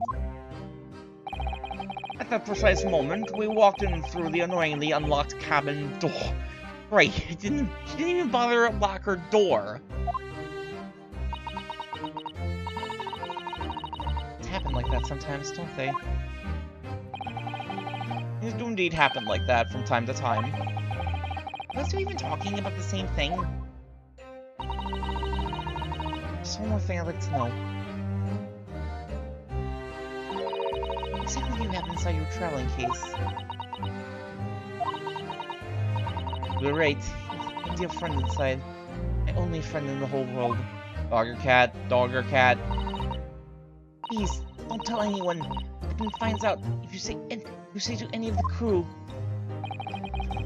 S6: At that precise moment, we walked in through the annoyingly unlocked cabin door. Right, she didn't even bother to lock her door.
S5: It happen like that sometimes, don't they?
S6: These do indeed happen like that from time to time.
S5: Was we even talking about the same thing? Just one more thing I'd like to know. What exactly do you have inside your traveling case?
S6: You're right.
S5: My dear friend inside. My only friend in the whole world.
S6: Dog or cat, dog or cat.
S5: Please, don't tell anyone. If anyone finds out, if you say to any of the crew.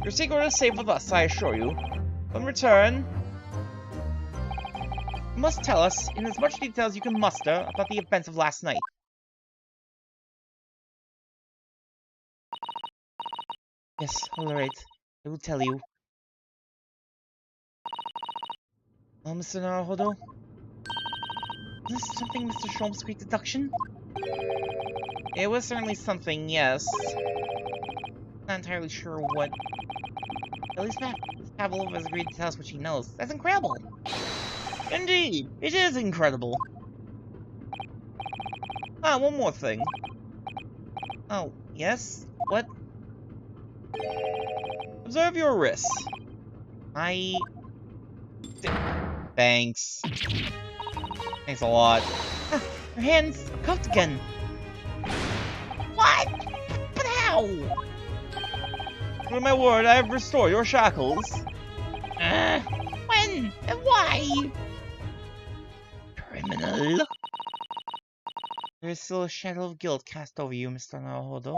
S6: Your secret is safe with us, I assure you. In return, you must tell us, in as much detail as you can muster, about the events of last night.
S5: Yes, alright. I will tell you. Well, Mr. Naruhodo? Is this something Mr. Sholmes' great deduction?
S6: It was certainly something, yes.
S5: Not entirely sure what. At least Pavlova has agreed to tell us what she knows. That's incredible!
S6: Indeed, it is incredible. Ah, one more thing.
S5: Oh, yes? What?
S6: Observe your wrists. Thanks. Thanks a lot.
S5: Ah, your hands are cuffed again! What? But how?
S6: With my word, I have restored your shackles.
S5: When? And why?
S6: Criminal. There is still a shadow of guilt cast over you, Mr. Naruhodo.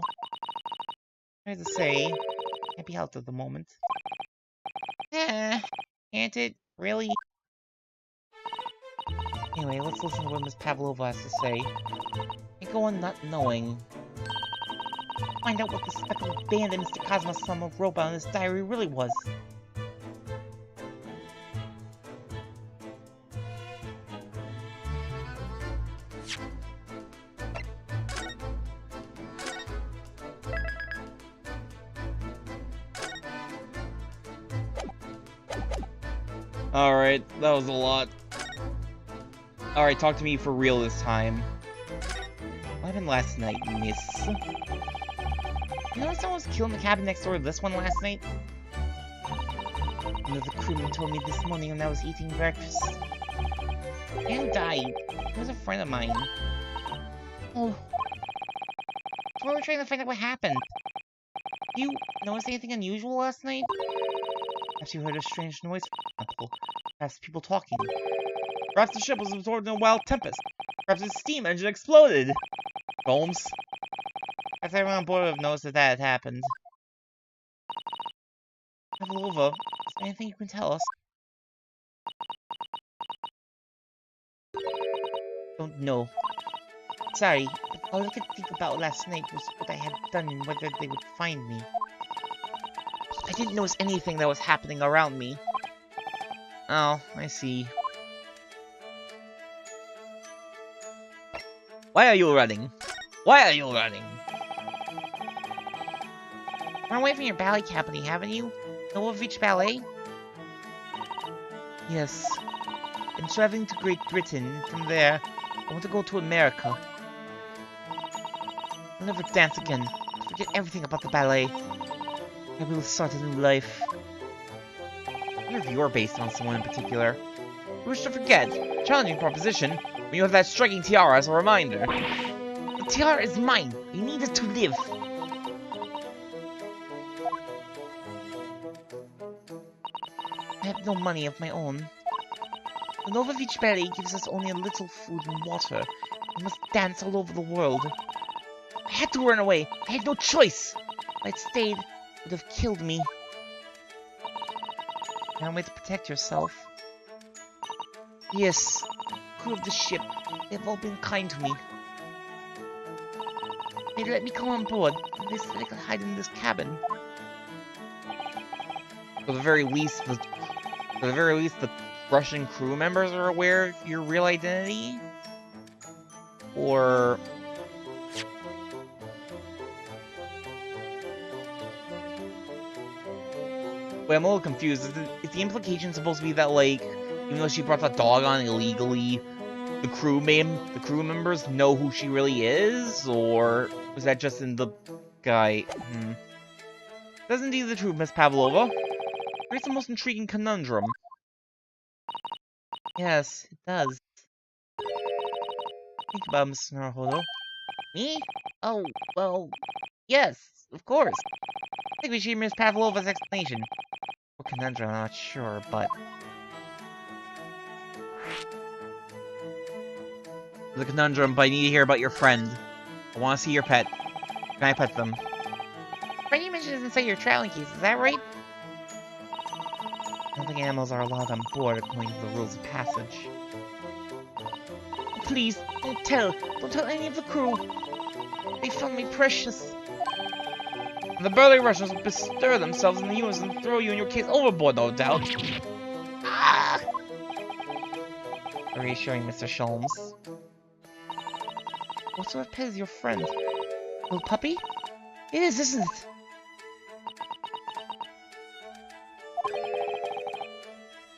S6: Hard to say. Can't be helped at the moment.
S5: Can't it? Really?
S6: Anyway, let's listen to what Miss Pavlova has to say. And go on not knowing. Find out what the speckled bandit Mr. Cosmos-sama wrote about in his diary really was.
S2: Alright, that was a lot. Alright, talk to me for real this time.
S6: What happened last night, miss? You know someone was killed in the cabin next door to this one last night? One of the crewmen told me this morning when I was eating breakfast. The man died. He was a friend of mine. Oh. So we're trying to find out what happened. Did you notice anything unusual last night? Perhaps you heard a strange noise, for example. Perhaps people talking. Perhaps the ship was absorbed in a wild tempest. Perhaps its steam engine exploded. Sholmes. Perhaps everyone on board would have noticed that had happened. Pavlova, is there anything you can tell us? Don't know. Sorry, but all I could think about last night was what I had done and whether they would find me. I didn't notice anything that was happening around me.
S2: Oh, I see. Why are you running? Why are you running?
S6: Run away from your ballet company, haven't you? Sylvierchii Ballet? Yes. I'm traveling to Great Britain, and from there, I want to go to America. I'll never dance again. Forget everything about the ballet. I will start a new life.
S2: I wonder if you're based on someone in particular. You wish to forget. Challenging proposition, when you have that striking tiara as a reminder.
S6: The tiara is mine. I need it to live. I have no money of my own. The Sylvierchii Ballet gives us only a little food and water. We must dance all over the world. I had to run away. I had no choice. If I'd stayed, it would have killed me. Now way to protect yourself. Yes, crew of the ship. They've all been kind to me. They let me come on board. They said I could hide in this cabin.
S2: For the very least, the Russian crew members are aware of your real identity? Or... Wait, I'm a little confused. Is the implication supposed to be that, like, even though she brought the dog on illegally, the crew members know who she really is? Or was that just in the guy? That's indeed the truth, Miss Pavlova. Here's the most intriguing conundrum.
S6: Yes, it does. Think about it, Mr. Naruhodo. Me? Oh, well, yes, of course. I think we should hear Miss Pavlova's explanation. What conundrum, I'm not sure, but...
S2: The conundrum, but I need to hear about your friend. I want to see your pet. Can I pet them?
S6: Friend you mentioned is inside your traveling case, is that right? I don't think animals are allowed on board according to the rules of passage. Please, don't tell any of the crew. They found me precious.
S2: The burly Russians will bestir themselves in the universe and throw you and your case overboard, no doubt.
S6: Ah! Reassuring Mr. Sholmes. What sort of pet is your friend? Little puppy? It is, isn't it?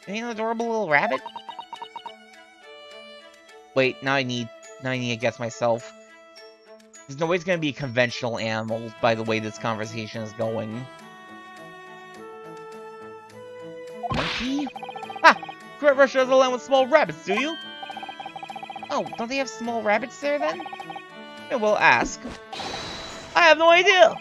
S6: Any adorable little rabbit?
S2: Wait, now I need to guess myself. There's no way it's gonna be a conventional animal by the way this conversation is going.
S6: Monkey?
S2: Ha! Great Russia has a land with small rabbits, do you?
S6: Oh, don't they have small rabbits there then?
S2: Yeah, well, ask. I have no idea!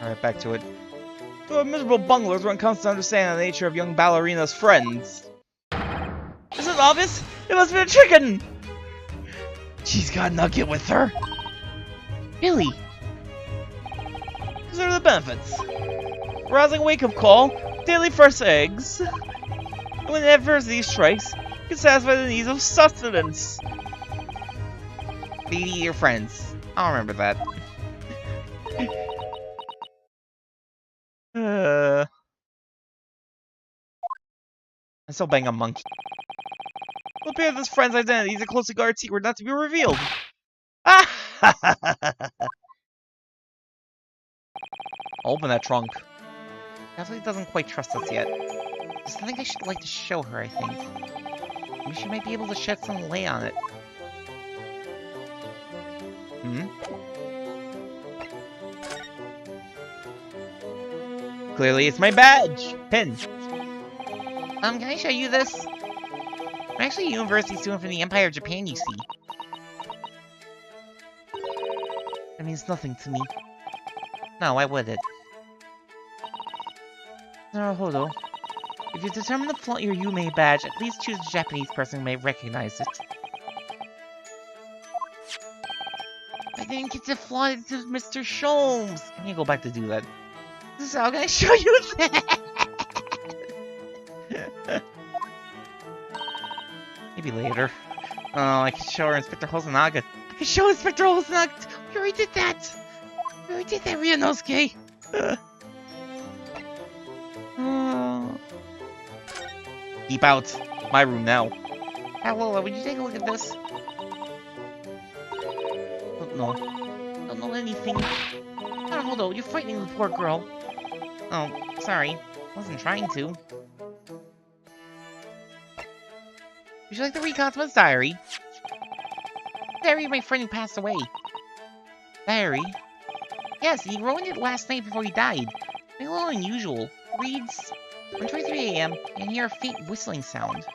S6: Alright, back to it. The miserable bunglers weren't constant to understand the nature of young ballerina's friends. Is it obvious? It must be a chicken! She's got a nugget with her. Really? Consider the benefits. Rousing wake-up call, daily fresh eggs. And when adversity strikes, you can satisfy the needs of sustenance. Feed your friends. I'll remember that. I still bang a monkey. Will appear this friend's identities are closely guarded secret not to be revealed. Open that trunk. Definitely doesn't quite trust us yet. There's something I should like to show her, I think. Maybe she might be able to shed some light on it. Clearly it's my badge! Pin! Can I show you this? I'm actually a university student from the Empire of Japan, you see. That means nothing to me. No, I wouldn't. Naruhodo. If you're determined to flaunt your Yume badge, at least choose a Japanese person who may recognize it. I didn't get to flaunt it to Mr. Sholmes! I need to go back to do that. This is how can I show you that? Maybe later. Oh, I can show her Inspector Hosonaga. I can show Inspector Hosonaga! We already did that! We already did that, Ryunosuke! Keep out. My room now. Hello, would you take a look at this? Don't know. Don't know anything. Oh, hold on, you're frightening the poor girl. Oh, sorry. Wasn't trying to. Would you like to read Cosmo's diary? Diary of my friend who passed away. Diary? Yes, he wrote it last night before he died. A little unusual. Reads, 1:23 a.m. and hear a faint whistling sound.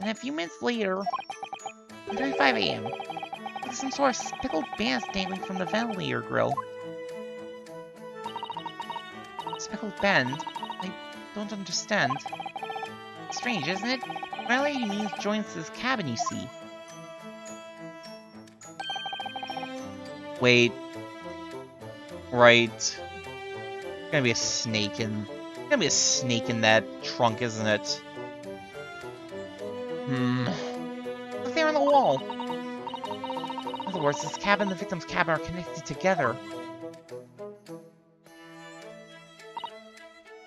S6: And a few minutes later, 1:35 a.m. Like some sort of speckled bands dangling from the ventilator grill. Speckled band? I don't understand. Strange, isn't it? Apparently he means joins this cabin, you see. Wait. Right. There's gonna be a snake in... There's gonna be a snake in that trunk, isn't it? Look there on the wall! In other words, this cabin and the victim's cabin are connected together.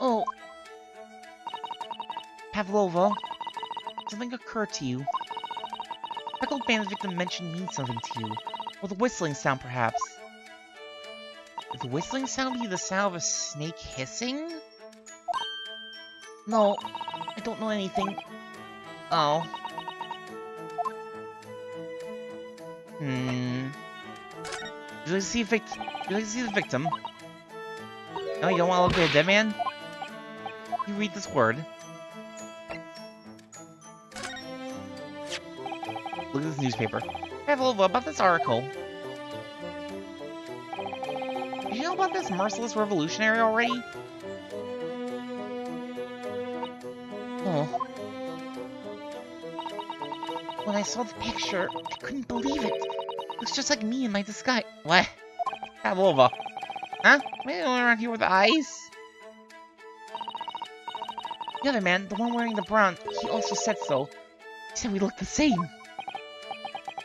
S6: Oh. Pavlova, something occurred to you. Speckled band's victim mentioned means something to you. Or the whistling sound, perhaps. Would the whistling sound be the sound of a snake hissing? No, I don't know anything. Oh. Would you like to see the victim? No, you don't want to look at a dead man? You read this word. Look at this newspaper. I have a little about this article. Did you know about this merciless revolutionary already? Oh. When I saw the picture, I couldn't believe it. It looks just like me in my disguise. What? Pavlova. Huh? Maybe the one around here with the eyes? The other man, the one wearing the brown, he also said so. He said we look the same.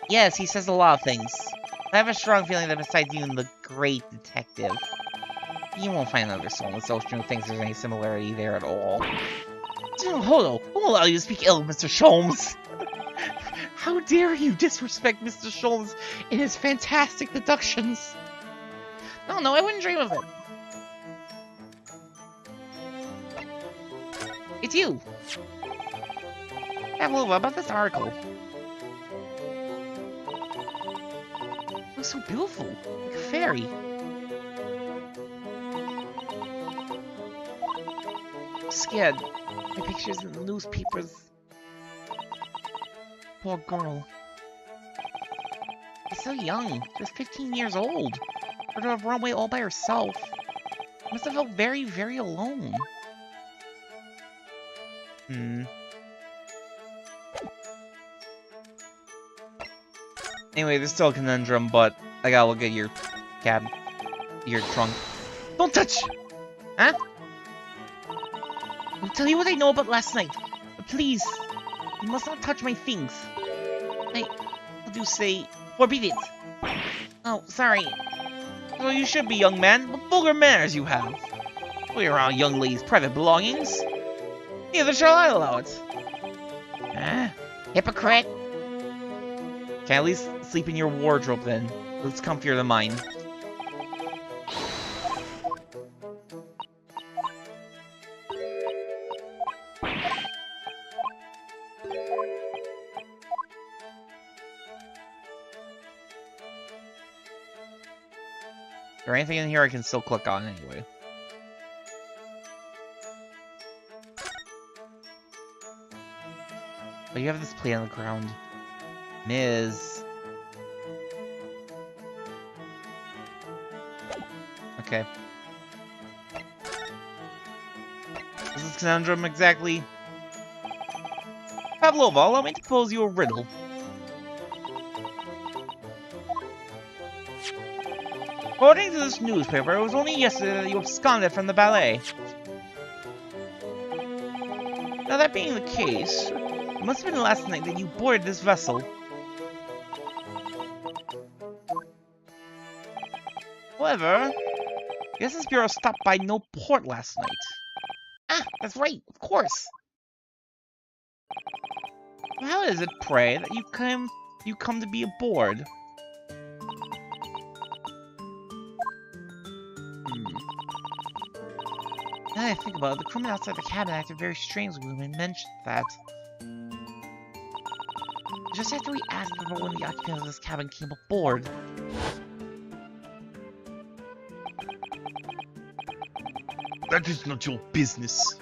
S6: Yes, he says a lot of things. I have a strong feeling that besides you and the great detective, you won't find another soul in the social who thinks there's any similarity there at all. Hold on, I won't allow you to speak ill of Mr. Sholmes. How dare you disrespect Mr. Sholmes in his fantastic deductions? No, I wouldn't dream of it. It's you. Have a little about this article. It looks so beautiful, like a fairy. I'm scared. My pictures in the newspapers. Poor girl. She's so young, just 15 years old. For her to have run away all by herself. Must have felt very, very alone. Anyway, there's still a conundrum, but I gotta look at your cab. Your trunk. Don't touch! Huh? I'll tell you what I know about last night. But please, you must not touch my things. How do you say, forbid it? Oh, sorry. Well, you should be, young man. What vulgar manners you have. We're around young ladies' private belongings. Neither shall I allow it.
S5: Hypocrite!
S6: Can I at least sleep in your wardrobe then? It's comfier than mine. Is there anything in here I can still click on anyway? Oh, you have this plate on the ground. Ms. Okay. What's this conundrum exactly? Pavlova, allow me to pose you a riddle. According to this newspaper, it was only yesterday that you absconded from the ballet. Now that being the case, it must have been last night that you boarded this vessel. However, Guess's Bureau stopped by no port last night. Ah, that's right, of course. How is it, pray, that you come to be aboard? Now that I think about it, the crewmen outside the cabin acted very strangely when we mentioned that. Just after we asked about when the occupants of this cabin came aboard.
S1: That is not your business.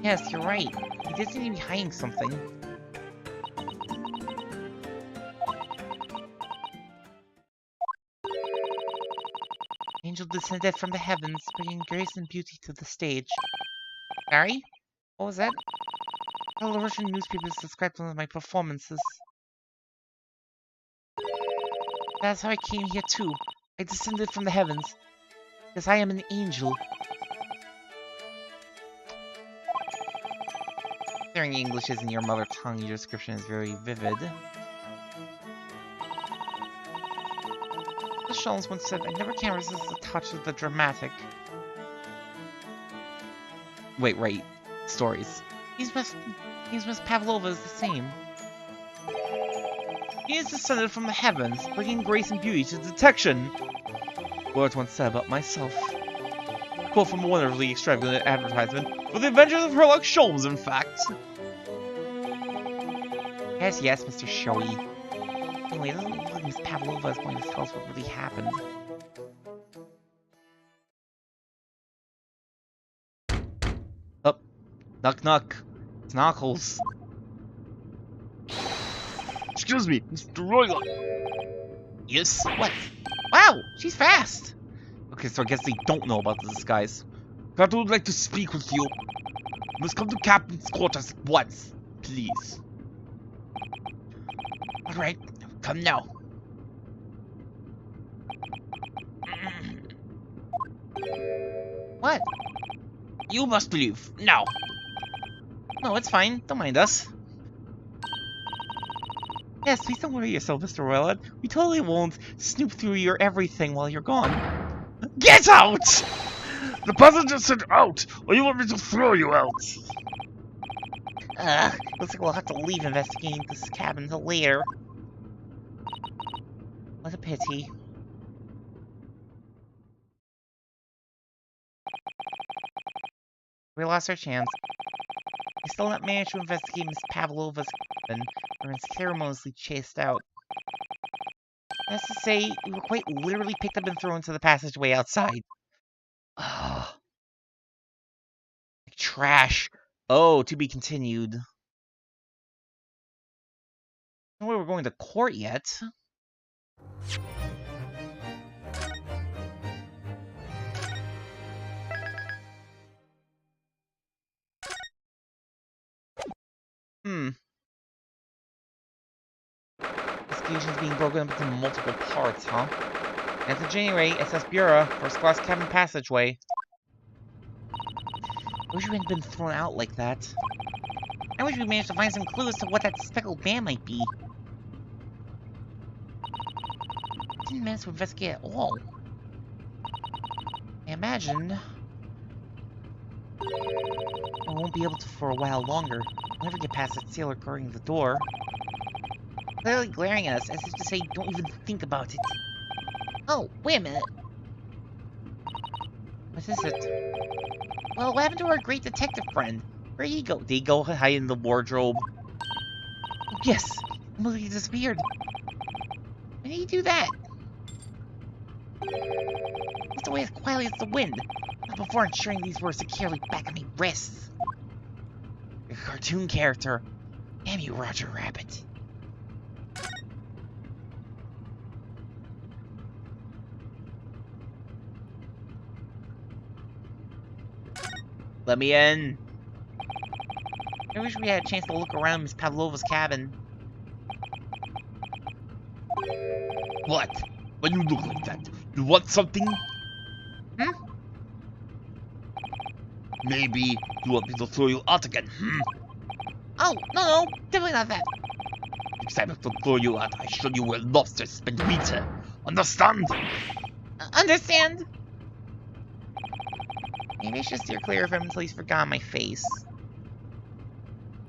S6: Yes, you're right. He did seem to be hiding something. Angel descended from the heavens, bringing grace and beauty to the stage. Sorry? What was that? Well, the Russian newspapers described one of my performances. That's how I came here too. I descended from the heavens. Because I am an angel. Considering English isn't your mother tongue, your description is very vivid. Sholmes once said, I never can resist the touch of the dramatic. Wait, right. Stories. He's Miss Pavlova is the same. He is descended from the heavens, bringing grace and beauty to detection. Words once said about myself. Quote from a wonderfully extravagant advertisement for the Adventures of Herlock Sholmes, in fact. Yes, Mr. Showy. Anyway, it doesn't look like Miss Pavlova is going to tell us what really happened. Oh. Knock knock. It's Knuckles.
S1: Excuse me, Mr. Royal.
S6: Yes? What? Wow! She's fast! Okay, so I guess they don't know about the disguise.
S1: Captain would like to speak with you. You must come to Captain's quarters at once, please.
S6: Alright, come now. What? You must leave, now. No, it's fine. Don't mind us. Yes, please don't worry yourself, Mr. Royalhead. We totally won't snoop through your everything while you're gone.
S1: Get out! The passenger said out, or you want me to throw you out.
S6: Looks like we'll have to leave investigating this cabin until later. What a pity. We lost our chance. I still not managed to investigate Miss Pavlova's cabin, or unceremoniously chased out. That's to say, we were quite literally picked up and thrown into the passageway outside. Ugh. Like trash. Oh, to be continued. No way we're going to court yet. Investigation's being broken up into multiple parts, huh? That's January, SS Bureau, first class cabin passageway. I wish we hadn't been thrown out like that. I wish we managed to find some clues to what that speckled man might be. I didn't manage to investigate at all. I imagine I won't be able to for a while longer. I'll never get past that sailor guarding the door. Clearly glaring at us as if to say, don't even think about it. Oh, wait a minute. What is it? Well, what happened to our great detective friend? Where'd he go? Did he go hide in the wardrobe? Oh, yes! He disappeared. When did he do that? It's away as quietly as the wind. Not before ensuring these were securely back on my wrists. You're a cartoon character. Damn you, Roger Rabbit. Let me in. I wish we had a chance to look around Miss Pavlova's cabin.
S2: What? Why do you look like that? You want something? Maybe you want me to throw you out again,
S6: Oh, no, definitely not that.
S2: Next time I have to throw you out, I show you where lobsters spend winter. Understand?
S6: Understand? Maybe I should steer clear of him until he's forgotten my face.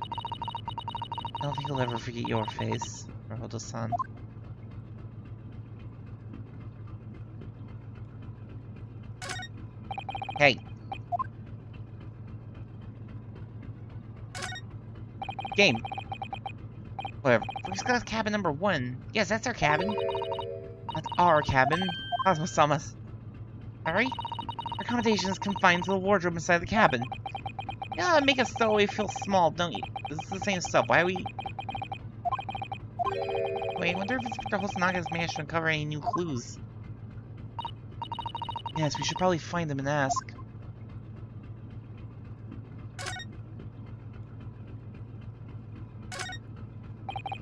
S6: I don't think he'll ever forget your face, Rodo-san. Hey. Game. Whatever. First class cabin number 1. Yes, that's our cabin. That's our cabin. Cosmos-sama's. Sorry? Our accommodation is confined to the wardrobe inside the cabin. Yeah, make us so we feel small, don't you? This is the same stuff. Why are we... Wait, I wonder if Inspector Hosonaga has managed to uncover any new clues. Yes, we should probably find them and ask.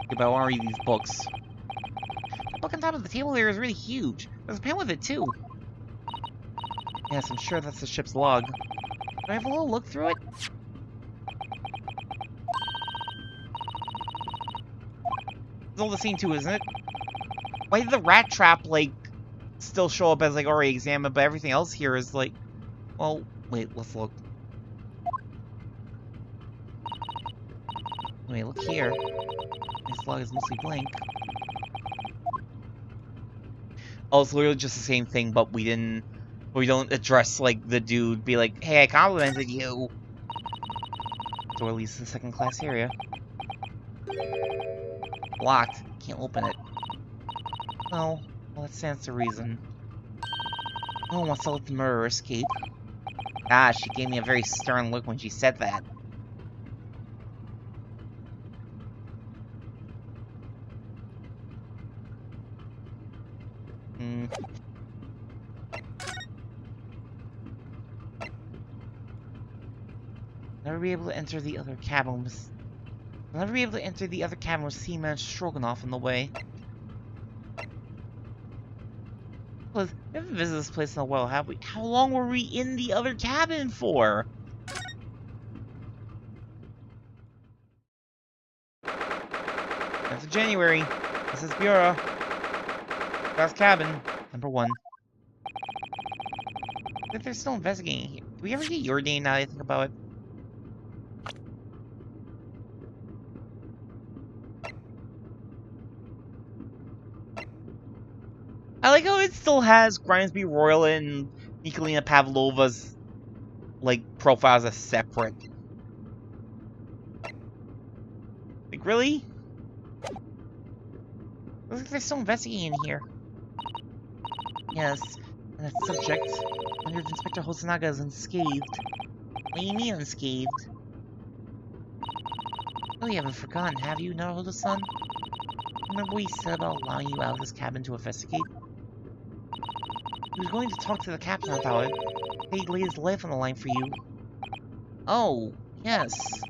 S6: Okay, but I want to read these books. The book on top of the table here is really huge. There's a pen with it, too. Yes, I'm sure that's the ship's log. Do I have a little look through it? It's all the same too, isn't it? Why did the rat trap, like, still show up as, like, already examined, but everything else here is, like... Well, wait, let's look. Wait, look here. This log is mostly blank. Oh, it's literally just the same thing, but we don't address, like, the dude, be like, hey, I complimented you. So at least the second class area. Locked. Can't open it. Well, that stands to reason. No one wants to let the murderer escape. Ah, she gave me a very stern look when she said that. Never be able to enter the other cabin with... I'll never be able to enter the other cabin with Seaman Stroganoff in the way. Plus, we haven't visited this place in a while, have we? How long were we in the other cabin for? That's January. This is Bureau. Class cabin, number 1. I think they're still investigating here. Do we ever get your name now that I think about it? I like how it still has Grimesby Royal and Nikolina Pavlova's, like, profiles as separate. Like, really? Looks like they're still investigating here. Yes, and that subject, I wonder if Inspector Hosonaga is unscathed. What do you mean unscathed? Oh, you haven't forgotten, have you, Naruto-san? Remember what he said about allowing you out of this cabin to investigate? He was going to talk to the captain about it. He'd lay his life on the line for you. Oh, yes.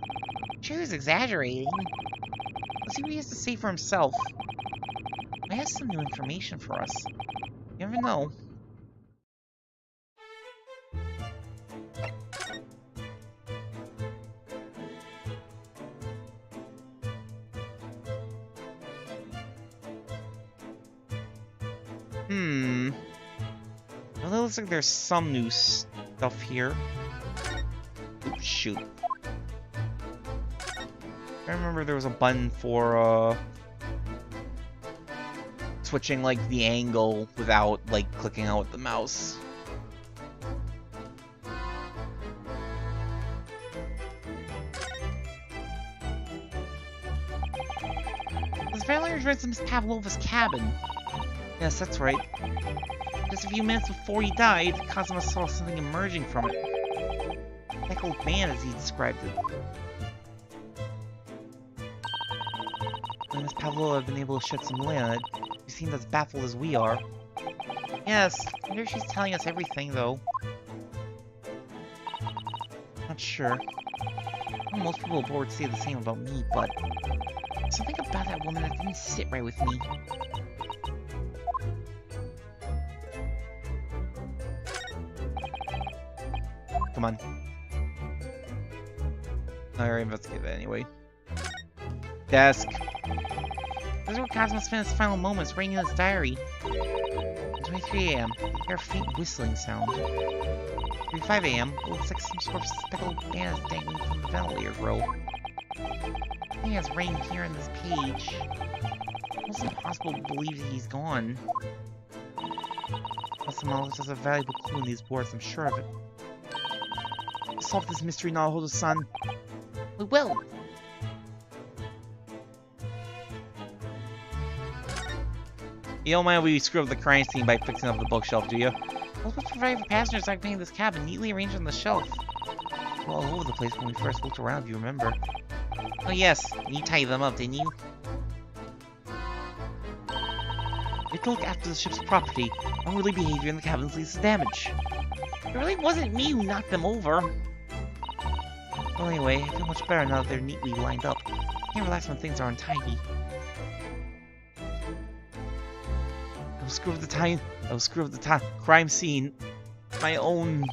S6: sure he was exaggerating. Let's see what he has to say for himself. He has some new information for us. You never know. Well, it looks like there's some new stuff here. Oops, shoot. I remember there was a button for, switching, like, the angle without, like, clicking out with the mouse. This family returns to Miss Pavlova's cabin. Yes, that's right. Just a few minutes before he died, Kazuma saw something emerging from it. Like old man, as he described it. And Miss Pavlova have been able to shed some light on it. You seem as baffled as we are. Yes, I hear she's telling us everything, though. Not sure. Most people aboard would say the same about me, but something about that woman that didn't sit right with me. Come on. I already investigated that anyway. Desk. This is where Cosmo spent his final moments writing in his diary. 23 a.m. I hear a faint whistling sound. 35 a.m. It looks like some sort of speckled band is dangling from the ventilator grill. I think it's writing here on this page. It's almost impossible to believe that he's gone. Plus, somehow there's a valuable clue in these boards, I'm sure of it. Solve this mystery, Naruto-san. We will. You don't mind we screw up the crime scene by fixing up the bookshelf, do you? What was provided for passengers occupying this cabin, neatly arranged on the shelf? We're all over the place when we first looked around, if you remember. Oh yes, you tied them up, didn't you? We had to look after the ship's property. Unruly behavior in the cabins leads to damage. It really wasn't me who knocked them over. Well, anyway, I feel much better now that they're neatly lined up. I can't relax when things are untidy. I will screw up the crime scene. My own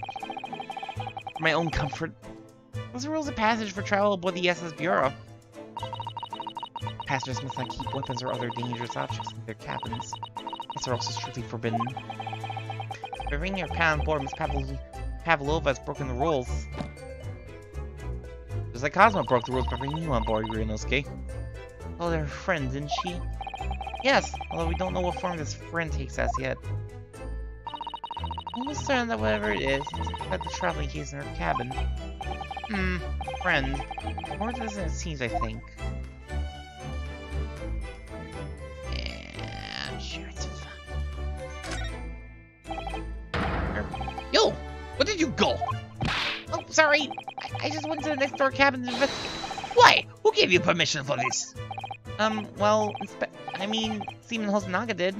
S6: comfort. Those are rules of passage for travel aboard the SS Bureau. Passengers must not keep weapons or other dangerous objects in their cabins. These are also strictly forbidden. By bringing your pad on board, Miss Pavlova has broken the rules. Just like Cosmo broke the rules by bringing you on board, Ryunosuke. Oh, they're friends, isn't she? Yes, although we don't know what form this friend takes as yet. Almost certain that whatever it is, it's got the traveling case in her cabin. Friend. More than it seems, I think. Yeah, I'm sure it's fun.
S2: Yo! Where did you go?
S6: Oh, sorry. I just went to the next door cabin to investigate.
S2: Why? Who gave you permission for this?
S6: Well, Seaman Hosonaga did.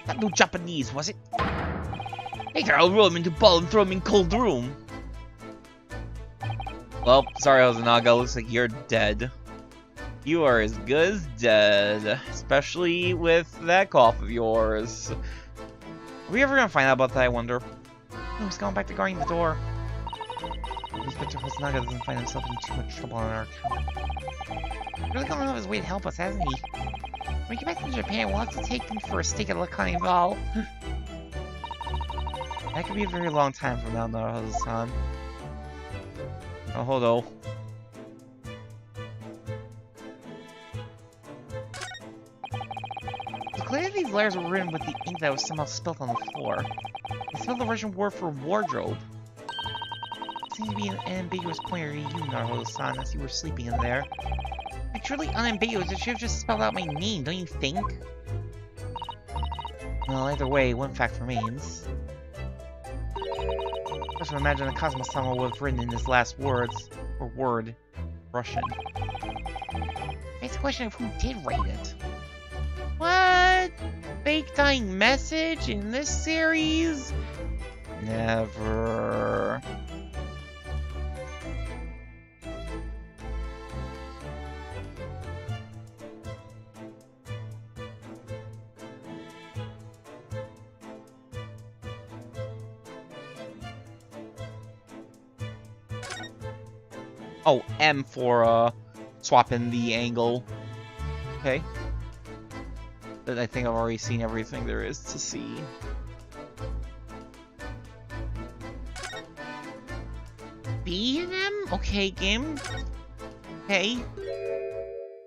S2: Not no Japanese, was it? Later I'll roll him into ball and throw him in cold room.
S1: Well, sorry, Hosonaga. Looks like you're dead. You are as good as dead. Especially with that cough of yours.
S6: Are we ever gonna find out about that, I wonder? Oh, he's going back to guarding the door. Inspector Hosonaga doesn't find himself in too much trouble on our account. He's really gone out of his way to help us, hasn't he? When we get back to Japan, we'll have to take him for a steak at La Carnival. That could be a very long time from now, Naruto-san.
S1: Oh, hold on.
S6: It's clear that these letters were written with the ink that was somehow spilt on the floor. They spelled the Russian word for wardrobe. It seems to be an ambiguous pointer to you, Naruto-san, as you were sleeping in there. It's truly unambiguous. It should have just spelled out my name, don't you think? Well, either way, one fact remains. I should imagine that Cosmo-sama would have written in his last words, or word, Russian. It's a question of who did write it. What? Fake dying message in this series? Never.
S2: Oh, M for swapping the angle. Okay. But I think I've already seen everything there is to see.
S6: B and M? Okay, game. Okay.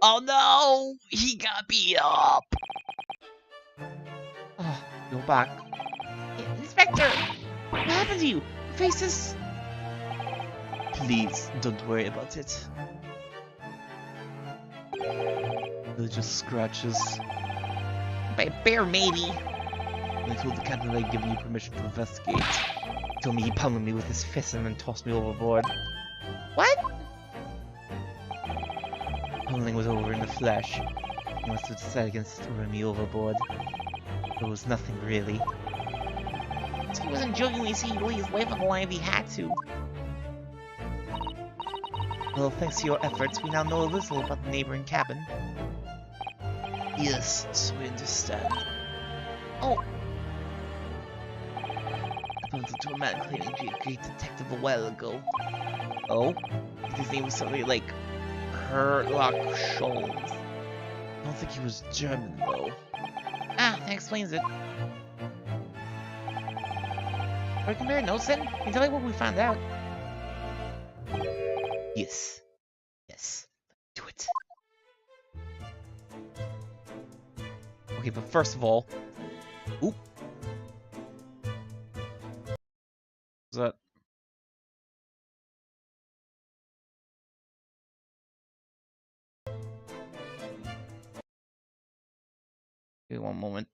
S1: Oh no! He got beat up!
S2: Oh, go back.
S6: Inspector! What happened to you? Your face is...
S2: Please, don't worry about it. They're just scratches.
S6: By a bear, maybe.
S2: I told the captain I'd given you permission to investigate. He told me he pummeled me with his fist and then tossed me overboard.
S6: What?
S2: Pummeling was over in the flesh. He must have decided against throwing me overboard. There was nothing really.
S6: So he wasn't joking when he said he'd lay his life on the line if he had to.
S2: Well, thanks to your efforts, we now know a little about the neighboring cabin. Yes, so we understand.
S6: Oh,
S2: I bumped into a man claiming to be a great detective a while ago. Oh? His name was something like Herlock Sholmes. I don't think he was German, though.
S6: ah, that explains it. Are we comparing notes then? Can you tell me what we found out?
S2: Yes. Yes. Do it. Okay, but first of all... Oop. What's that? Okay, one moment.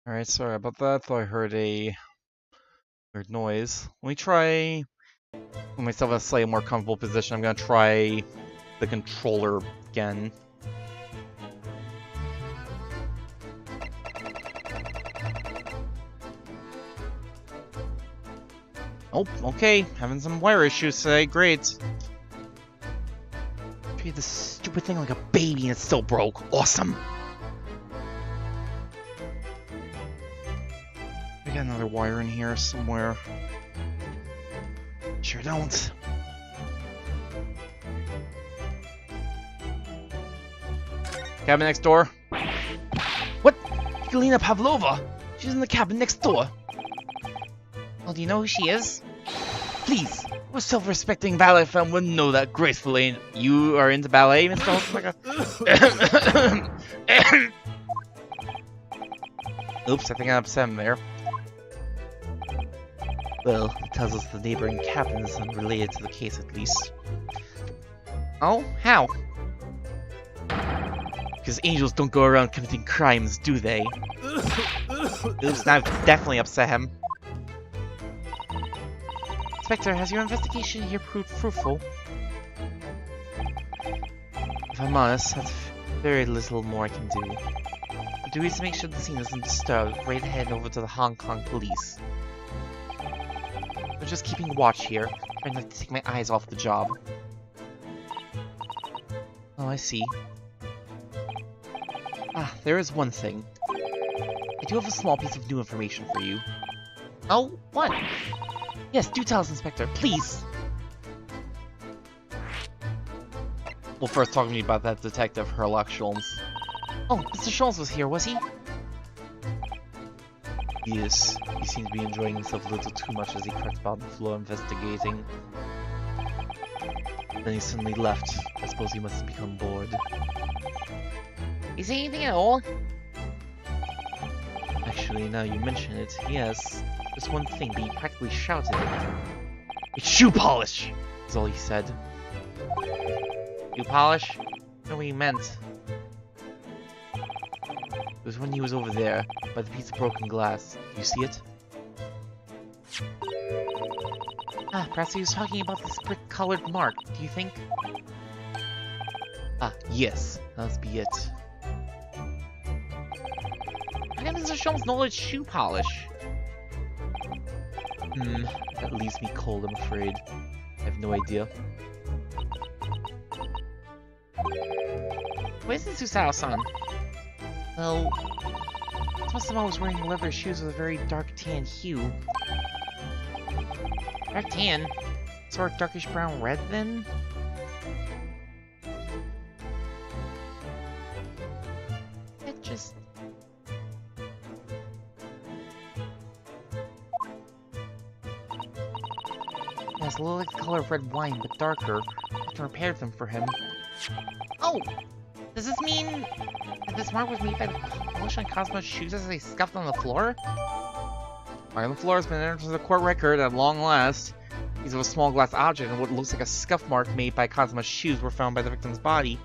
S2: Alright, sorry about that. Thought I heard a weird noise. Let me try put myself in a slightly more comfortable position. I'm gonna try the controller again. Oh, okay. Having some wire issues today. Great. Treated this stupid thing like a baby and it still broke. Awesome. We got another wire in here somewhere. Sure don't. Cabin next door. What? Galina Pavlova? She's in the cabin next door.
S6: Well, do you know who she is?
S2: Please. A self-respecting ballet fan wouldn't know that gracefully. You are into ballet, Mr. Holtzmacher? Oops, I think I upset him there. Well, it tells us the neighboring cabin is unrelated to the case at least.
S6: Oh, how?
S2: Because angels don't go around committing crimes, do they? This now definitely upset him. Inspector, has your investigation here proved fruitful? If I'm honest, that's very little more I can do. The duty is to make sure the scene isn't disturbed, right head over to the Hong Kong police. I'm just keeping watch here, trying not to take my eyes off the job. Oh, I see. Ah, there is one thing. I do have a small piece of new information for you.
S6: Oh, what?
S2: Yes, do tell us, Inspector, please! Well, first talk to me about that detective, Herlock Sholmes. Oh, Mr. Sholmes was here, was he? Yes, he seemed to be enjoying himself a little too much as he crept about the floor investigating. Then he suddenly left. I suppose he must have become bored.
S6: Is he anything at all?
S2: Actually, now you mention it, yes. Just one thing, but he practically shouted it. It's shoe polish! Is all he said.
S6: You polish?
S2: I know what he meant. It was when he was over there, by the piece of broken glass. Do you see it?
S6: Ah, perhaps he was talking about this brick-colored mark, do you think?
S2: Ah, yes. That must be it.
S6: How come Mr. Sholmes know it's shoe polish?
S2: That leaves me cold, I'm afraid. I have no idea.
S6: Where's the Susao-san?
S2: Well,
S6: Tomosawa was wearing leather shoes with a very dark tan hue. Dark tan? Sort of darkish brown red, then? It just...
S2: it's a little like the color of red wine, but darker. I can repair them for him.
S6: Oh! Does this mean that this mark was made by the polish on Cosmo's shoes as they scuffed on the floor?
S2: Mark on the floor has been entered to the court record at long last. Pieces of a small glass object and what looks like a scuff mark made by Cosmo's shoes were found by the victim's body.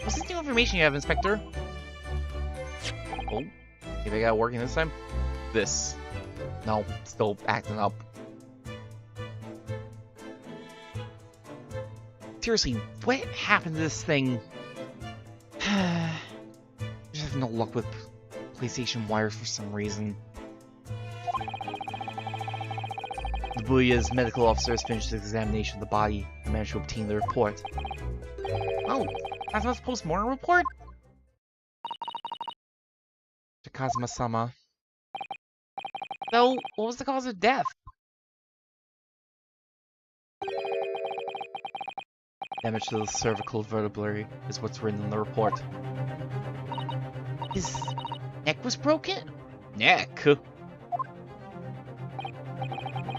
S6: What's this new information you have, Inspector?
S2: Oh, maybe I got it working this time? This. No, still acting up. Seriously, what happened to this thing? I just have no luck with PlayStation wires for some reason. The Booya's medical officer has finished his examination of the body and managed to obtain the report.
S6: Oh, Cosmo's post-mortem report?
S2: To Kazuma-sama.
S6: So, what was the cause of death?
S2: Damage to the cervical vertebrae is what's written in the report.
S6: His neck was broken?
S2: Neck?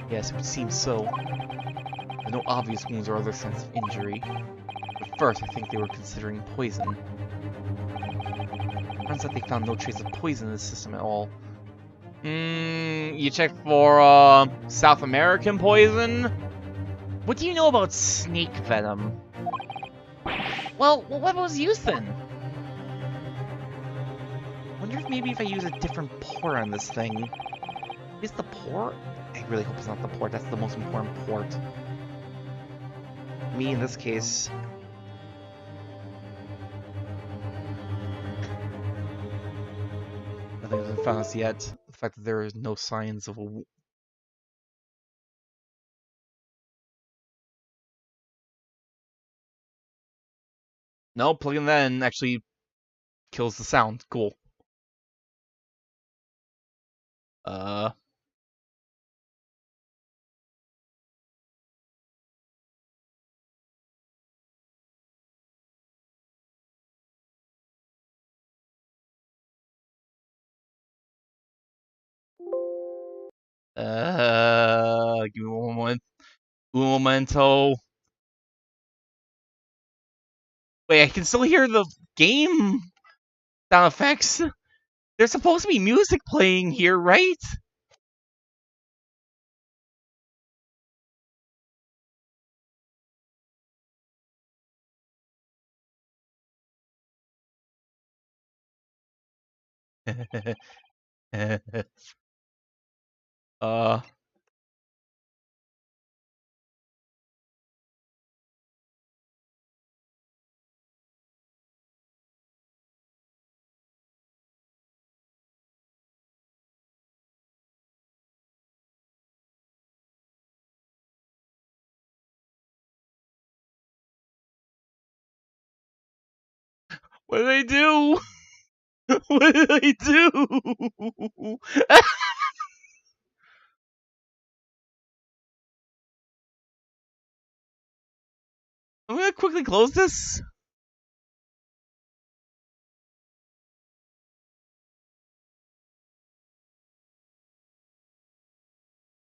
S2: Yes, it would seem so. There are no obvious wounds or other signs of injury. At first, I think they were considering poison. Turns out they found no trace of poison in the system at all. You checked for, South American poison? What do you know about snake venom?
S6: Well, what was used then?
S2: Wonder if maybe if I use a different port on this thing. Is the port? I really hope it's not the port. That's the most important port. Me in this case. Nothing has been found as yet. The fact that there is no signs of a... No, plugging that in actually kills the sound. Cool. Give me one moment. Un momento. Wait, I can still hear the game? sound effects. There's supposed to be music playing here, right? uh... What did they do? What did they do? I'm gonna quickly close this.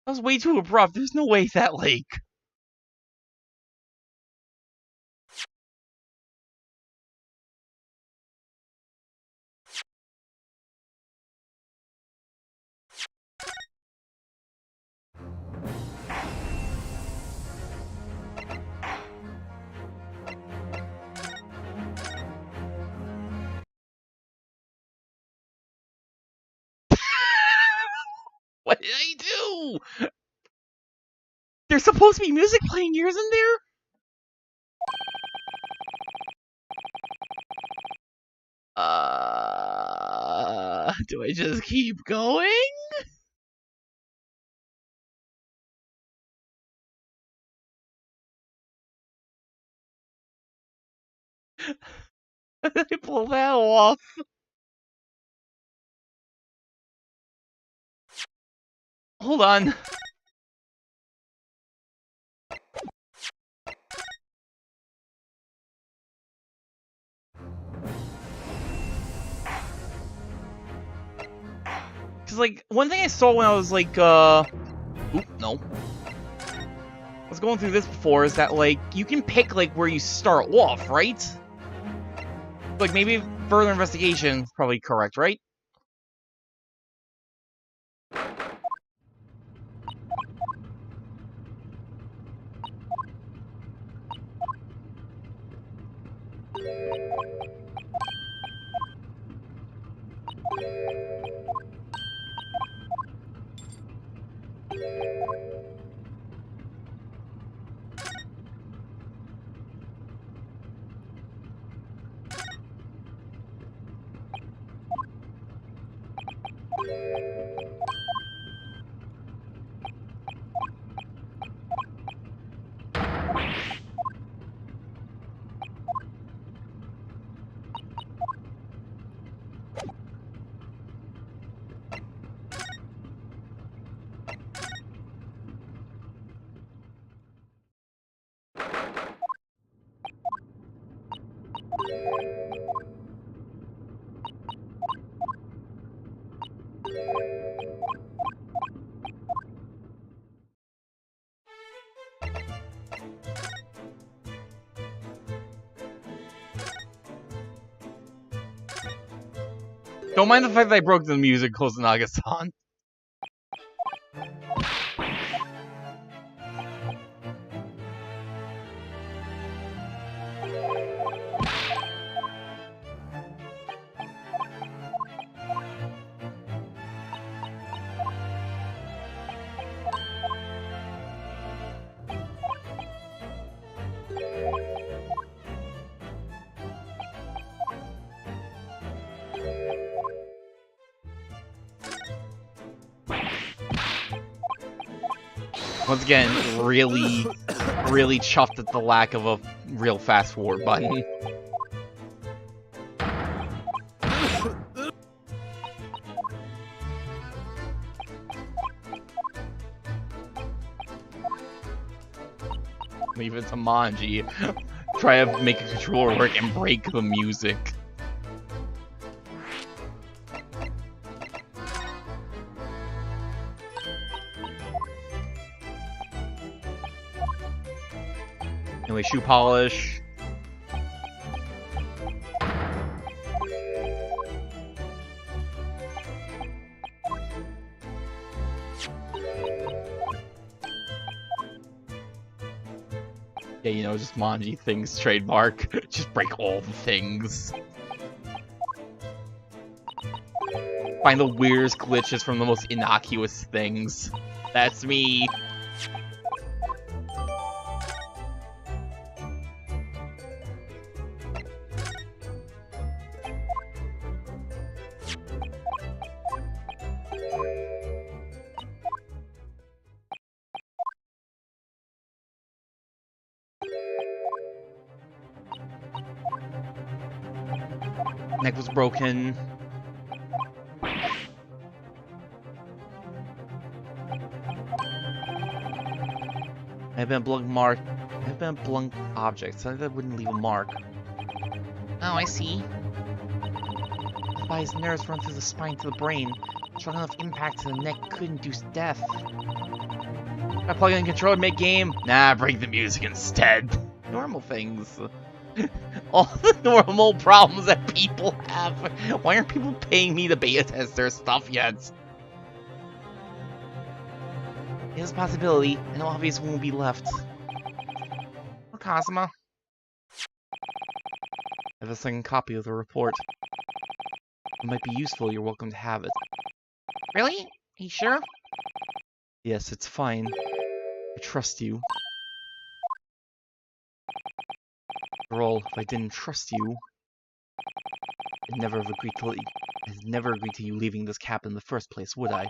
S2: That was way too abrupt. There's no way that, like... What did I do? There's supposed to be music playing here, isn't there? Do I just keep going? How did I pull that off? Hold on. Cause like, one thing I saw when I was like, oop, no. I was going through this before, is that like, you can pick like where you start off, right? Like maybe further investigation is probably correct, right? Don't mind the fact that I broke the music, Kusanagi-san. Once again, really chuffed at the lack of a real fast forward button. Leave it to Manji. Try to make a controller work and break the music. Anyway, shoe polish. Yeah, you know, just Manji things trademark. Just break all the things. Find the weirdest glitches from the most innocuous things. That's me. Neck was broken. I've been blunt mark. I've been blunt objects. Something that wouldn't leave a mark.
S6: Oh, I see.
S5: By his nerves run through the spine to the brain. Strong enough impact to the neck could induce death.
S2: I plug in control and make game. Nah, break the music instead. Normal things. All the normal problems that people have. Why aren't people paying me to beta test their stuff yet?
S5: There's a possibility. An obvious one will be left.
S6: Or Cosmo.
S2: I have a second copy of the report. It might be useful. You're welcome to have it.
S6: Really? Are you sure?
S2: Yes, it's fine. I trust you. After all, if I didn't trust you, I'd never have agreed to I'd never agreed to you leaving this cabin in the first place, would I?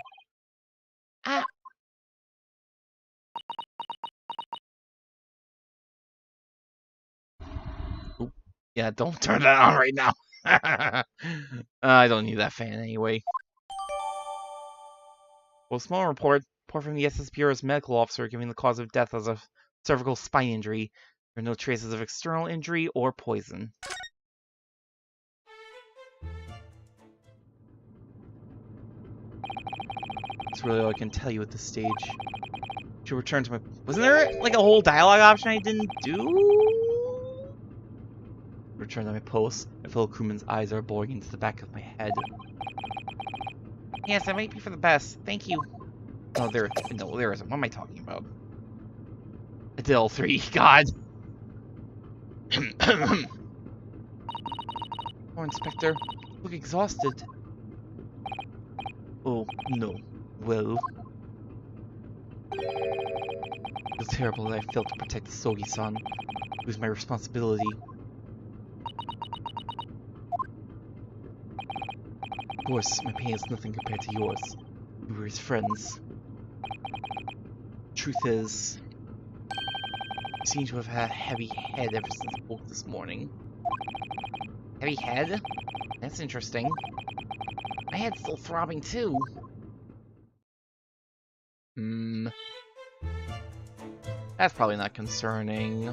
S6: Ah.
S2: Oop. Yeah, don't turn that on right now. I don't need that fan anyway. Well, small report from the SS Bureau's medical officer giving the cause of death as a cervical spine injury. There are no traces of external injury or poison. That's really all I can tell you at this stage. To return to my...
S6: Wasn't there like a whole dialogue option I didn't do?
S2: Return to my post. My fellow crewman's eyes are boring into the back of my head.
S6: Yes, that might be for the best. Thank you.
S2: No, there isn't. What am I talking about? I did all three. God. Oh, Inspector. Look exhausted. Oh, no. Well. It was terrible that I failed to protect the Sogi-san. It was my responsibility. Of course, my pain is nothing compared to yours. We were his friends. Truth is, I seem to have had a heavy head ever since I woke this morning.
S6: Heavy head? That's interesting. My head's still throbbing too.
S2: That's probably not concerning.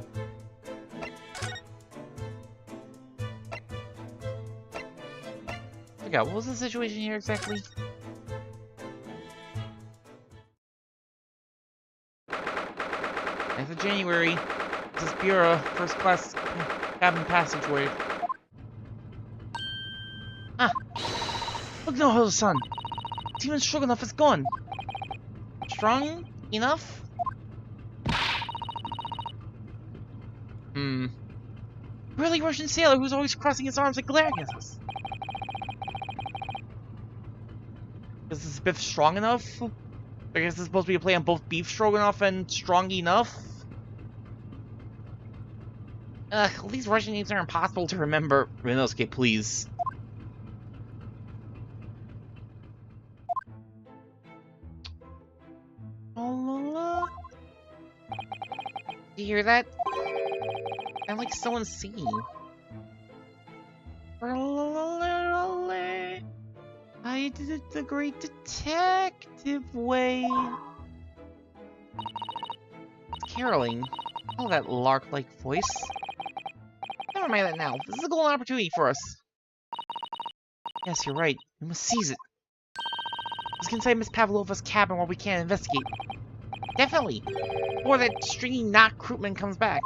S2: I forgot, what was the situation here exactly?
S6: Ninth of January. This is Bureau, first class cabin passageway.
S5: Ah! Look now, Holo-san! It's even strong enough, it's gone!
S6: Strong enough?
S5: Really Russian sailor who's always crossing his arms and glaring at us!
S6: Is this Biff strong enough? I guess it's supposed to be a play on both beef stroganoff and strong enough? Ugh, these Russian names are impossible to remember.
S2: Ryunosuke, please.
S6: Do you hear that? Sounds like someone's singing. I did it the great detective way. It's caroling. Oh, that lark-like voice. Never mind that now. This is a golden opportunity for us.
S5: Yes, you're right. We must seize it. Let's get inside Miss Pavlova's cabin while we can investigate.
S6: Definitely. Before that stringy knot crewman comes back.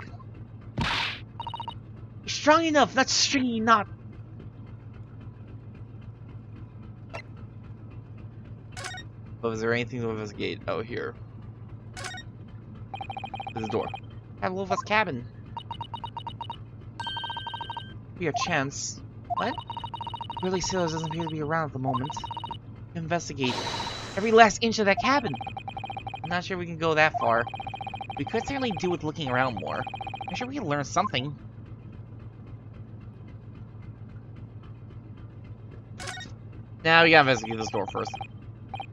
S5: You're strong enough, not stringy knot.
S2: But is there anything to investigate out here? There's a door. Pavlova's cabin. Be a chance. What? Really, Sailors doesn't appear to be around at the moment. Investigate every last inch of that cabin. I'm not sure we can go that far. We could certainly do with looking around more. I'm sure we can learn something. Now we gotta investigate this door first.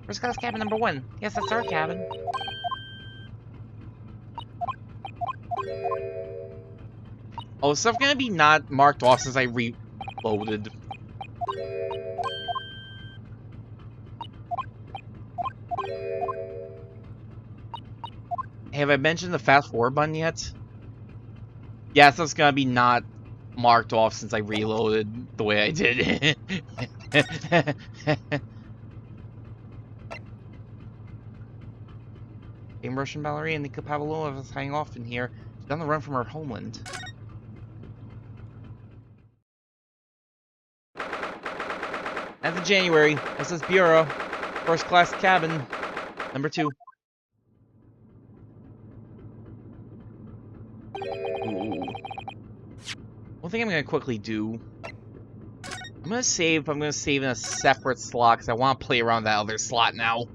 S2: First class cabin number 1. Yes, that's our cabin. Oh, is stuff gonna be not marked off since I reloaded? Have I mentioned the fast forward button yet? Yeah, stuff's gonna be not marked off since I reloaded the way I did. Game Russian ballerina Nika Pavlova is hanging off in here. She's on the run from her homeland. As of January, SS Bureau, first class cabin, number 2. Ooh. One thing I'm gonna quickly do. I'm gonna save, but I'm gonna save in a separate slot because I want to play around that other slot now.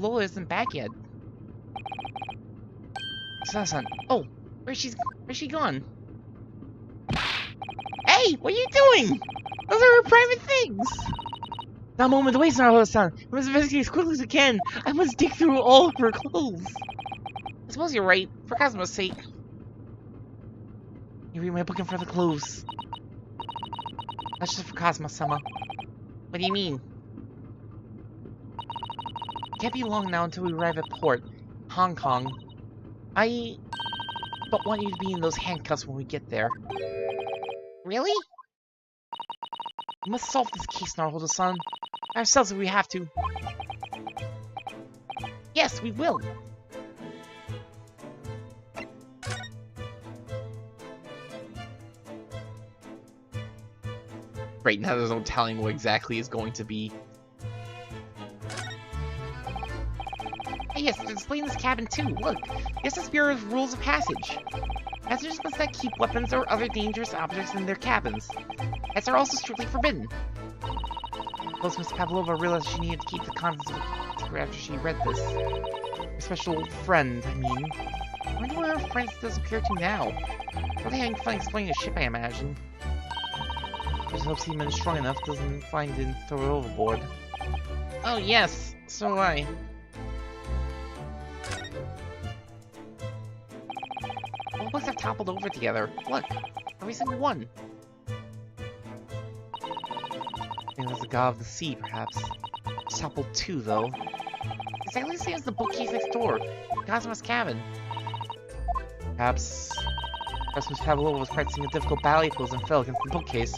S2: Lola isn't back yet. Sasan. Oh, where's she gone? Hey, what are you doing? Those are her private things. Not a moment to waste, Naruto-san. We must investigate as quickly as we can. I must dig through all of her clothes. I suppose you're right, for Cosmo's sake. You read my book in front of the clothes. That's just for Cosmo-sama. What do you mean? Can't be long now until we arrive at port, Hong Kong. I don't want you to be in those handcuffs when we get there. Really? We must solve this case, Naruto-san. Ourselves if we have to. Yes, we will. Right now there's no telling what exactly is going to be. Hey, yes, there's a display in this cabin too. Look, this is Bureau's rules of passage. Passengers must not keep weapons or other dangerous objects in their cabins. Pets are also strictly forbidden. Close Miss Pavlova realized she needed to keep the contents of the secret after she read this. Her special friend, I mean. I wonder where her friend disappeared to now. Probably having fun exploring the ship, I imagine. Just hope Seaman is strong enough doesn't find it and throw it overboard. Oh yes, so do I. All the books have toppled over together. Look, every single one. I think that's the god of the sea, perhaps. It's toppled too, though. Exactly the same as the bookcase next door, Cosmo's cabin. Perhaps Miss Pavlova was practicing a difficult ballet pose and fell against the bookcase.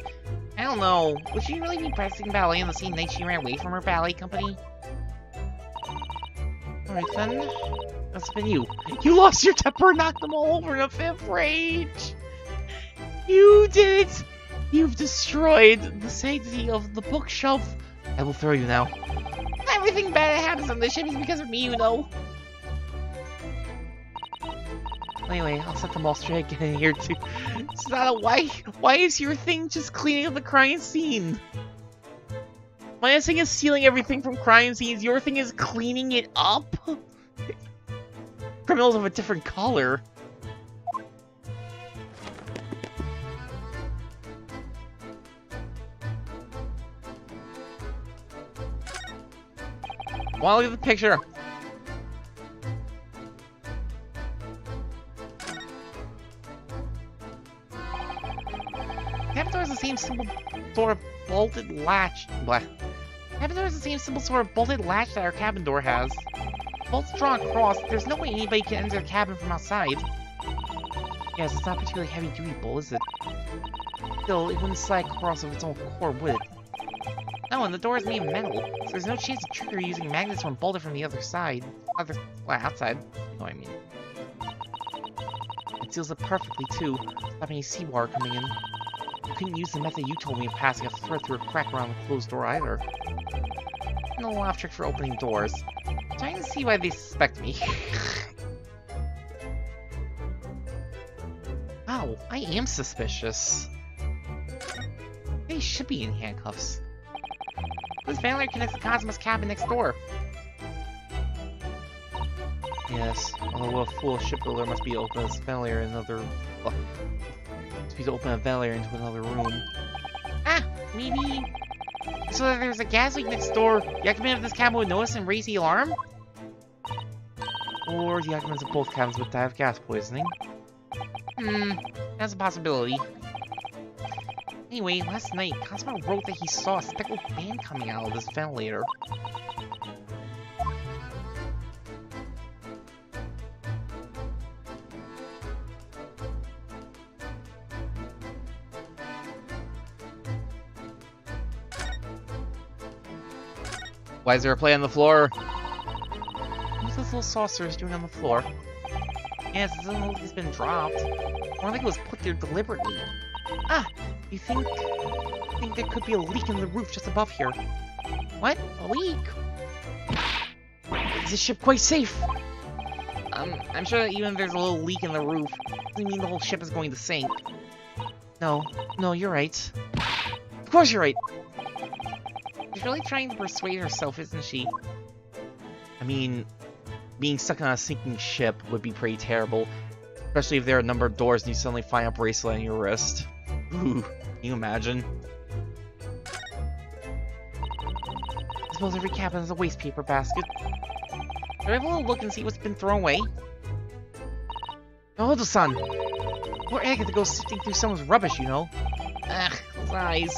S2: I don't know. Would she really be practicing ballet on the same night she ran away from her ballet company? Alright then. That's been you. You lost your temper and knocked them all over in a fit of rage! You did it! You've destroyed the sanctity of the bookshelf. I will throw you now. Everything bad that happens on this ship is because of me, you know. Anyway, I'll set them all straight again here too. It's not a why is your thing just cleaning up the crime scene? My thing is stealing everything from crime scenes, your thing is cleaning it up? Criminals of a different color. Wanna look at the picture? Cabin door has the same simple sort of bolted latch. Cabin door has the same simple sort of bolted latch that our cabin door has. Bolts drawn across, there's no way anybody can enter the cabin from outside. Yes, it's not particularly heavy-duty bolt, is it? Still, it wouldn't slide across of its own accord, would it? No, and the door is made of metal, so there's no chance of trigger using magnets when bolted from the other side. Outside. You know what I mean. It seals it perfectly, too, stopping any seawater coming in. You couldn't use the method you told me of passing a thread through a crack around the closed door either. No laugh trick for opening doors. I'm trying to see why they suspect me. Wow, I am suspicious. They should be in handcuffs. This ventilator connects the Cosmos cabin next door. Yes, although a full shipbuilder must be open this ventilator in another. Must be to open a ventilator into another room. Ah, maybe. So that there's a gas leak next door. The occupant of this cabin would notice and raise the alarm. Or the occupants of both cabins would die of gas poisoning. That's a possibility. Anyway, last night, Cosmo wrote that he saw a speckled band coming out of this ventilator.
S1: Why is there a play on the floor?
S2: What's this little saucer is doing on the floor? Yes, it doesn't look like it's been dropped. More like it was put there deliberately. Ah, you think there could be a leak in the roof just above here? What? A leak? Is this ship quite safe? I'm sure that even if there's a little leak in the roof, doesn't mean the whole ship is going to sink. No, you're right. Of course you're right. She's really trying to persuade herself, isn't she? I mean, being stuck on a sinking ship would be pretty terrible. Especially if there are a number of doors and you suddenly find a bracelet on your wrist. Ooh, can you imagine? I suppose every cabin has a waste paper basket. Should I have a little look and see what's been thrown away? Oh, Odo-san! Poor Egg had to go sifting through someone's rubbish, you know? Ugh, those eyes.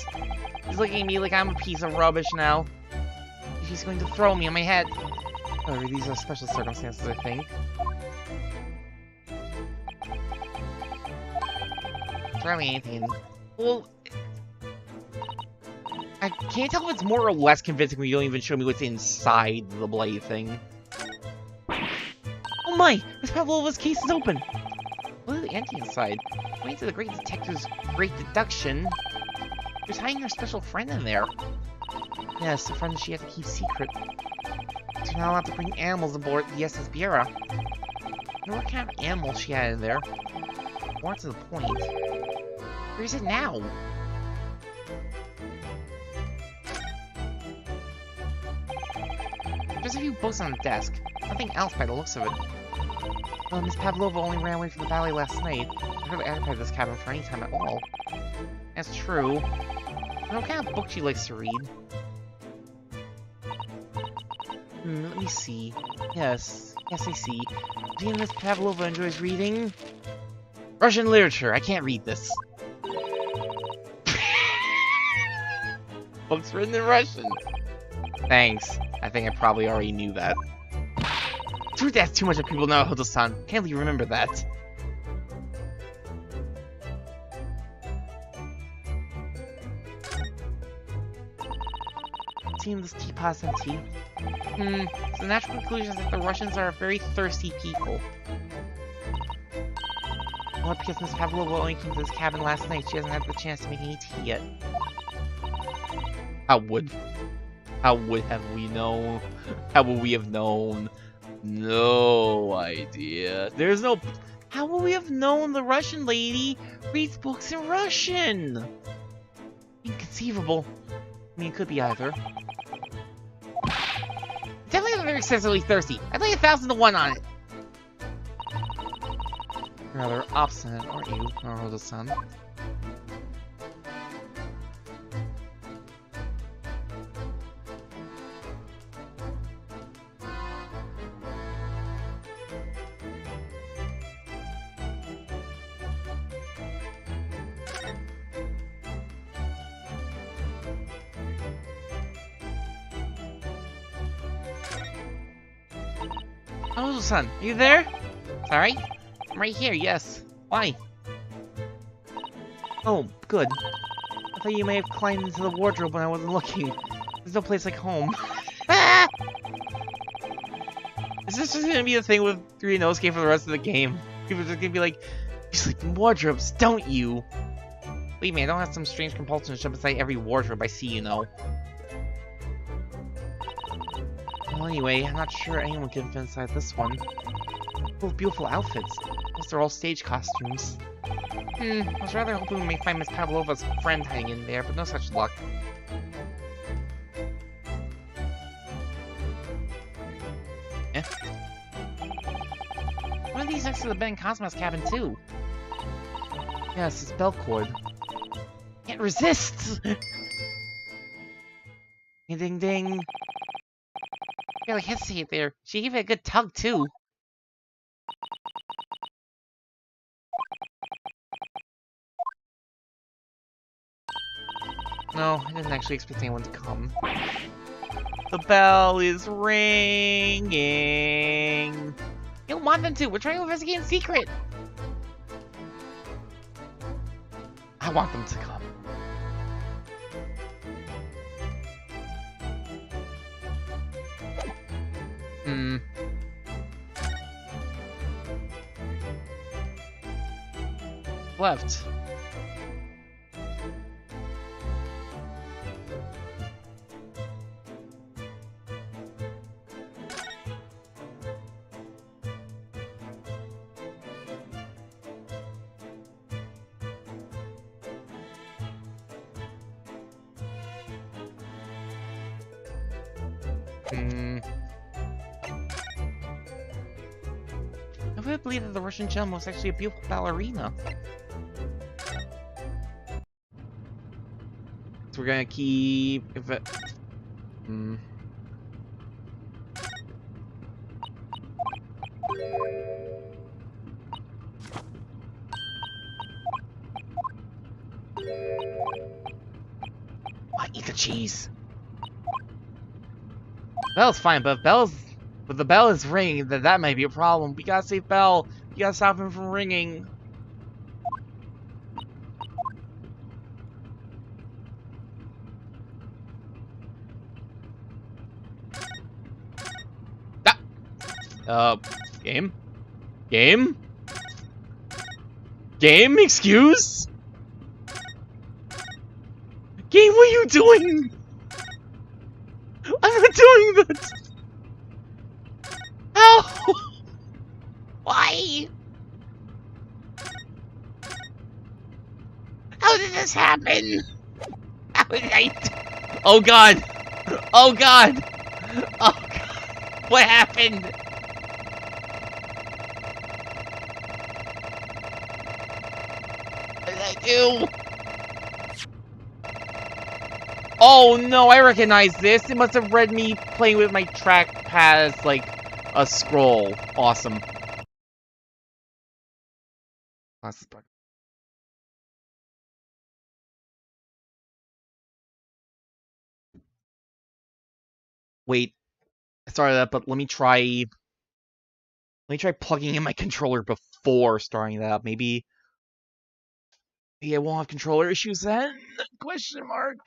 S2: He's looking at me like I'm a piece of rubbish now. He's going to throw me on my head. However, these are special circumstances, I think. Really anything. Well, I can't tell if it's more or less convincing when you don't even show me what's inside the blade thing. Oh my! Miss Pavlova's case is open! What is the empty inside? According to the great detective's great deduction, she's hiding her special friend in there. Yes, a friend she had to keep secret. She's not allowed to bring animals aboard the SS Biera. I wonder what kind of animal she had in there. More to the point. Where is it now? There's a few books on the desk. Nothing else by the looks of it. Well, Miss Pavlova only ran away from the ballet last night. I never occupied this cabin for any time at all. That's true. But what kind of book she likes to read? Let me see. Yes, I see. Do you know Miss Pavlova enjoys reading? Russian literature. I can't read this. Books written in Russian. Thanks. I think I probably already knew that. Dude, that's too much of people know, Hoto-san. Can't you remember that? Seeing this teapot's empty. So the natural conclusion is that the Russians are very thirsty people. Well, because Miss Pavlova only came to this cabin last night, she hasn't had the chance to make any tea yet. How would have we known? How would we have known? No idea. There's no... How would we have known the Russian lady reads books in Russian? Inconceivable. I mean, it could be either. Definitely not very excessively thirsty. I'd lay 1,000 to 1 on it. Rather obstinate, aren't you, Naruto-san? Naruto-san, are you there? Sorry? I'm right here, yes. Why? Oh, good. I thought you may have climbed into the wardrobe when I wasn't looking. There's no place like home. Is this just gonna be the thing with Ryunosuke for the rest of the game? People are just gonna be like, you sleep in wardrobes, don't you? Believe me, I don't have some strange compulsion to jump inside every wardrobe I see, you know. Well, anyway, I'm not sure anyone can fit inside this one. Full of beautiful outfits. Plus, they're all stage costumes. I was rather hoping we may find Miss Pavlova's friend hiding in there, but no such luck. Eh? One of these next to the Ben Cosmos cabin, too. Yes, it's bell cord. Can't resist! Ding ding ding. Barely hesitate there. She gave it a good tug, too. No, I didn't actually expect anyone to come. The bell is ringing. You don't want them to. We're trying to investigate in secret. I want them to come. Left. I would believe that the Russian gem was actually a beautiful ballerina. So we're gonna keep... I eat the cheese. Bell's fine, but if the bell is ringing, then that might be a problem. We gotta save Bell. You gotta stop him from ringing. Game? Game? Game? Excuse? Game, what are you doing? I'm not doing that! How? Why? How did this happen? How did I... Oh god! Oh god! Oh god! What happened? What did I do? Oh no, I recognize this. It must have read me playing with my trackpad as like a scroll. Awesome. Wait, I started that, but let me try plugging in my controller before starting that up. Maybe I won't have controller issues then? Question mark.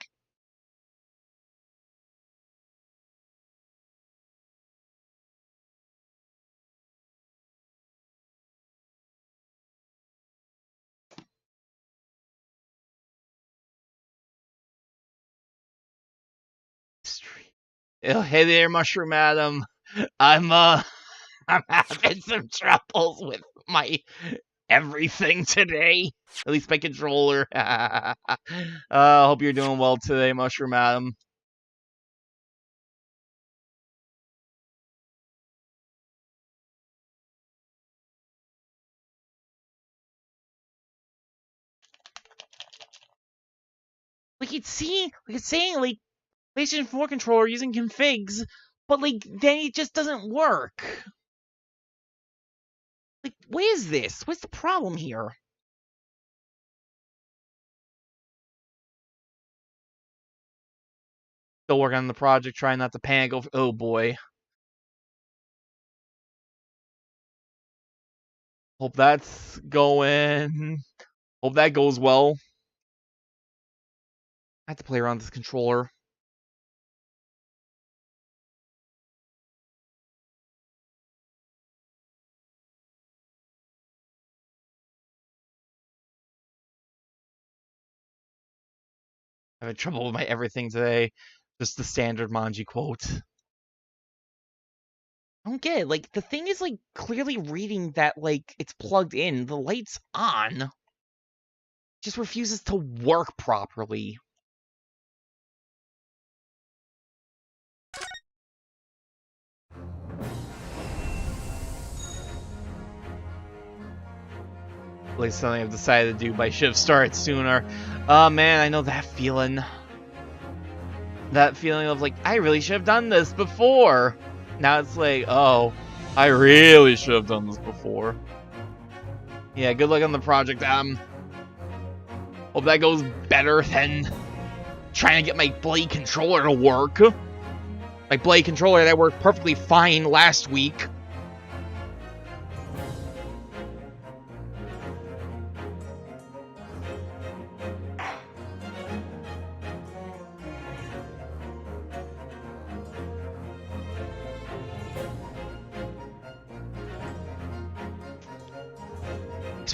S2: Oh, hey there, Mushroom Adam. I'm having some troubles with my everything today. At least my controller. Hope you're doing well today, Mushroom Adam. Like it's saying like PlayStation 4 controller using configs, but like then it just doesn't work. Like, what is this? What's the problem here? Still working on the project, trying not to panic. Oh boy. Hope that's going. Hope that goes well. I have to play around with this controller. Having trouble with my everything today. Just the standard Manji quote. I don't get it. Like, the thing is, like, clearly reading that, like, it's plugged in. The light's on. It just refuses to work properly. At least something I've decided to do, but I should have started sooner. Oh man, I know that feeling. That feeling of like, I really should have done this before. Now it's like, oh, I really should have done this before. Yeah, good luck on the project, Hope that goes better than trying to get my Blade controller to work. My Blade controller that worked perfectly fine last week.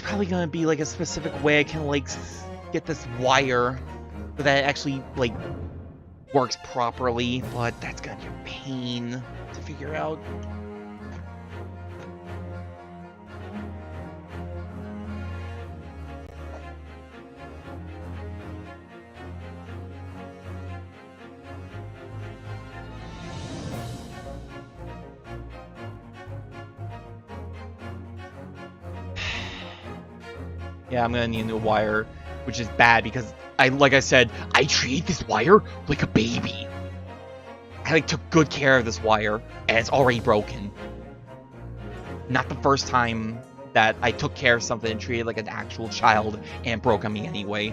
S2: Probably gonna be like a specific way I can like get this wire so that it actually like works properly, but that's gonna be a pain to figure out. Yeah, I'm gonna need a new wire, which is bad because like I said, I treated this wire like a baby. I like took good care of this wire, and it's already broken. Not the first time that I took care of something and treated it like an actual child, and it broke on me anyway.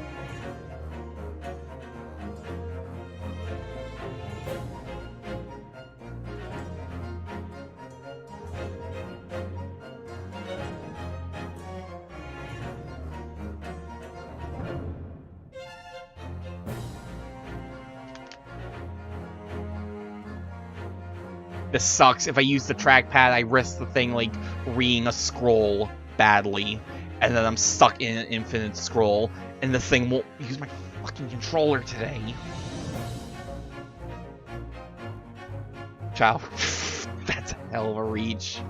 S2: This sucks. If I use the trackpad, I risk the thing, like, reading a scroll badly. And then I'm stuck in an infinite scroll. And this thing won't use my fucking controller today. Ciao. That's a hell of a reach.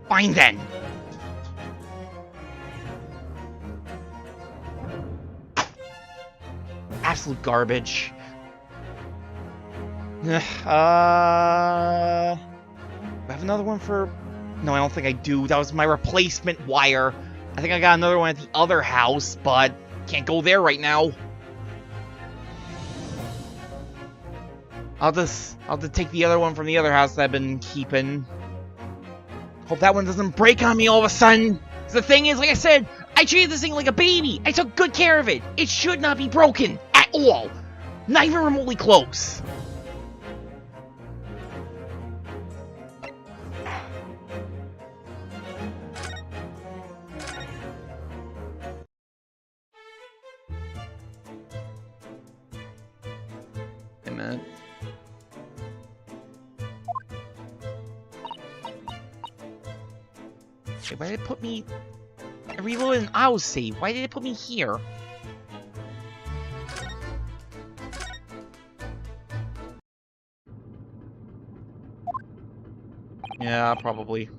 S2: Fine then. Absolute garbage. Do I have another one for... No, I don't think I do. That was my replacement wire. I think I got another one at the other house, but can't go there right now. I'll just take the other one from the other house that I've been keeping. Hope that one doesn't break on me all of a sudden. The thing is, like I said, I treated this thing like a baby. I took good care of it. It should not be broken at all. Not even remotely close. Wait a minute. Wait, why did it put me... I reloaded an auto save. Why did it put me here? Yeah, probably.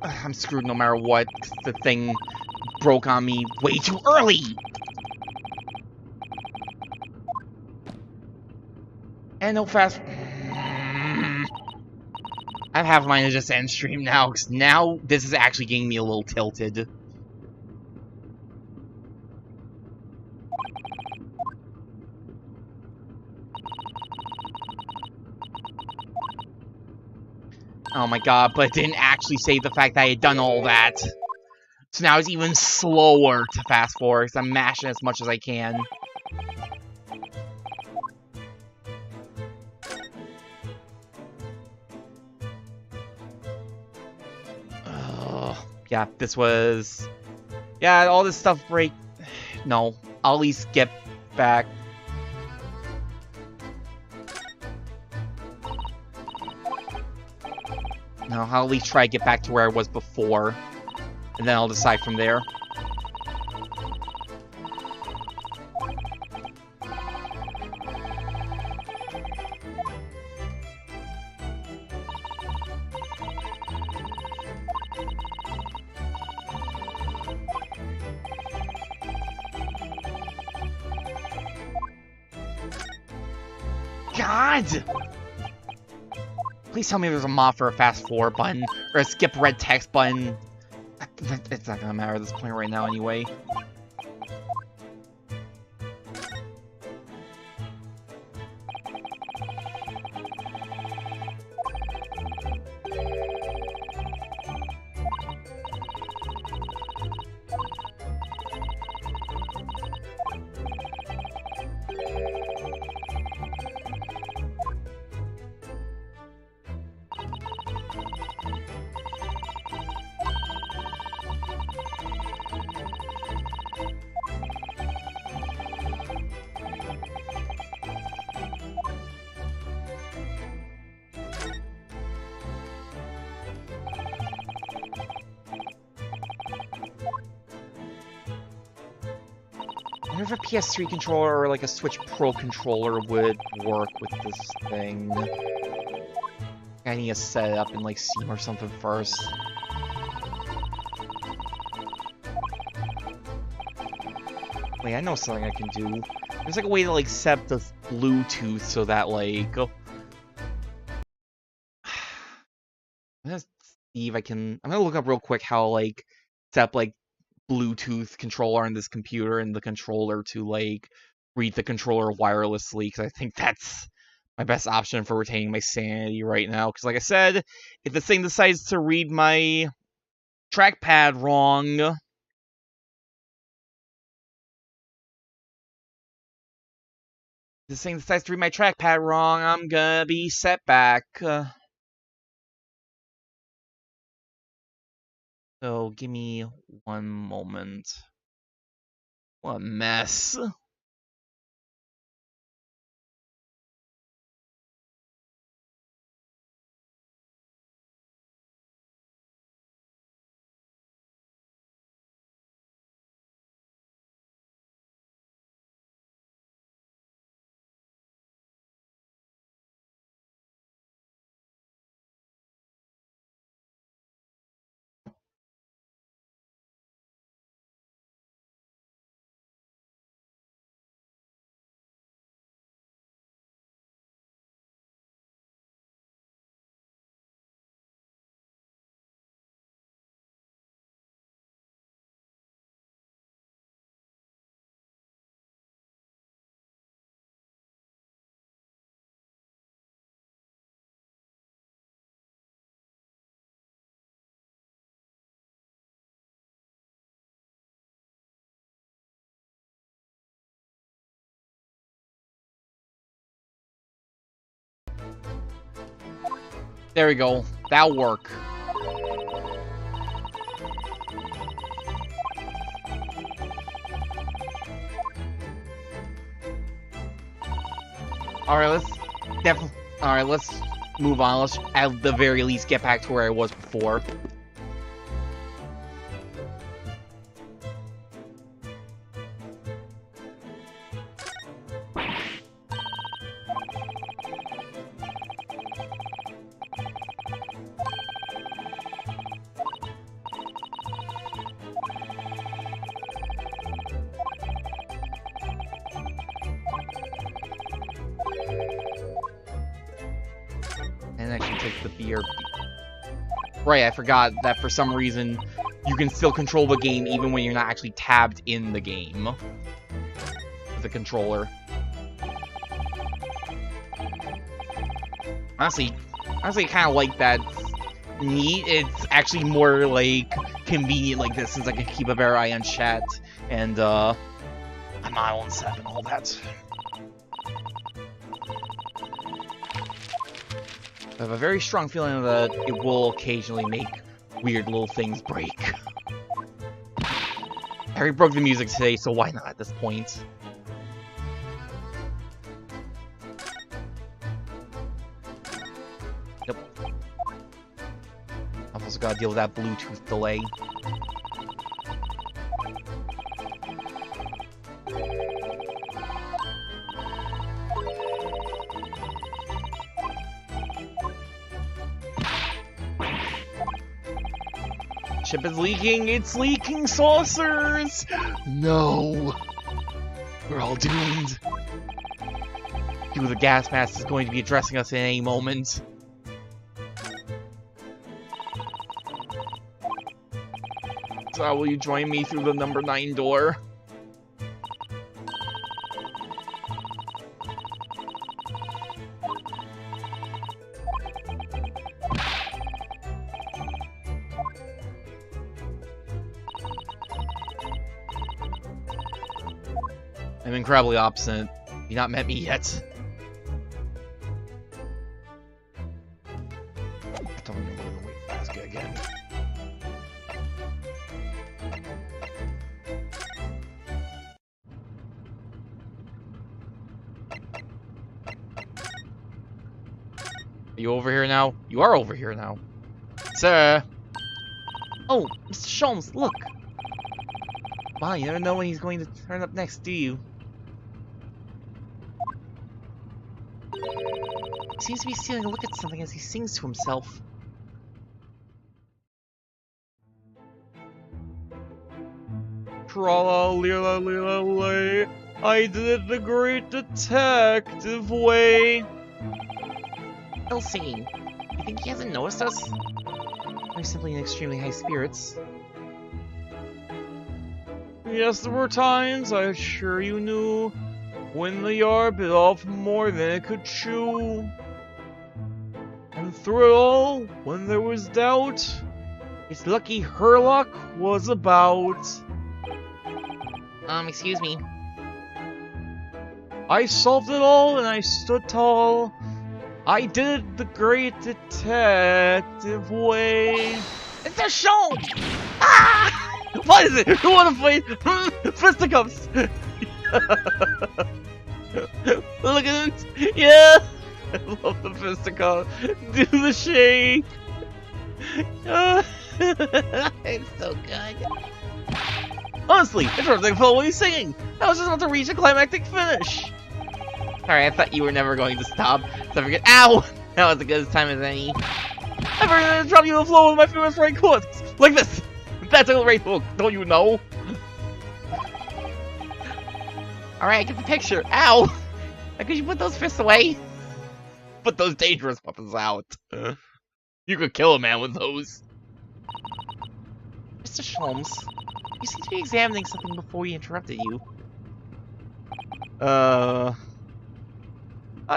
S2: I'm screwed no matter what. The thing broke on me way too early! And no fast... I'm half mine to just end stream now, because now this is actually getting me a little tilted. Oh my god, but it didn't actually save the fact that I had done all that. So now it's even slower to fast forward, because I'm mashing as much as I can. yeah, this was... Yeah, all this stuff break... No, I'll at least get back. No, I'll at least try to get back to where I was before. And then I'll decide from there. God! Please tell me there's a mod for a fast forward button, or a skip red text button. It's not gonna matter at this point right now anyway. I wonder if a PS3 controller or like a Switch Pro controller would work with this thing. I need to set it up in like Steam or something first. Wait, I know something I can do. There's like a way to like set up the Bluetooth so that like... I'm gonna see if I can... I'm gonna look up real quick how like set up like Bluetooth controller on this computer and the controller to like read the controller wirelessly, because I think that's my best option for retaining my sanity right now. Because like I said, if this thing decides to read my trackpad wrong, I'm gonna be set back. So, give me one moment. What a mess. There we go. That'll work. Alright, let's move on. Let's at the very least get back to where I was before. And I can take the BRB. Right, I forgot that for some reason you can still control the game even when you're not actually tabbed in the game with the controller. Honestly, I kind of like that. Neat. It's actually more like convenient like this, since I can keep a better eye on chat and I'm not on set and all that. I have a very strong feeling that it will occasionally make weird little things break. I already broke the music today, so why not at this point? Yep. I've also got to deal with that Bluetooth delay. Ship is leaking! It's leaking saucers! No! We're all doomed. Dude, the gas mask is going to be addressing us in any moment. So will you join me through the number 9 door? I'm incredibly obstinate. You've not met me yet. Don't even bother to wait basket again. Are you over here now? You are over here now. Sir! Oh, Mr. Sholmes, look! Wow, you never know when he's going to turn up next, do you? He seems to be stealing a look at something as he sings to himself. Tra-la-lila-lila-lay, I did it the great detective way. Still singing. You think he hasn't noticed us? We're simply in extremely high spirits. Yes, there were times, I assure you knew, when the yard bit off more than it could chew. And through it all, when there was doubt, it's lucky Herlock was about.
S6: Excuse me.
S2: I solved it all and I stood tall. I did it the great detective way.
S6: Mr. Sholmes!
S2: Ah! What is it? Who wanna fight? Fisticuffs! Look at it! Yeah! I love the fisticuff. Do the shake!
S6: It's so good.
S2: Honestly, it's hard to follow what he's singing. I was just about to reach a climactic finish. Sorry, I thought you were never going to stop. So I forget. Ow! That was as good a time as any. I'm going to drop you on the floor with my famous right hook. Like this! That's a right hook, don't you know?
S6: Alright, I get the picture. Ow! Could you put those fists away?
S2: Put those dangerous weapons out. You could kill a man with those.
S6: Mr. Sholmes, you seem to be examining something before we interrupted you.
S2: Ah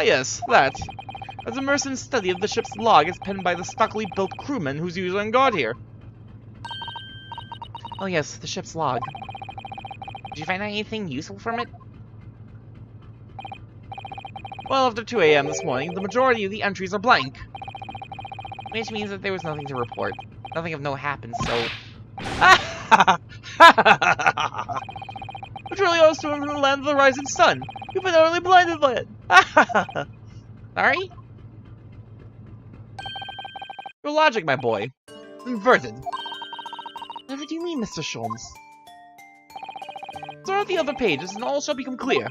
S2: yes, that. As a merchant study of the ship's log as penned by the stockily built crewman who's usually on guard here.
S6: Oh yes, the ship's log. Did you find anything useful from it?
S2: Well, after 2 AM this morning, the majority of the entries are blank.
S6: Which means that there was nothing to report. Nothing of note happened, so...
S2: Which really owes to him from the land of the rising sun. You've been utterly blinded by it.
S6: Sorry?
S2: Your logic, my boy. Inverted.
S6: Whatever do you mean, Mr. Sholmes?
S2: Throw out the other pages and all shall become clear.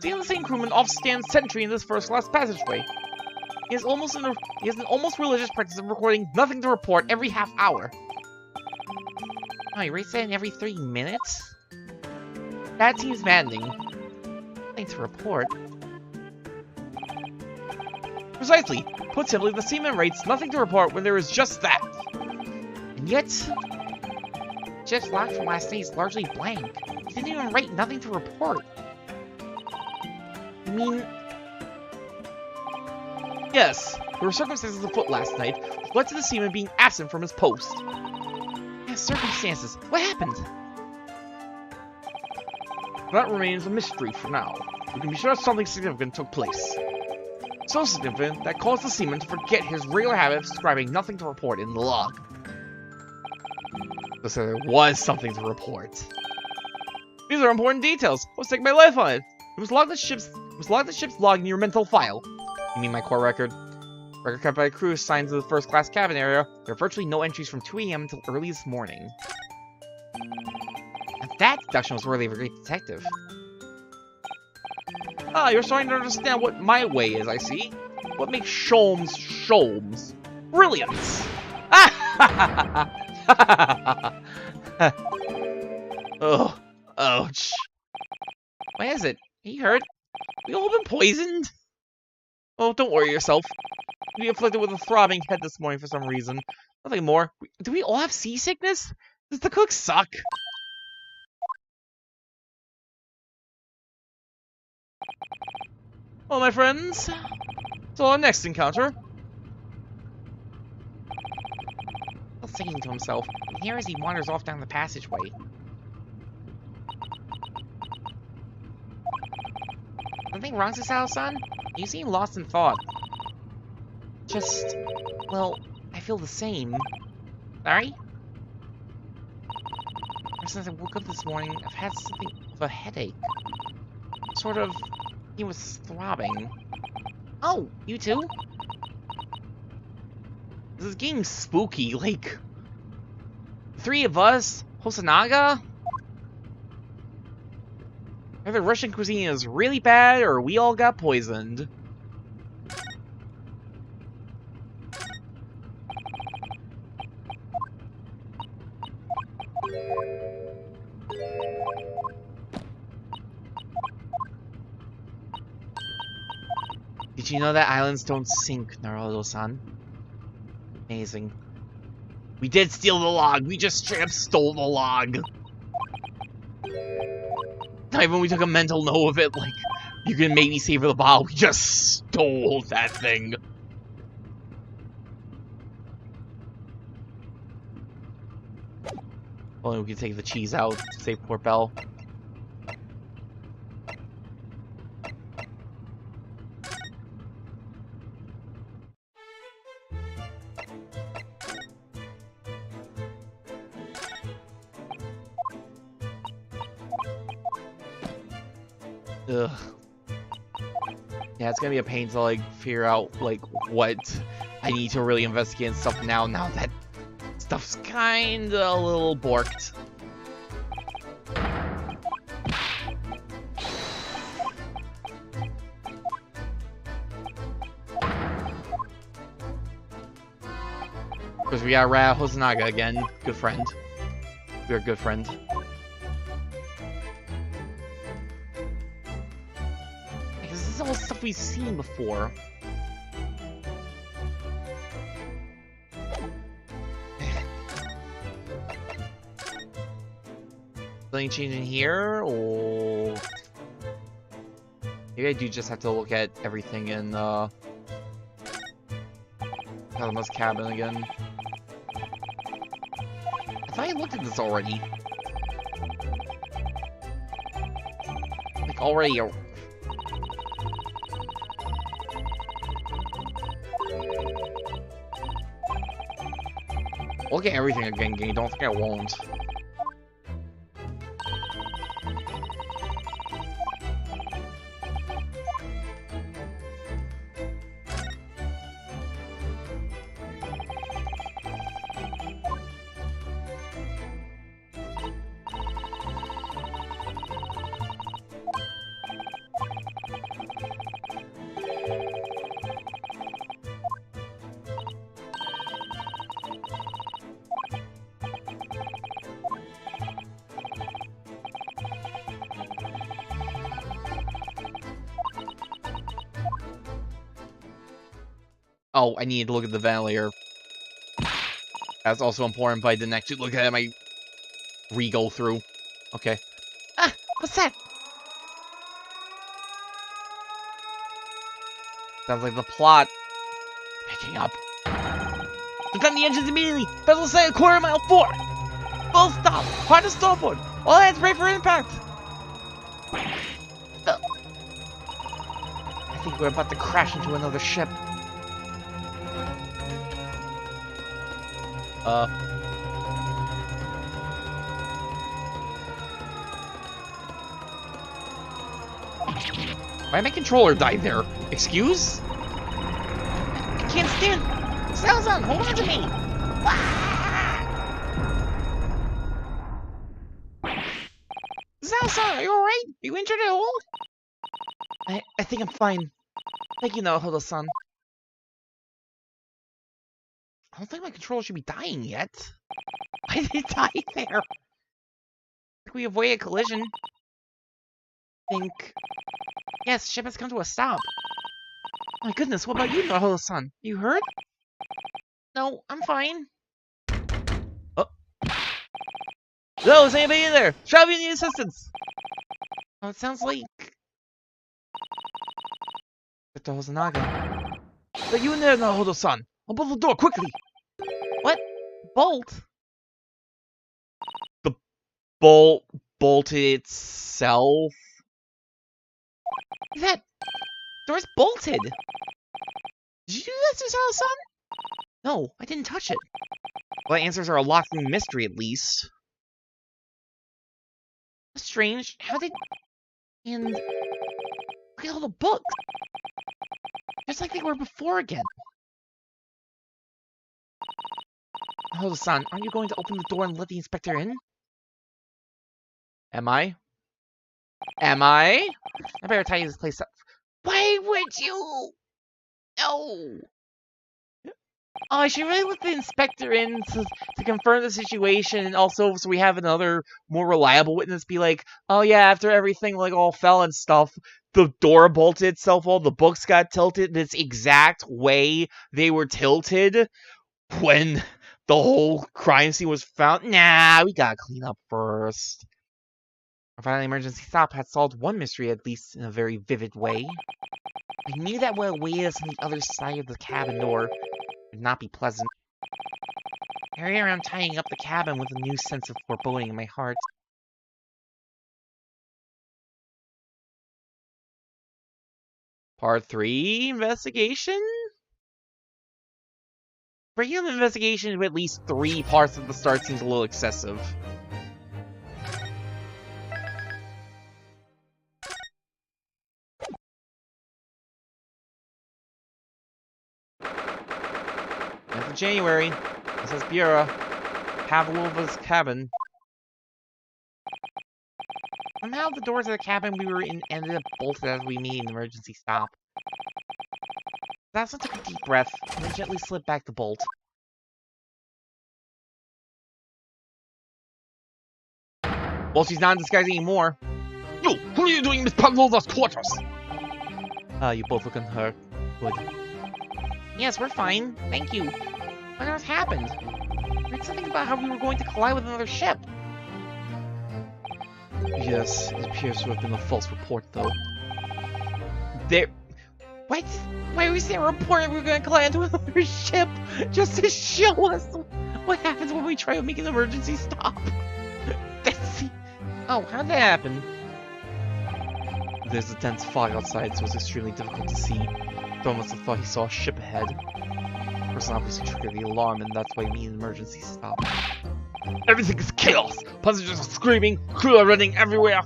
S2: See the same crewman off stands sentry in this first-class passageway. He has an almost religious practice of recording nothing to report every half hour.
S6: Oh, he rates that in every 3 minutes?
S2: That seems maddening.
S6: Nothing to report.
S2: Precisely. Put simply, the seaman rates nothing to report when there is just that.
S6: And yet... Ship's log from last night is largely blank. He didn't even write nothing to report.
S2: I mean... Yes, there were circumstances afoot last night which led to the seaman being absent from his post.
S6: Yeah, circumstances. What happened?
S2: That remains a mystery for now. We can be sure something significant took place. So significant that caused the seaman to forget his regular habit of describing nothing to report in the log. So there was something to report. These are important details. Let's take my life on it. It was logged the ship's log in your mental file. You mean my core record? Record kept by a crew assigned to the first class cabin area. There are virtually no entries from 2 AM until early this morning. And that deduction was worthy of a great detective. Ah, you're starting to understand what my way is, I see. What makes Sholmes Sholmes? Brilliance! Oh, ouch. Why is it? He hurt? We all been poisoned? Oh, don't worry yourself. We afflicted with a throbbing head this morning for some reason. Nothing more. Do we all have seasickness? Does the cook suck? Well, my friends, till our next encounter. Still singing to himself. Here as he wanders off down the passageway. Something wrong, Sasao-san? You seem lost in thought. Just, well, I feel the same. Sorry? Ever since I woke up this morning, I've had something of a headache. Sort of, he was throbbing. Oh, you too? This is getting spooky, like... 3 of us? Hosonaga? Either Russian cuisine is really bad, or we all got poisoned. Did you know that islands don't sink, Naruto-san? Amazing. We did steal the log. We just straight up stole the log. Not even we took a mental note of it, like, you can make me savor the bottle. We just stole that thing. Only we can take the cheese out to save poor Belle. Ugh. Yeah, it's gonna be a pain to, like, figure out, like, what I need to really investigate and stuff now that stuff's kinda a little borked. Because we got Ra Hosonaga again. Good friend. We're a good friend. This is all stuff we've seen before. Something changing here, or maybe I do just have to look at everything in Kazama's cabin again. I thought I looked at this already. Like already. Look at everything again, gang. Don't think I won't. Oh, I need to look at the ventilator. That's also important, but I didn't actually look at it. My re-go through. Okay. Ah, what's that? Sounds like the plot picking up. Defend the engines immediately. Vessel say a quarter mile forward. Full stop. Hard to starboard. All hands ready for impact. I think we're about to crash into another ship. Why my controller died there? Excuse?
S6: I can't stand. Salazar, hold on to me. Salazar, are you alright? You injured at all?
S2: I think I'm fine. Thank you, Naruto-san. I don't think my controller should be dying yet.
S6: Why did it die there? We avoided a collision. Yes, ship has come to a stop.
S2: My goodness, what about you, Naruto-san? You hurt?
S6: No, I'm fine.
S2: Hello, is anybody in there? Shall we need assistance?
S6: Oh, it sounds like...
S2: Dr. Hosonaga. Are you in there, Naruto-san? Open the door, quickly!
S6: What? Bolt?
S2: The bolted itself?
S6: That door's bolted. Did you do that, Susawa-san?
S2: No, I didn't touch it. Well, the answers are a locked room mystery, at least.
S6: Strange. How did... And... Look at all the books. Just like they were before again.
S2: Naruto-san, aren't you going to open the door and let the inspector in? Am I? I better tidy this place up.
S6: Why would you? No.
S2: Oh, I should really let the inspector in to confirm the situation, and also so we have another more reliable witness be like, oh yeah, after everything like all fell and stuff, the door bolted itself, all the books got tilted this exact way they were tilted when the whole crime scene was found. Nah, we gotta clean up first. Our final emergency stop had solved one mystery, at least in a very vivid way. I knew that what awaited us on the other side of the cabin door would not be pleasant. I hurried around tying up the cabin with a new sense of foreboding in my heart. Part 3, investigation? Breaking up an investigation with at least 3 parts at the start seems a little excessive. January. This is Bureau. Pavlova's cabin. Somehow the doors of the cabin we were in ended up bolted as we made an emergency stop. I also took a deep breath and then gently slid back the bolt. Well, she's not in disguise anymore. You! What are you doing in Miss Pavlova's quarters? You both look hurt. Good.
S6: Yes, we're fine. Thank you. What on earth happened? I heard something about how we were going to collide with another ship.
S2: Yes, it appears to have been a false report, though. There...
S6: What? Why was there a report that we were going to collide into another ship? Just to show us what happens when we try to make an emergency stop. That's... Oh, how'd that happen?
S2: There's a dense fog outside, so it's extremely difficult to see. Thor must have thought he saw a ship ahead. The person obviously triggered the alarm, and that's why he needed an emergency stop. Everything is chaos! Passengers are screaming, crew are running everywhere!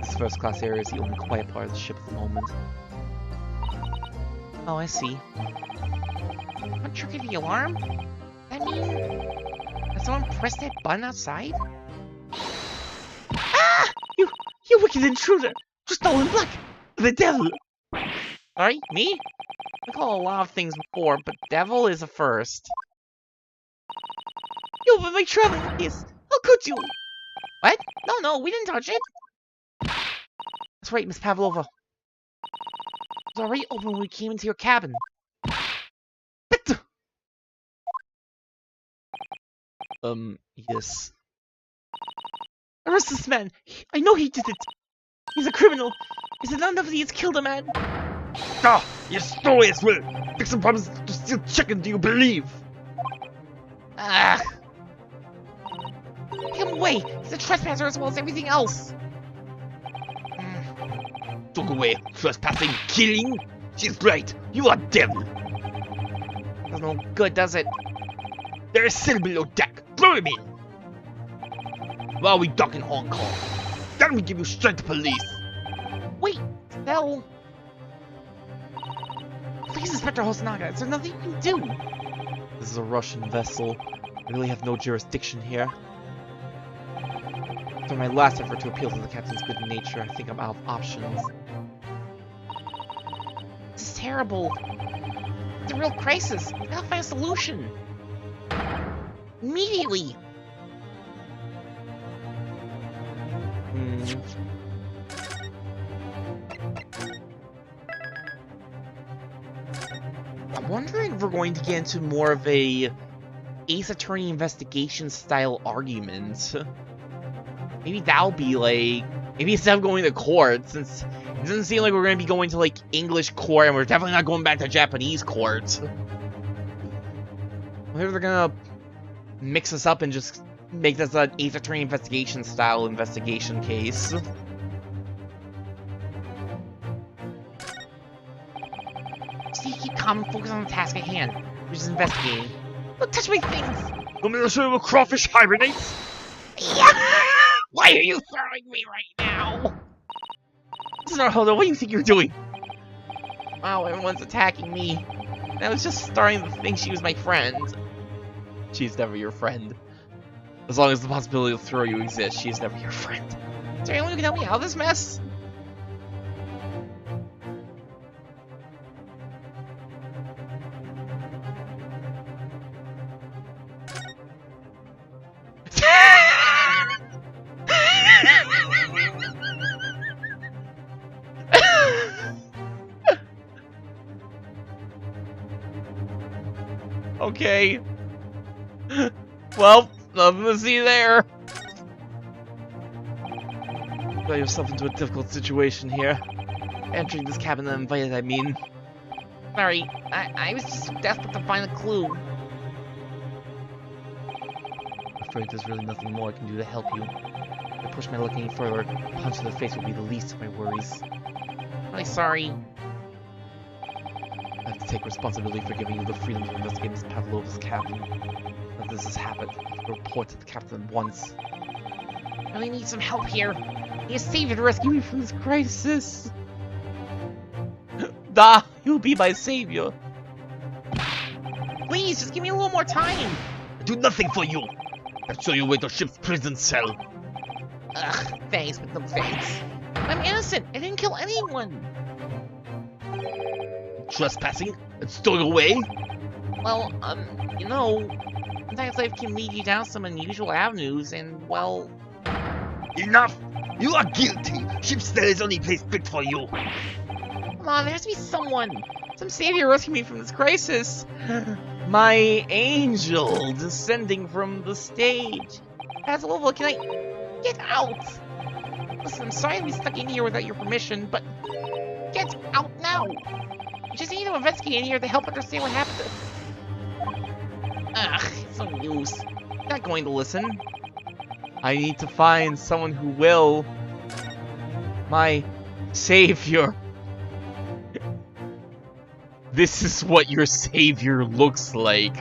S2: This first-class area is the only quiet part of the ship at the moment.
S6: Oh, I see. What triggered the alarm? That mean... Did someone press that button outside?
S2: Ah! You wicked intruder! Just all in black! The devil!
S6: Sorry, me? I call a lot of things before, but devil is a first.
S2: You opened my traveling case! How could you?
S6: What? No, we didn't touch it.
S2: That's right, Miss Pavlova. It was already open when we came into your cabin. But... yes. Arrest this man! I know he did it! He's a criminal! Is it not enough that he's killed a man? Ah! Your story as well! Dixon promised to steal chicken, do you believe?
S6: Ah! Take him away! He's a trespasser as well as everything else!
S2: Took away, trespassing, killing? She's right, you are devil!
S6: Does no good, does it?
S2: There is still below deck, throw him in! While we dock in Hong Kong, then we give you straight to police! hell? Please, Inspector Hosonaga, is there nothing you can do? This is a Russian vessel. I really have no jurisdiction here. After my last effort to appeal to the captain's good nature, I think I'm out of options.
S6: This is terrible. It's a real crisis. I gotta find a solution. Immediately.
S2: I'm wondering if we're going to get into more of a Ace Attorney investigation style argument. Maybe that'll be like, maybe instead of going to court, since it doesn't seem like we're going to be going to like English court, and we're definitely not going back to Japanese court. Maybe they're gonna mix us up and just make this an Ace Attorney investigation style investigation case.
S6: See, keep calm and focus on the task at hand, which is investigating. Don't touch my things!
S2: I'm gonna show you a crawfish hibernates!
S6: Yeah! Why are you throwing me right now?
S2: This is not Hodo, what do you think you're doing? Wow, everyone's attacking me. And I was just starting to think she was my friend. She's never your friend. As long as the possibility of throw you exists, she is never your friend.
S6: Is there anyone who can help me out of this mess?
S2: Okay. Well, nothing to see there. Got yourself into a difficult situation here. Entering this cabin uninvited, I mean.
S6: Sorry, I was just desperate to find a clue.
S2: I'm afraid there's really nothing more I can do to help you. If I push my luck any further, a punch to the face will be the least of my worries.
S6: I'm sorry.
S2: I have to take responsibility for giving you the freedom to investigate Miss Pavlova's cabin. Now this has happened, I have to report to the captain once.
S6: I really need some help here. I need a savior to
S2: Rescue
S6: rescue
S2: me from this crisis! Da! You'll be my savior!
S6: Please, just give me a little more time.
S2: I do nothing for you! I'll show you where the ship's prison cell!
S6: Ugh, thanks, but no thanks. I'm innocent. I didn't kill anyone.
S2: Trespassing and stowing away?
S6: Well, you know, sometimes life can lead you down some unusual avenues, and, well...
S2: Enough! You are guilty! Ship's is only place fit for you!
S6: Come on, there has to be someone! Some savior rescue me from this crisis!
S2: My angel descending from the stage!
S6: Pazlovo, can I get out? Listen, I'm sorry to be stuck in here without your permission, but get out now! You just need to investigate in here to help understand what happened. Ugh, it's no use. I'm not going to listen.
S2: I need to find someone who will. My savior. This is what your savior looks like.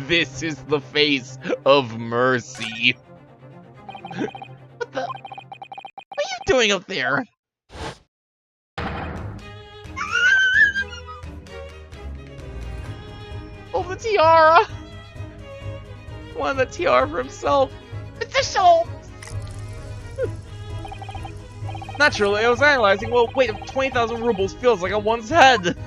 S2: This is the face of mercy.
S6: What the? What are you doing up there?
S2: Oh, the tiara! Wanted the tiara for himself.
S6: It's a show!
S2: Naturally, I was analyzing what weight of 20,000 rubles feels like on one's head.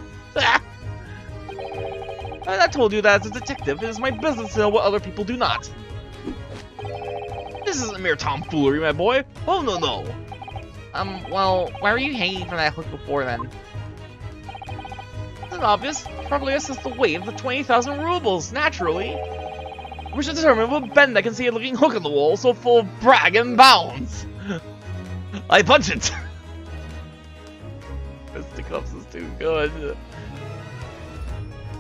S2: I told you that as a detective, it is my business to know what other people do not. This isn't mere tomfoolery, my boy. Oh, no.
S6: Well, why were you hanging from that hook before then?
S2: It's obvious. Probably assess the weight of the 20,000 rubles, naturally. We should determine what bend I can see a looking hook on the wall so full of brag and bounds. I punch it. Fisticuffs is too good.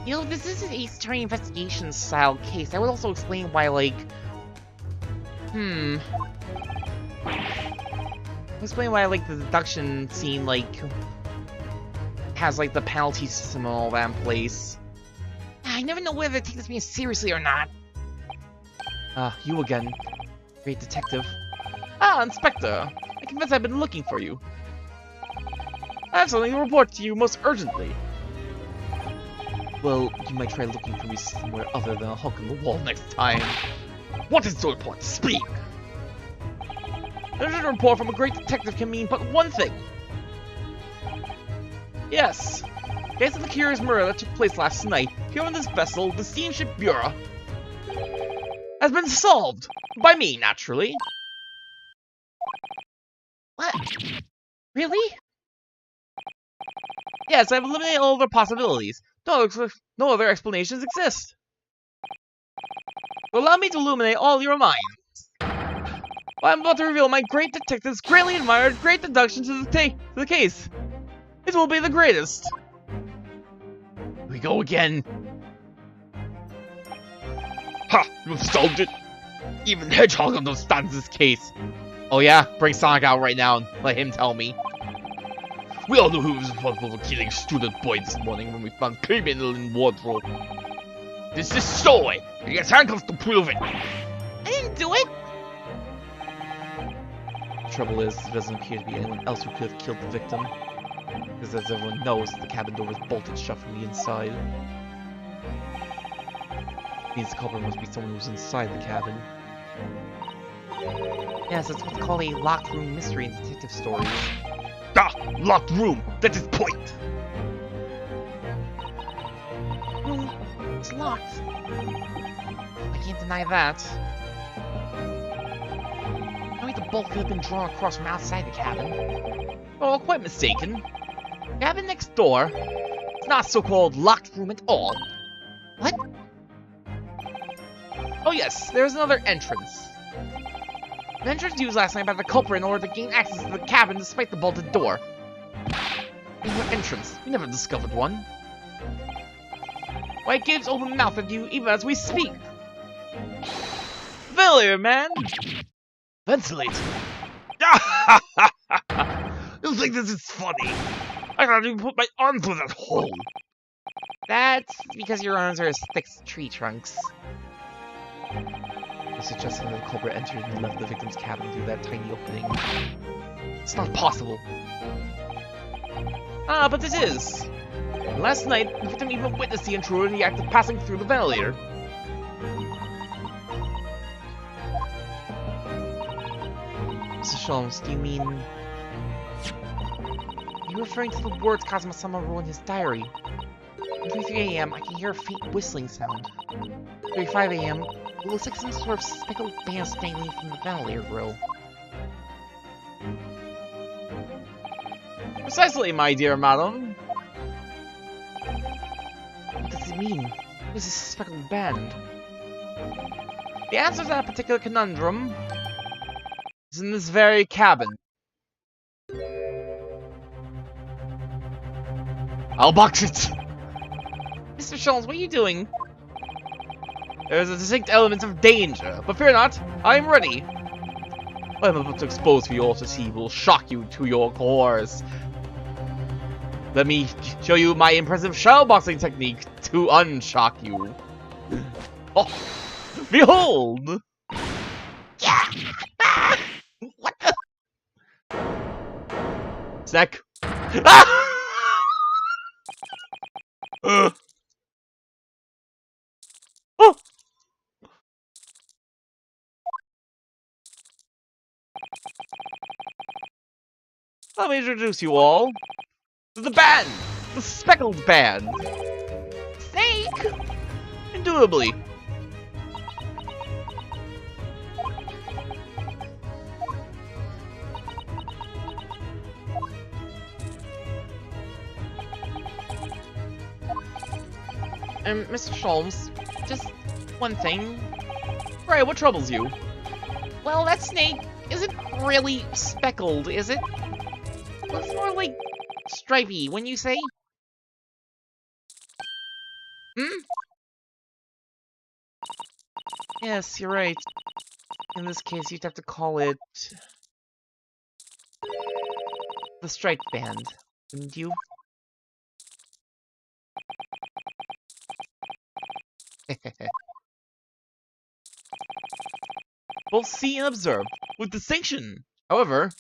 S6: You know, this is an Ace Attorney investigation style case. I would also explain why, like...
S2: Explain why, like, the deduction scene, like... has, like, the penalty system and all that in place.
S6: I never know whether to take this being seriously or not.
S2: You again. Great detective. Ah, Inspector. I confess I've been looking for you. I have something to report to you most urgently. Well, you might try looking for me somewhere other than a hunk in the wall next time. What is to report? Speak! There's a report from a great detective can mean but one thing. Yes. The case of the curious murder that took place last night, here on this vessel, the Steamship Bureau, has been solved. By me, naturally.
S6: What? Really?
S2: Yes, I've eliminated all other possibilities. No other explanations exist. So allow me to illuminate all your minds. What I'm about to reveal my great detective's greatly admired great deductions to the case. It will be the greatest. Here we go again. Ha! You've solved it! Even Hedgehog understands this case. Oh yeah? Bring Sonic out right now and let him tell me. We all knew who was responsible for killing student boy this morning when we found criminal in wardrobe. This is Soy! He gets handcuffs to prove it!
S6: I didn't do it!
S2: The trouble is, there doesn't appear to be anyone else who could have killed the victim. Because as everyone knows, the cabin door was bolted shut from the inside. It means the culprit must be someone who was inside the cabin. Yes, that's what's called a locked room mystery in detective stories. Ah! Locked room! That is point!
S6: It's locked.
S2: I can't deny that.
S6: I think the bolt could have been drawn across from outside the cabin.
S2: Oh, quite mistaken. Cabin next door. It's not so-called locked room at all.
S6: What?
S2: Oh yes, there's another entrance. An entrance used last night by the culprit in order to gain access to the cabin despite the bolted door. Another entrance. We never discovered one. Why, it gives open mouth at you even as we speak. Failure, man! Ventilate. You think this is funny? I can't even put my arm through that hole.
S6: That's because your arms are as thick as tree trunks.
S2: You're suggesting that the culprit entered and left the victim's cabin through that tiny opening. It's not possible. Ah, but it is. Last night, the victim even witnessed the intruder in the act of passing through the ventilator. Mr. Sholmes, do you mean... Are you referring to the words Kazuma-sama wrote in his diary? At 3:03 a.m., I can hear a faint whistling sound. 3:05 a.m., it looks like some sort of speckled band dangling from the ventilator grill. Precisely, my dear madam. What does it mean? What is this speckled band? The answer to that particular conundrum is in this very cabin. I'll box it! Mr. Sholmes, what are you doing? There's a distinct element of danger, but fear not, I am ready. What I'm about to expose for you all to see will shock you to your cores. Let me show you my impressive shell boxing technique to unshock you. Oh, behold!
S6: Yeah! Ah! What the?
S2: Snack. Ah! Oh! Let me introduce you all to the band! The speckled band!
S6: Snake!
S2: Indubitably. Mr. Sholmes, just one thing. Right, what troubles you?
S6: Well, that snake isn't really speckled, is it? Looks more like stripy, wouldn't you say? Hmm?
S2: Yes, you're right. In this case, you'd have to call it... the striped band, wouldn't you? Both see and observe, with distinction. However,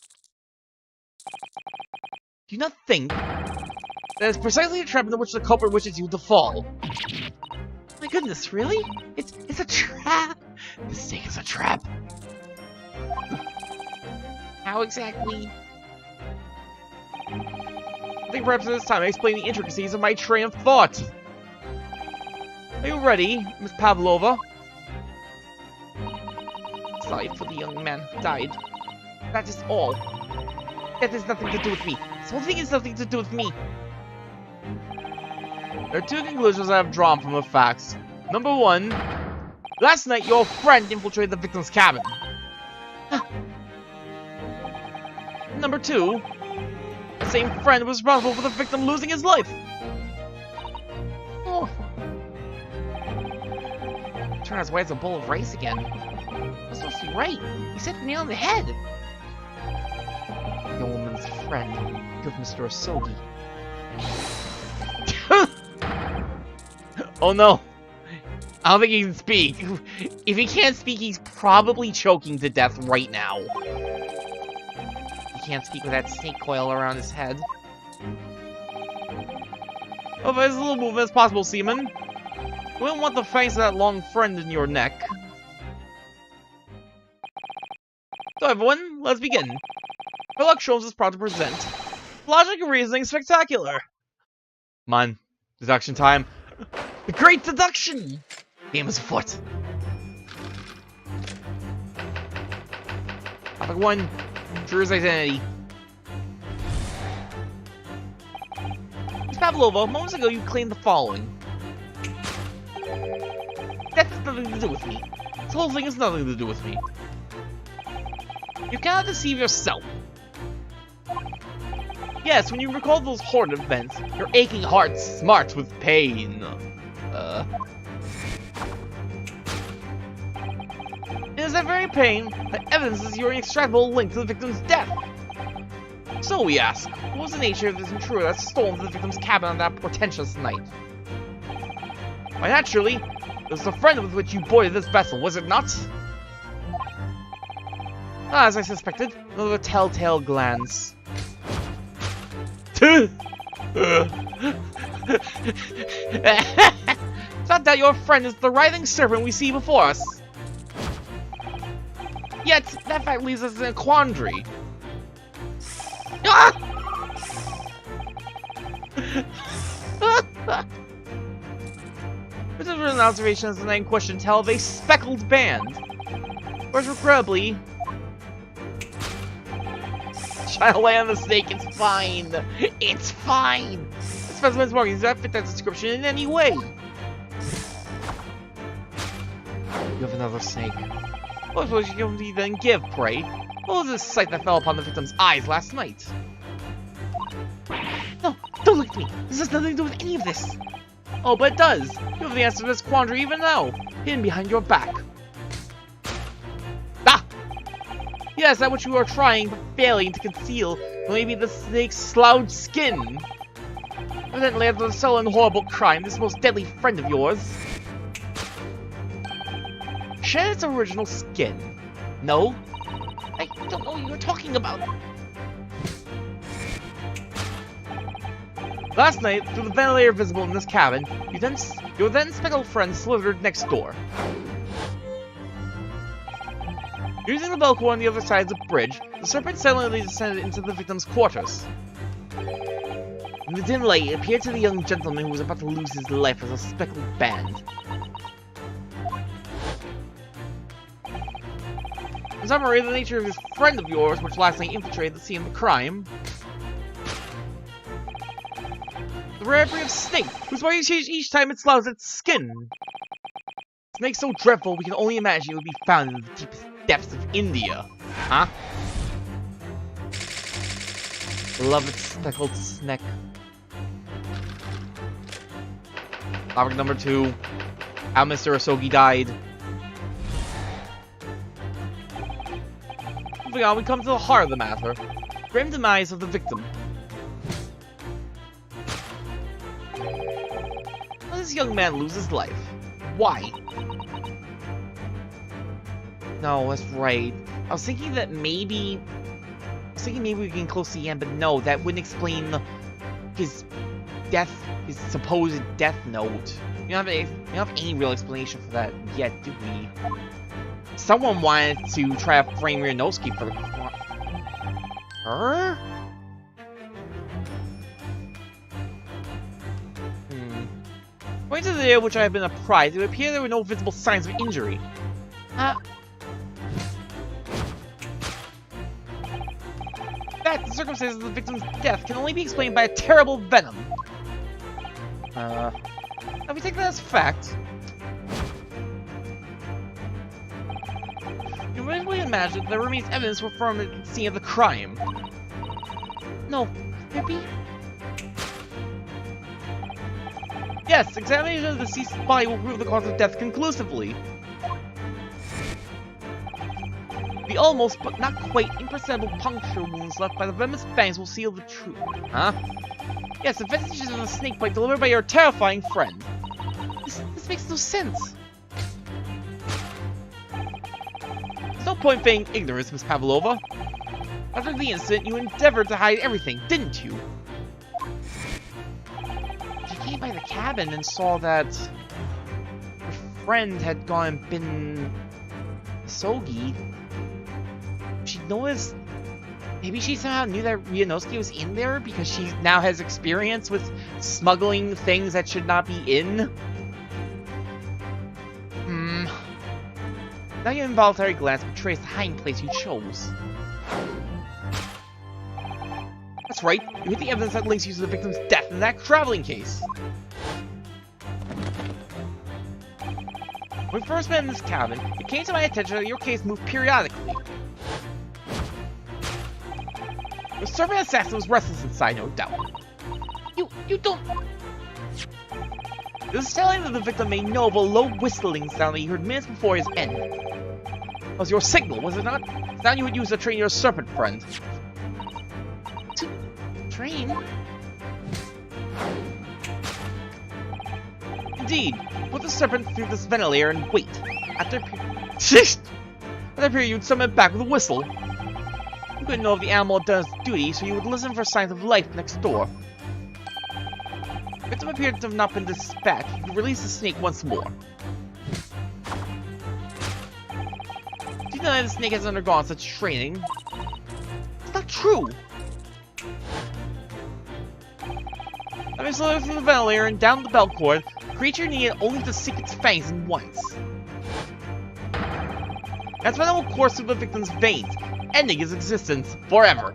S2: Do you not think that is precisely the trap into which the culprit wishes you to fall? My goodness, really? It's a trap! This thing is a trap.
S6: How exactly?
S2: I think perhaps this time I explain the intricacies of my train of thought. Are you ready, Miss Pavlova?
S6: Sorry for the young man who died.
S2: That is all. That has nothing to do with me. This whole thing has nothing to do with me. There are two conclusions I have drawn from the facts. Number one, last night your friend infiltrated the victim's cabin. Number two, the same friend was responsible for the victim losing his life.
S6: Oh. Turn out it's a bowl of rice again. I was supposed to be right. You hit the nail on the head.
S2: The woman's friend, good Mr. Asogi. Oh no! I don't think he can speak. If he can't speak, he's probably choking to death right now.
S6: He can't speak with that snake coil around his head.
S2: Oh, but as little movement as possible, Seaman. You wouldn't want the fangs of that long friend in your neck. So everyone, let's begin. Herlock Sholmes is proud to present Logic and Reasoning Spectacular. Come on, deduction time. The Great Deduction! Game is afoot. Topic 1. Juror's identity. Ms. Pavlova, moments ago you claimed the following. That has nothing to do with me. This whole thing has nothing to do with me. You cannot deceive yourself. Yes, when you recall those horrid events, your aching heart smarts with pain. It is that very pain that evidences your inextractable link to the victim's death. So we ask, what was the nature of this intruder that stole into the victim's cabin on that portentous night? Why, naturally, it was the friend with which you boarded this vessel, was it not? Ah, as I suspected, another telltale glance. It's not that your friend is the writhing serpent we see before us. Yet, that fact leaves us in a quandary. Ah! This is an observation as the night in question tell of a speckled band. Whereas regrettably, trying to lay on the snake, it's fine. It's fine. The specimen's markings do not fit that description in any way. You have another snake. What was you going to then give, pray? What was this sight that fell upon the victim's eyes last night? No, don't look at me. This has nothing to do with any of this. Oh, but it does. You have the answer to this quandary even now, hidden behind your back. Ah! Yes, that which you are trying but failing to conceal may be the snake's slouched skin. Evidently, after the sullen, horrible crime, this most deadly friend of yours shed its original skin. No? I don't know what you're talking about. Last night, through the ventilator visible in this cabin, your then speckled friend slithered next door. Using the balcony on the other side of the bridge, the serpent silently descended into the victim's quarters. In the dim light, it appeared to the young gentleman who was about to lose his life as a speckled band. In summary, the nature of this friend of yours, which last night infiltrated the scene of the crime. The rare breed of snake, whose body changes each time it sloughs its skin. Snake so dreadful we can only imagine it would be found in the deepest depths of India. Huh? Beloved speckled snake. Topic number 2. How Mr. Asogi died. Moving on, we come to the heart of the matter. Grim demise of the victim. How does this young man lose his life? Why? No, that's right. I was thinking that maybe thinking maybe we can close to the end, but no, that wouldn't explain his his supposed death note. We don't have any real explanation for that yet, do we? Someone wanted to try to frame Ryunosuke for the her? According to the data which I have been apprised, it would appear there were no visible signs of injury. That the circumstances of the victim's death can only be explained by a terrible venom. Now we take that as fact. You readily imagine that there remains evidence from the scene of the crime. No, could there be? Yes, examination of the deceased's body will prove the cause of death conclusively. The almost, but not quite, imperceptible puncture wounds left by the venomous fangs will seal the truth. Huh? Yes, the vestiges of a snake bite delivered by your terrifying friend. This makes no sense. There's no point feigning ignorance, Miss Pavlova. After the incident, you endeavored to hide everything, didn't you? She came by the cabin and saw that her friend had gone and been Sogi. She noticed. Maybe she somehow knew that Ryunosuke was in there because she now has experience with smuggling things that should not be in. Now your involuntary glance betrays the hiding place you chose. That's right, you hit the evidence that links you to the victim's death in that traveling case. When we first met in this cabin, it came to my attention that your case moved periodically. The servant assassin was restless inside, no doubt. You don't... This is telling that the victim may know of a low whistling sound that you heard minutes before his end. It was your signal, was it not? Sound you would use to train your serpent friend. To train? Indeed. Put the serpent through this ventilator and wait. After a period, you'd summon it back with a whistle. You couldn't know if the animal had done its duty, so you would listen for signs of life next door. The victim appeared to have not been dispatched. You could release the snake once more. Do you know that the snake has undergone such training? It's not true! Having slid through the ventilator and down the belt cord, the creature needed only to sink its fangs in once. That's when it will course through the victim's veins, ending his existence forever.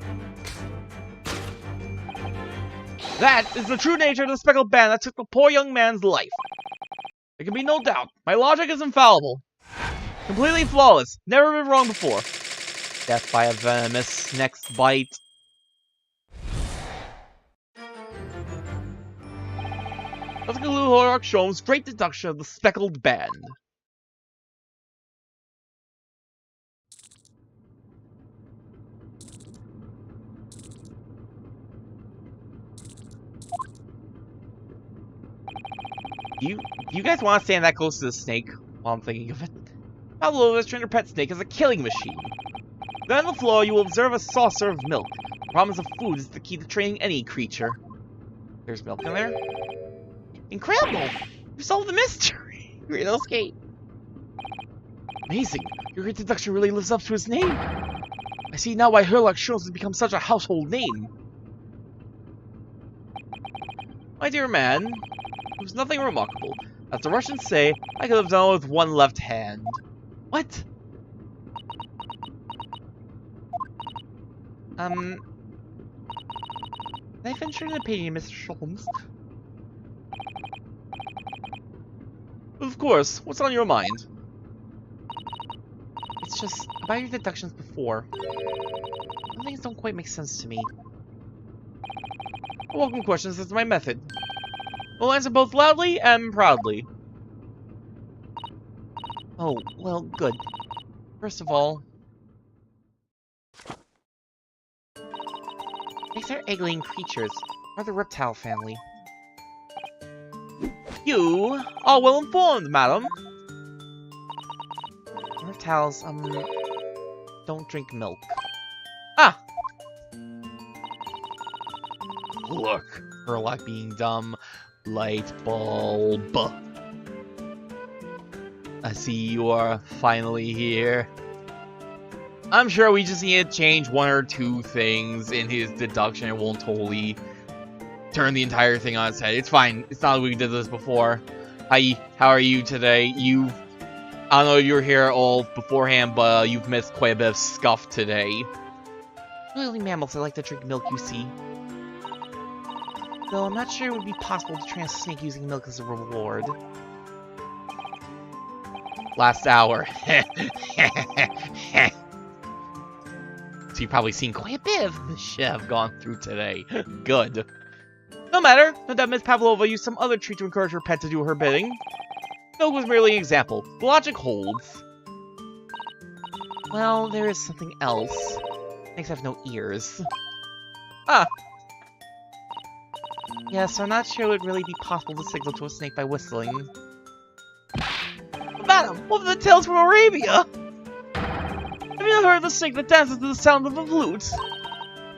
S2: That is the true nature of the speckled band that took the poor young man's life. There can be no doubt. My logic is infallible. Completely flawless. Never been wrong before. Death by a venomous snake's bite. Let's conclude Herlock Sholmes' great deduction of the speckled band. You guys want to stand that close to the snake while I'm thinking of it? Pavlova has trained her pet snake as a killing machine. Then on the floor, you will observe a saucer of milk. The promise of food is the key to training any creature. There's milk in there. Incredible! You solved the mystery! Ryunosuke. Amazing! Your great deduction really lives up to his name. I see now why Herlock Sholmes has become such a household name. My dear man, it was nothing remarkable. As the Russians say, I could have done it with one left hand. What? Can I venture an opinion, Mr. Sholmes? Of course. What's on your mind? It's just, about your deductions before. Some things don't quite make sense to me. Welcome questions, that's my method. We'll answer both loudly and proudly. Oh, well, good. First of all... These are egg-laying creatures, or the reptile family. You are well informed, madam. Reptiles, don't drink milk. Ah!
S1: look.
S2: Herlock being dumb. Light bulb. I see you are finally here. I'm sure we just need to change one or two things in his deduction. It won't totally turn the entire thing on its head. It's fine. It's not like we did this before. Hi, how are you today? I don't know if you were here all beforehand, but you've missed quite a bit of scuff today.
S6: Really, mammals that like to drink milk, you see. Though I'm not sure it would be possible to train a snake using milk as a reward.
S2: Last hour. So you've probably seen quite a bit of the shit I've gone through today. Good. No matter. No doubt Miss Pavlova used some other treat to encourage her pet to do her bidding. Milk was merely an example. The logic holds.
S6: Well, there is something else. Snakes have no ears.
S2: Ah.
S6: Yes, I'm not sure it would really be possible to signal to a snake by whistling.
S2: Madam, what are the tales from Arabia? Have you not heard of the snake that dances to the sound of a flute?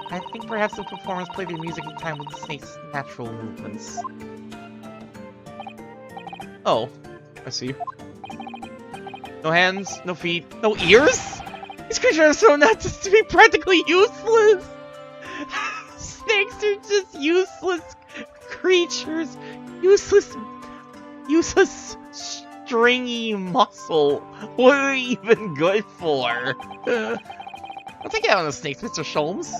S6: I think perhaps the performers play their music in time with the snake's natural movements.
S2: Oh, I see. No hands, no feet, no ears? These creatures are so nuts as to be practically useless! Snakes are just useless creatures. Useless stringy muscle. What are they even good for? I'll take it out on the snakes, Mr. Sholmes.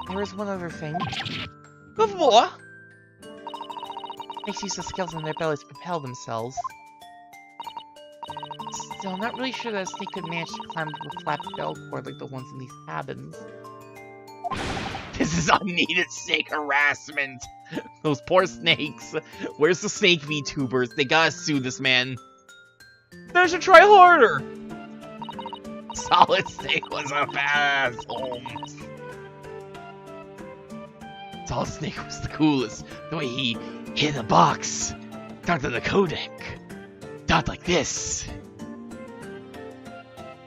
S6: There is one other thing.
S2: Before?
S6: Snakes use the scales on their bellies to propel themselves. Still, I'm not really sure that a snake could manage to climb to a flat bell cord like the ones in these cabins.
S2: This is unneeded snake harassment. Those poor snakes. Where's the snake VTubers? They gotta sue this man. They should try harder. Solid Snake was a badass, Holmes. Solid Snake was the coolest. The way he hit a box, down to the codec, dot like this.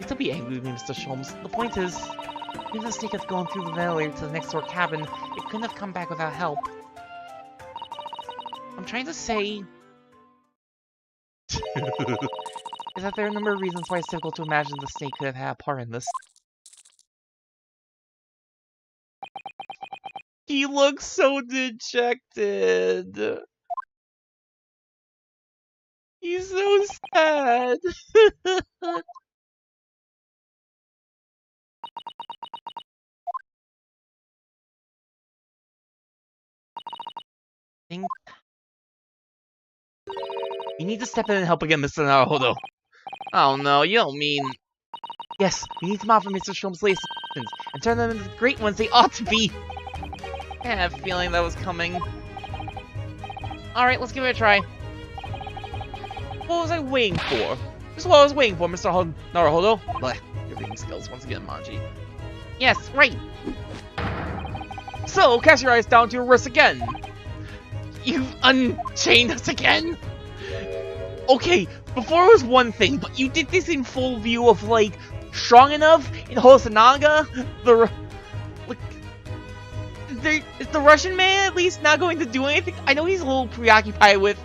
S6: Don't be angry with me, Mr. Sholmes. The point is, even the snake had gone through the valley to the next door cabin, it couldn't have come back without help. I'm trying to say is that there are a number of reasons why it's difficult to imagine the snake could have had a part in this.
S2: He looks so dejected. He's so sad.
S6: Think
S2: You need to step in and help again, Mr. Naruhodo. Oh no, you don't mean...
S6: yes, we need to modify Mr. Sholmes' latest decisions and turn them into the great ones they ought to be.
S2: I had a feeling that was coming.
S6: Alright, let's give it a try.
S2: What was I waiting for? This is what I was waiting for, Mr. Naruhodo. Blech, your reading skills once again, Manji.
S6: Yes, right.
S2: So, cast your eyes down to your wrists again. You've unchained us again? Okay, before it was one thing, but you did this in full view of, like, strong enough in Hosanaga? Is the Russian man at least not going to do anything? I know he's a little preoccupied with,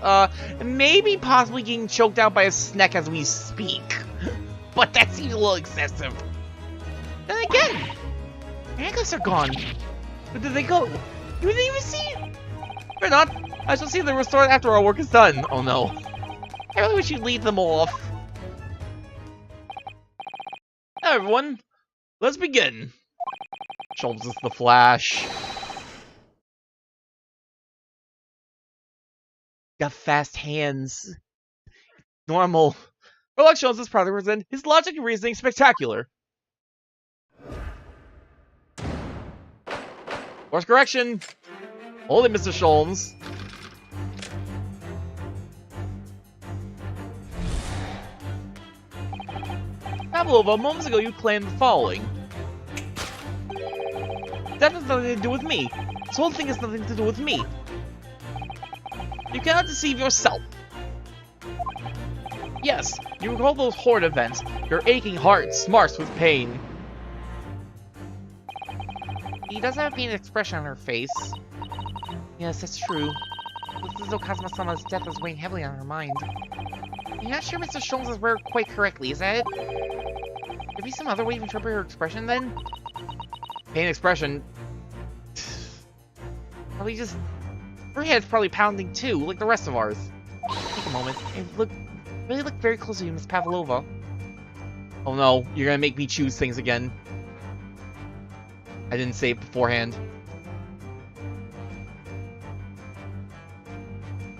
S2: maybe possibly getting choked out by a snake as we speak. But that seems a little excessive.
S6: Then again, the handcuffs are gone.
S2: Where did they go? You didn't even see? Or not. I shall see them restored after our work is done. Oh no. I really wish you'd leave them off. Now everyone, let's begin. Sholmes is the Flash. Got fast hands. Normal. Herlock Sholmes is proud to present his logic and reasoning spectacular. Course correction. Hold it, Mr. Sholmes. Pavlova, moments ago you claimed the following. That has nothing to do with me. This whole thing has nothing to do with me. You cannot deceive yourself. Yes, you recall those horde events. Your aching heart smarts with pain. He does have a pained expression on her face. Yes, that's true. Looks as though Kazuma-sama's death is weighing heavily on her mind. I'm not sure Mr. Sholmes has read quite correctly, is that it? Could be some other way to interpret her expression, then? Pain expression? Probably just... Her head's probably pounding too, like the rest of ours. Take a moment, and really look very closely to Miss Pavlova. Oh no, you're gonna make me choose things again. I didn't say it beforehand.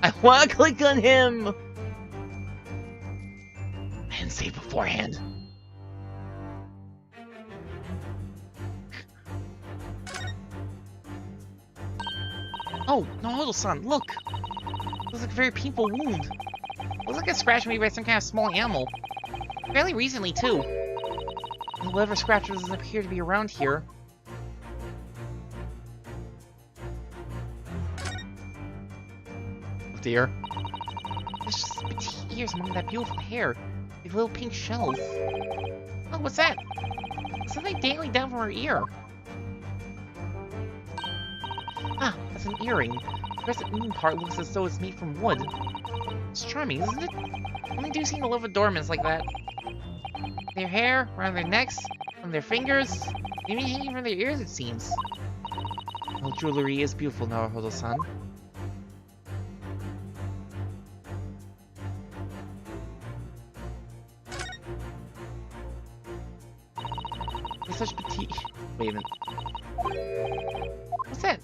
S2: I wanna click on him! I didn't say it beforehand. Oh, Naruto-san, look! Looks like a very painful wound. Looks like a scratch made by some kind of small animal. Fairly recently, too. And whatever scratch doesn't appear to be around here. Oh dear. There's just petite ears among that beautiful hair. With little pink shells. Oh, what's that? Something dangling down from her ear. Ah, that's an earring. The crescent part looks as though it's made from wood. It's charming, isn't it? Women do seem to love adornments like that. Their hair, around their necks, on their fingers, even hanging from their ears, it seems. Well, jewelry is beautiful, Naruto-san. It's such petite... Wait a minute. What's that?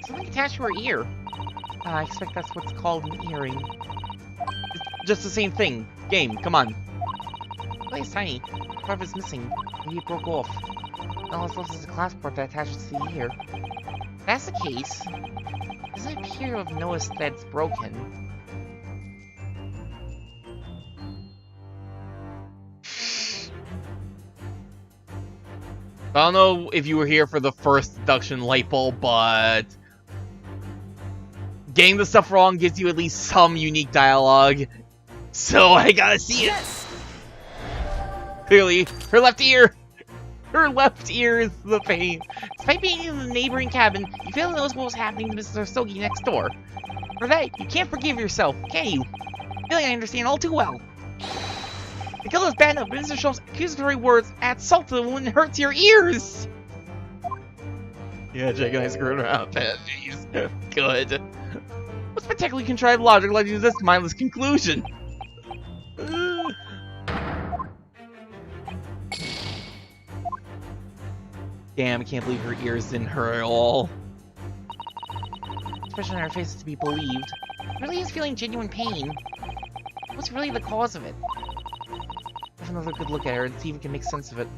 S2: Something attached to her ear. I expect that's what's called an earring. It's just the same thing. Game, come on. The play is tiny. Part of it's missing. Maybe it broke off. All that's left is a clasp part that attaches to the ear. If that's the case, it doesn't appear to have noticed that it's broken. I don't know if you were here for the first deduction light bulb, but getting the stuff wrong gives you at least some unique dialogue, so I gotta see it.
S4: Yes!
S2: Clearly, her left ear is the pain. Despite being in the neighboring cabin, you fail to notice what was happening to Mr. Sogi next door. For that, you can't forgive yourself, can you? Feeling I understand all too well. The kill is bad enough, but Mr. Sholmes' accusatory words add salt to the wound and hurts your ears! Yeah, Jake and I screwed around. Jeez. Good. What spectacularly contrived logic led you to this mindless conclusion? Damn, I can't believe her ears didn't hurt at all. Expression on her face is to be believed. She really is feeling genuine pain. What's really the cause of it? Have another good look at her and see if we can make sense of it.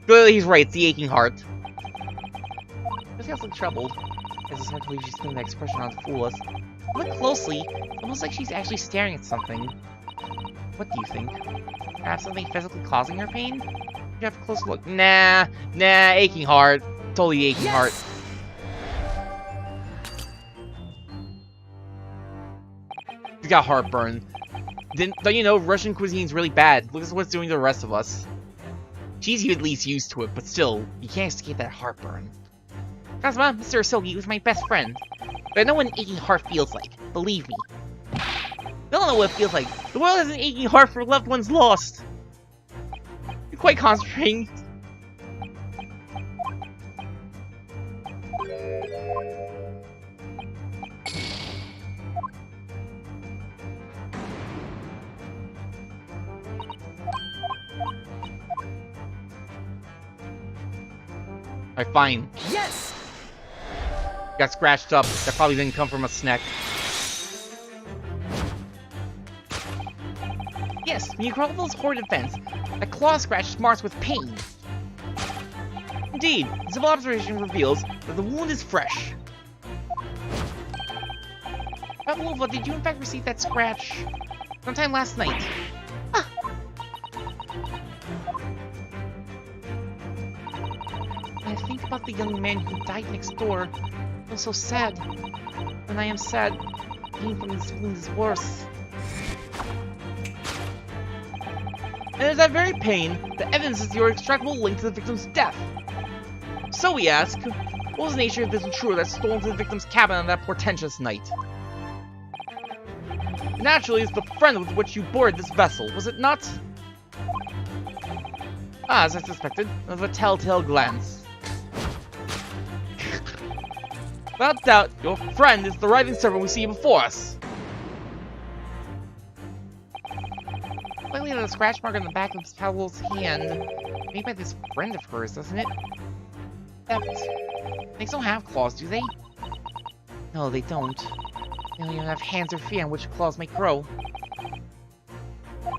S2: Clearly he's right, it's the aching heart. She feels like troubled. It's hard to believe she's putting that expression on to fool us. Look closely, it's almost like she's actually staring at something. What do you think? Perhaps something physically causing her pain? You have a close look. Nah, aching heart. Totally aching heart. She's got heartburn. Don't you know, Russian cuisine's really bad. Look at what it's doing to the rest of us. She's at least used to it, but still, you can't escape that heartburn. Kazuma, Mr. Sogi was my best friend. But I know what an aching heart feels like. Believe me. I don't know what it feels like. The world has an aching heart for loved ones lost. You're quite concentrating. Alright, fine.
S4: Yes!
S2: Got scratched up. That probably didn't come from a snack. Yes, when you crawl up those hoarded vents, a claw scratch marks with pain. Indeed, civil observation reveals that the wound is fresh. Pavlova, did you in fact receive that scratch sometime last night? Ah. When I think about the young man who died next door, I feel so sad. When I am sad, pain from this wound is worse. And it is that very pain that evidences your extractable link to the victim's death. So we ask, what was the nature of this intruder that stole into the victim's cabin on that portentous night? Naturally, it's the friend with which you boarded this vessel, was it not? Ah, as I suspected, of a telltale glance. Without doubt, your friend is the writhing servant we see before us. Clearly, the scratch mark on the back of Miss Powell's hand, made by this friend of hers, doesn't it? Except, things don't have claws, do they? No, they don't. They don't even have hands or feet on which claws may grow.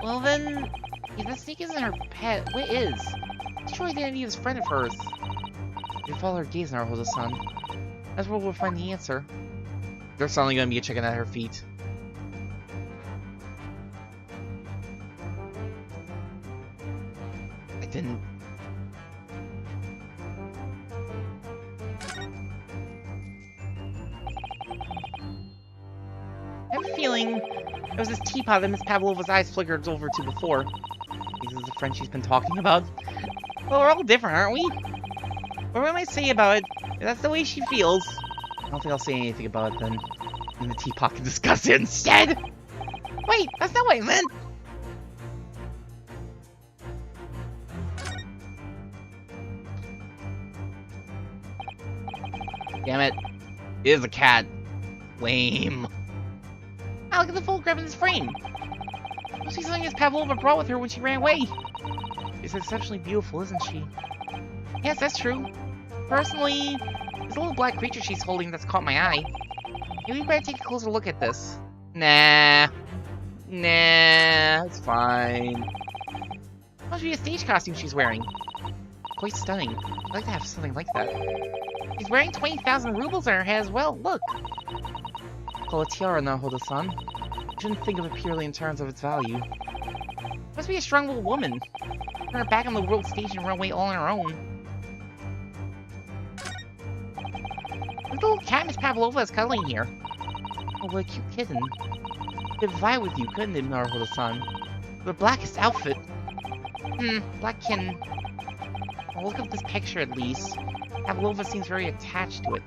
S2: Well then, if the snake isn't her pet, what is? Destroy the identity of this friend of hers. If you follow her gaze in our Hodo-san, that's where we'll find the answer. There's suddenly gonna be a chicken at her feet. I didn't. I have a feeling it was this teapot that Miss Pavlova's eyes flickered over to before. This is the friend she's been talking about. Well, we're all different, aren't we? What am I say about it? If that's the way she feels. I don't think I'll say anything about it then. And the teapot can discuss it instead! Wait, that's not what I meant! Damn it. It is a cat. Lame. Ah, look at the photograph in this frame! Must be something Miss Pavlova brought with her when she ran away! She's exceptionally beautiful, isn't she? Yes, that's true. Personally, there's a little black creature she's holding that's caught my eye. Maybe we better take a closer look at this. Nah. Nah, it's fine. Must be a stage costume she's wearing. Quite stunning. I'd like to have something like that. She's wearing 20,000 rubles on her head as well, look! Call a tiara now, Hodo-san. You shouldn't think of it purely in terms of its value. Must be a strong-willed woman. Turn her back on the world stage and run away all on her own. Look at the little cat Miss Pavlova is cuddling here. Oh, what a cute kitten. Could vie with you, couldn't it, Naruhodo-san? The blackest outfit. Black kitten. Well, look at this picture at least. Pavlova seems very attached to it.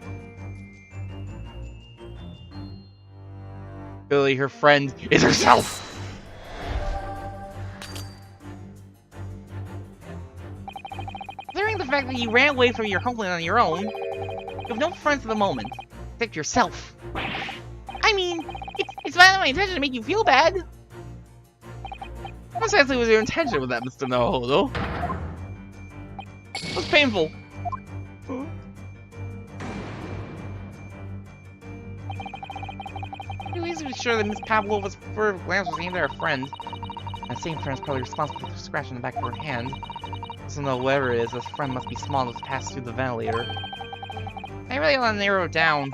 S2: Clearly, her friend is herself! Considering the fact that you ran away from your homeland on your own, you have no friends at the moment, except yourself. I mean, it's not my intention to make you feel bad. What exactly was your intention with that, Mr. Naruhodo? It was painful. You need to be sure that Miss Pavlova's furtive glance was aimed at her friend. That same friend is probably responsible for the scratch on the back of her hand. So no, whatever it is, this friend must be small enough to pass through the ventilator. I really want to narrow it down.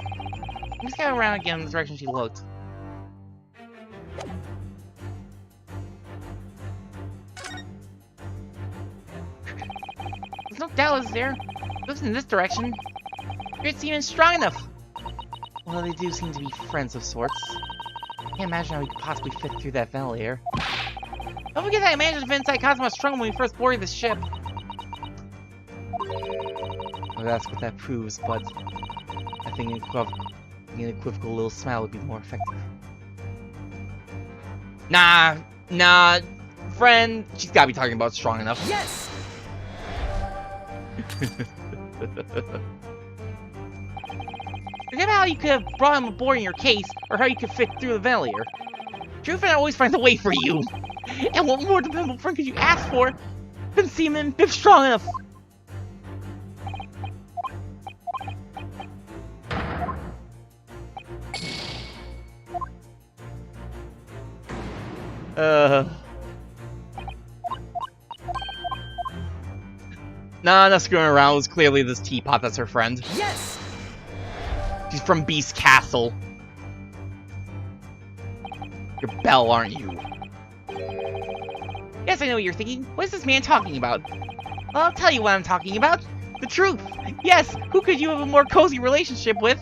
S2: Let's go around again in the direction she looked. There's no doubt, is there? It looks in this direction. It's even strong enough. Well, they do seem to be friends of sorts. Can't imagine how we could possibly fit through that ventilator. Don't forget that I managed to fit inside Cosmo's trunk when we first boarded the ship. Well, that's what that proves, but I think an equivocal little smile would be more effective. Nah, friend, she's gotta be talking about strong enough.
S4: Yes!
S2: Forget about how you could have brought him aboard in your case, or how you could fit through the ventilator. True friend always finds a way for you. And what more dependable friend could you ask for than seeming if strong enough? Nah, not screwing around. It was clearly this teapot that's her friend.
S4: Yes!
S2: She's from Beast Castle. You're Belle, aren't you? Yes, I know what you're thinking. What is this man talking about? Well, I'll tell you what I'm talking about. The truth. Yes, who could you have a more cozy relationship with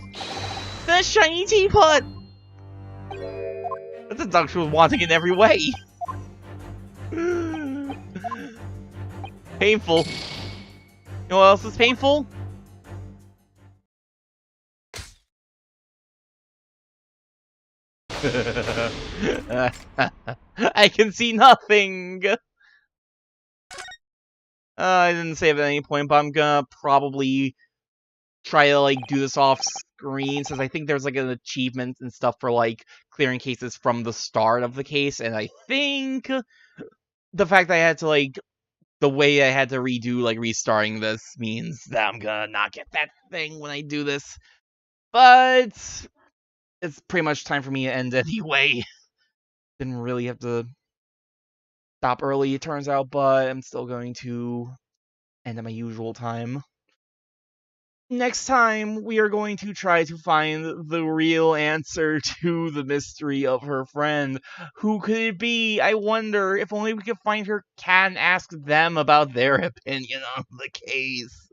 S2: than a shiny teapot? That's a dog she was wanting in every way. painful. You know what else is painful? I can see nothing! I didn't save at any point, but I'm gonna probably try to, like, do this off screen, since I think there's, like, an achievement and stuff for, like, clearing cases from the start of the case, and I think the fact that I had to, like, the way I had to redo, like, restarting this means that I'm gonna not get that thing when I do this. But it's pretty much time for me to end anyway. Didn't really have to stop early, it turns out, but I'm still going to end at my usual time. Next time, we are going to try to find the real answer to the mystery of her friend. Who could it be? I wonder. If only we could find her cat and ask them about their opinion on the case.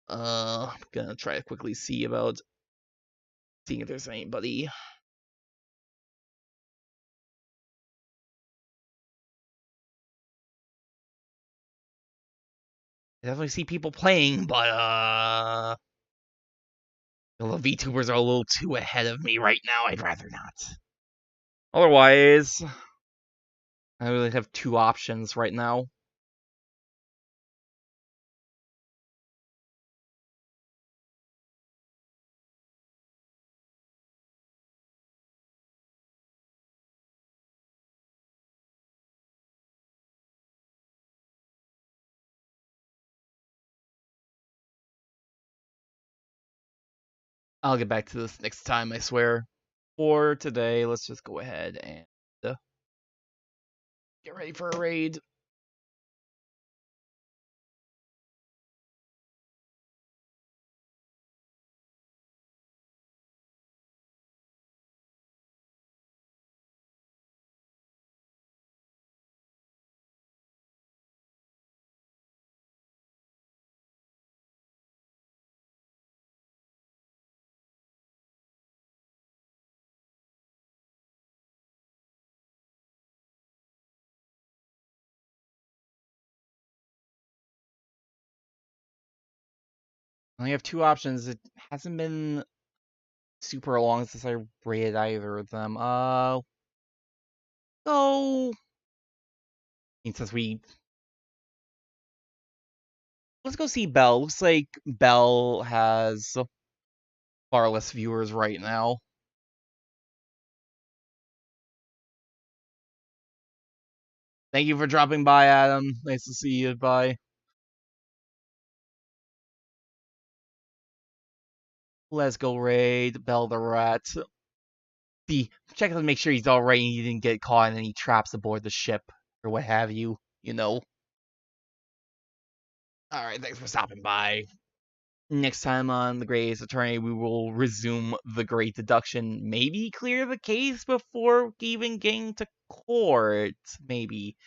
S2: I'm gonna try to quickly see about seeing if there's anybody. I definitely see people playing, but the VTubers are a little too ahead of me right now. I'd rather not. Otherwise, I really have two options right now. I'll get back to this next time, I swear. For today, let's just go ahead and get ready for a raid. I only have two options. It hasn't been super long since I raided either of them. So since let's go see Belle. Looks like Belle has far less viewers right now. Thank you for dropping by, Adam. Nice to see you. Bye. Let's go raid Belle the Rat. Check to make sure he's alright and he didn't get caught in any traps aboard the ship or what have you. You know. Alright, thanks for stopping by. Next time on the Great Ace Attorney, we will resume the Great Deduction. Maybe clear the case before even getting to court. Maybe.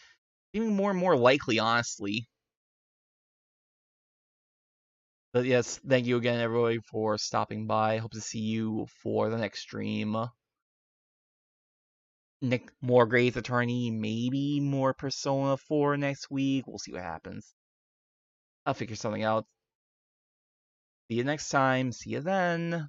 S2: Seeming more and more likely, honestly. But yes, thank you again, everybody, for stopping by. Hope to see you for the next stream. More Great Ace Attorney, maybe more Persona 4 next week. We'll see what happens. I'll figure something out. See you next time. See you then.